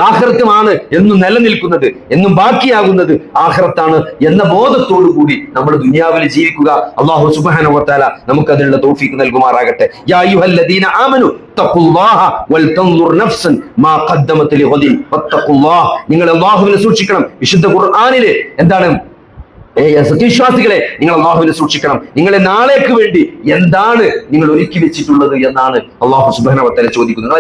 S1: ആഖിറത്തുമാണ് എന്നും നിലനിൽക്കുന്നത്, എന്നും ബാക്കിയാകുന്നത് ആഖിറത്താണ് എന്ന ബോധത്തോടു കൂടി നമ്മൾ ദുനിയാവിൽ ജീവിക്കുക. അല്ലാഹു സുബ്ഹാനഹു വ തആല നമുക്ക് അതിനുള്ള തൗഫീഖ് നൽകുമാറാകട്ടെ. യാ അയ്യുഹല്ലദീന ആമനു തഖുല്ലാഹ വൽ തൻദുർ നഫ്സൻ മാ ഖദ്ദമത് ലിഗദിൻ വത്തഖുല്ലാഹ്, നിങ്ങൾ അല്ലാഹുവിനെ സൂക്ഷിക്കണം. വിശുദ്ധ ഖുർആനിൽ എന്താണ്? സത്യവിശ്വാസികളെ, നിങ്ങൾ അല്ലാഹുവിനെ സൂക്ഷിക്കണം. നിങ്ങളെ നാളേക്ക് വേണ്ടി എന്താണ് നിങ്ങൾ ഒരുക്കി വെച്ചിട്ടുള്ളത് എന്നാണ് അല്ലാഹു സുബ്ഹാനഹു വ തആല ചോദിക്കുന്നത്.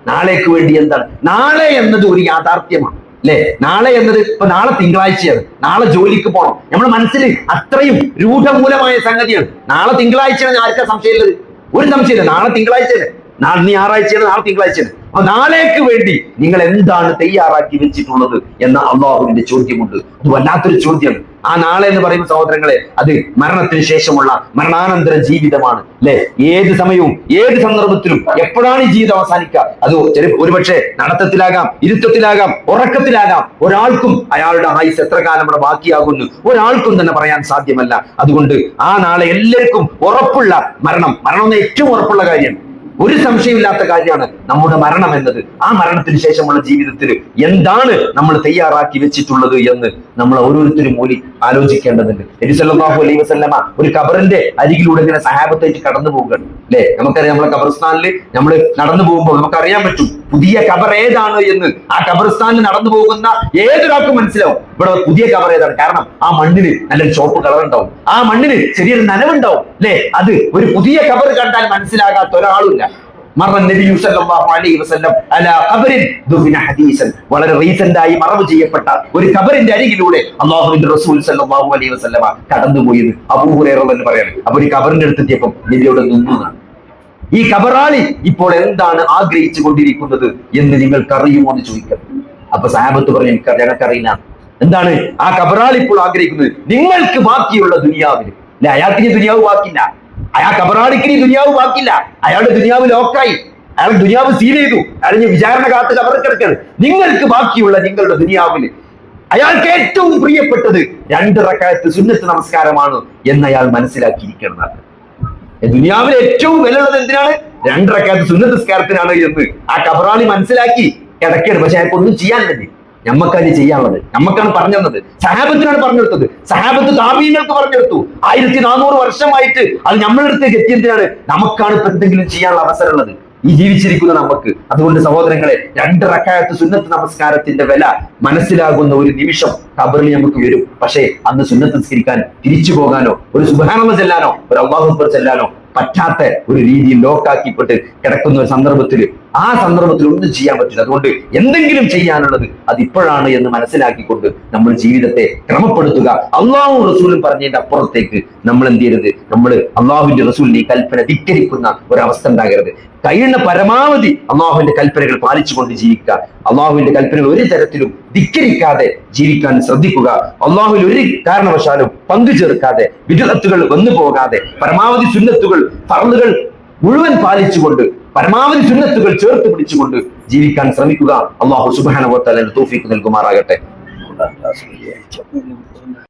S1: നാളേക്ക് വേണ്ടി എന്താണ്? നാളെ എന്നത് ഒരു യാഥാർത്ഥ്യമാണ്. അല്ലെ, നാളെ എന്നത് ഇപ്പൊ നാളെ തിങ്കളാഴ്ചയാണ്, നാളെ ജോലിക്ക് പോകണം. നമ്മുടെ മനസ്സിൽ അത്രയും രൂഢമൂലമായ സംഗതിയാണ്. നാളെ തിങ്കളാഴ്ചയാണ്, ആർക്കാ സംശയമുള്ളത്? ഒരു സംശയമില്ല. നാളെ തിങ്കളാഴ്ചയാണ്, നാളെ ഞായറാഴ്ചയാണ്, നാളെ തിങ്കളാഴ്ചയാണ്. അപ്പൊ നാളേക്ക് വേണ്ടി നിങ്ങൾ എന്താണ് തയ്യാറാക്കി വെച്ചിട്ടുള്ളത് എന്ന അള്ളാഹുവിന്റെ ചോദ്യമുണ്ട്. അത് വല്ലാത്തൊരു ചോദ്യം. ആ നാളെ എന്ന് പറയുന്ന സഹോദരങ്ങളെ, അത് മരണത്തിന് ശേഷമുള്ള മരണാനന്തര ജീവിതമാണ്. അല്ലെ, ഏത് സമയവും ഏത് സന്ദർഭത്തിലും എപ്പോഴാണ് ഈ ജീവിതം അവസാനിക്കുക? അത് ഒരുപക്ഷെ നടത്തത്തിലാകാം, ഇരുത്തത്തിലാകാം, ഉറക്കത്തിലാകാം. ഒരാൾക്കും അയാളുടെ ആയുസ് എത്ര കാലം ഇവിടെ ബാക്കിയാകുന്നു ഒരാൾക്കും തന്നെ പറയാൻ സാധ്യമല്ല. അതുകൊണ്ട് ആ നാളെ എല്ലാവർക്കും ഉറപ്പുള്ള മരണം എന്ന ഏറ്റവും ഉറപ്പുള്ള കാര്യം. ഒരു സംശയമില്ലാത്ത കാര്യമാണ് നമ്മുടെ മരണം എന്നത്. ആ മരണത്തിന് ശേഷമുള്ള ജീവിതത്തിൽ എന്താണ് നമ്മൾ തയ്യാറാക്കി വെച്ചിട്ടുള്ളത് എന്ന് നമ്മൾ ഓരോരുത്തരും കൂടി ആലോചിക്കേണ്ടതുണ്ട്. നബി സല്ലല്ലാഹു അലൈഹി വസല്ലമ ഒരു ഖബറിന്റെ അരികിലൂടെ ഇങ്ങനെ സഹാബത്തായിട്ട് കടന്നു പോകുകയാണ് അല്ലെ. നമുക്കറിയാം, നമ്മളെ ഖബർസ്ഥാനിൽ നമ്മൾ നടന്നു പോകുമ്പോൾ നമുക്കറിയാൻ പറ്റും പുതിയ ഖബർ ഏതാണ് എന്ന്. ആ ഖബർസ്ഥാനിൽ നടന്നു പോകുന്ന ഏതൊരാൾക്കും മനസ്സിലാവും ഇവിടെ പുതിയ ഖബർ ഏതാണ്. കാരണം ആ മണ്ണിന് നല്ലൊരു ചോപ്പ് കളർ ഉണ്ടാവും, ആ മണ്ണിന് ചെറിയൊരു നനവുണ്ടാവും അല്ലെ. അത് ഒരു പുതിയ ഖബർ കണ്ടാൽ മനസ്സിലാകാത്ത ഒരാളുമില്ല. വളരെ റീസെന്റ് ആയി മറവ് ചെയ്യപ്പെട്ട ഒരു ഖബറിന്റെ അരികിലൂടെ അല്ലാഹുവിന്റെ റസൂൽ സല്ലല്ലാഹു അലൈഹി വസല്ലമ കടന്നുപോയത് അബൂ ഹുറൈറ എന്ന് പറയാണ്. അപ്പൊ ഒരു ഖബറിന്റെ അടുത്തെത്തിയപ്പോൾ നബിയോട് നിന്നതാണ്. ഈ ഖബറാളി ഇപ്പോൾ എന്താണ് ആഗ്രഹിച്ചു കൊണ്ടിരിക്കുന്നത് എന്ന് നിങ്ങൾക്ക് അറിയുമോ എന്ന് ചോദിക്കാം. അപ്പൊ സഹാബത്ത് പറഞ്ഞു, ഞങ്ങൾക്കറിയില്ല. എന്താണ് ആ ഖബറാളി ഇപ്പോൾ ആഗ്രഹിക്കുന്നത്? നിങ്ങൾക്ക് ബാക്കിയുള്ള ദുനിയാവിൽ അല്ലെ, അയാൾക്ക് ഇനി ദുനിയാവ് ബാക്കില്ല, അയാൾ ഖബറാളിക്ക് ഇനി ദുനിയാവ് ബാക്കില്ല, അയാളുടെ ദുനിയാവ് ലോക്കായി, അയാൾ ദുനിയാവ് സീൽ ചെയ്തു, അയാൾ വിചാരണ കാത്ത് ഖബറിൽ കിടക്കുകയാണ്. നിങ്ങൾക്ക് ബാക്കിയുള്ള നിങ്ങളുടെ ദുനിയാവില് അയാൾക്ക് ഏറ്റവും പ്രിയപ്പെട്ടത് 2 റക്അത്ത് സുന്നത്ത് നമസ്കാരമാണ് എന്ന് അയാൾ മനസ്സിലാക്കിയിരിക്കണം. ദുനിയാവിൽ ഏറ്റവും വിലയുള്ളത് എന്തിനാണ്? 2 റക്അത്ത് സുന്നത്ത് നിസ്കാരത്തിനാണ് എന്ന് ആ ഖബറാളി മനസ്സിലാക്കി കിടക്കുകയാണ്. പക്ഷെ അയാൾക്കൊന്നും ചെയ്യാനില്ല. നമ്മക്കത് ചെയ്യാനുള്ളത് നമ്മക്കാണ് പറഞ്ഞു തന്നത്, സഹാബത്തിനാണ് പറഞ്ഞു കൊടുത്തത്. സഹാബത്ത് താബീങ്ങൾക്ക് പറഞ്ഞെടുത്തു. 1400 വർഷമായിട്ട് അത് നമ്മളെടുത്തേക്ക് എത്തിയതിനാണ്. നമുക്കാണ് ഇപ്പൊ എന്തെങ്കിലും ചെയ്യാനുള്ള അവസരമുള്ളത് ഈ ജീവിച്ചിരിക്കുന്ന നമുക്ക്. അതുകൊണ്ട് സഹോദരങ്ങളെ, 2 റക്അത്ത് സുന്നത്ത് നമസ്കാരത്തിന്റെ വില മനസ്സിലാകുന്ന ഒരു നിമിഷം ഖബറിൽ നമുക്ക് വരും. പക്ഷേ അന്ന് സുന്നത്ത് നിസ്കരിക്കാൻ തിരിച്ചു പോകാനോ ഒരു സുബ്ഹാനല്ലാഹ് ചെല്ലാനോ ഒരു അല്ലാഹു അക്ബർ ചെല്ലാനോ പറ്റാത്ത ഒരു രീതിയിൽ ലോക്കാക്കിപ്പെട്ട് കിടക്കുന്ന ഒരു സന്ദർഭത്തിൽ ആ സന്ദർഭത്തിൽ ഒന്നും ചെയ്യാൻ പറ്റില്ല. അതുകൊണ്ട് എന്തെങ്കിലും ചെയ്യാനുള്ളത് അത് ഇപ്പോഴാണ് എന്ന് മനസ്സിലാക്കിക്കൊണ്ട് നമ്മൾ ജീവിതത്തെ ക്രമപ്പെടുത്തുക. അള്ളാഹു റസൂലും പറഞ്ഞതിന്റെ അപ്പുറത്തേക്ക് നമ്മൾ എന്ത് ചെയ്യരുത്? നമ്മൾ അള്ളാഹുവിന്റെ റസൂലിന്റെ ഈ കൽപ്പന ധിക്കരിക്കുന്ന ഒരവസ്ഥ ഉണ്ടാകരുത്. കഴിയുന്ന പരമാവധി അള്ളാഹുവിന്റെ കൽപ്പനകൾ പാലിച്ചുകൊണ്ട് ജീവിക്കുക. അള്ളാഹുവിന്റെ കൽപ്പനകൾ ഒരു തരത്തിലും ധിക്കരിക്കാതെ ജീവിക്കാൻ ശ്രദ്ധിക്കുക. അള്ളാഹുവിൽ ഒരു കാരണവശാലും പങ്കു ചേർക്കാതെ, വിദഅത്തുകൾ വന്നു പോകാതെ, പരമാവധി സുന്നത്തുകൾ ഫർളുകൾ മുഴുവൻ പാലിച്ചുകൊണ്ട് പരമാവധി സുന്നത്തുകൾ ചേർത്ത് പിടിച്ചുകൊണ്ട് ജീവിക്കാൻ ശ്രമിക്കുക. അള്ളാഹു സുബ്ഹാനഹു വ തആല തൗഫീഖ് നൽകുമാറാകട്ടെ.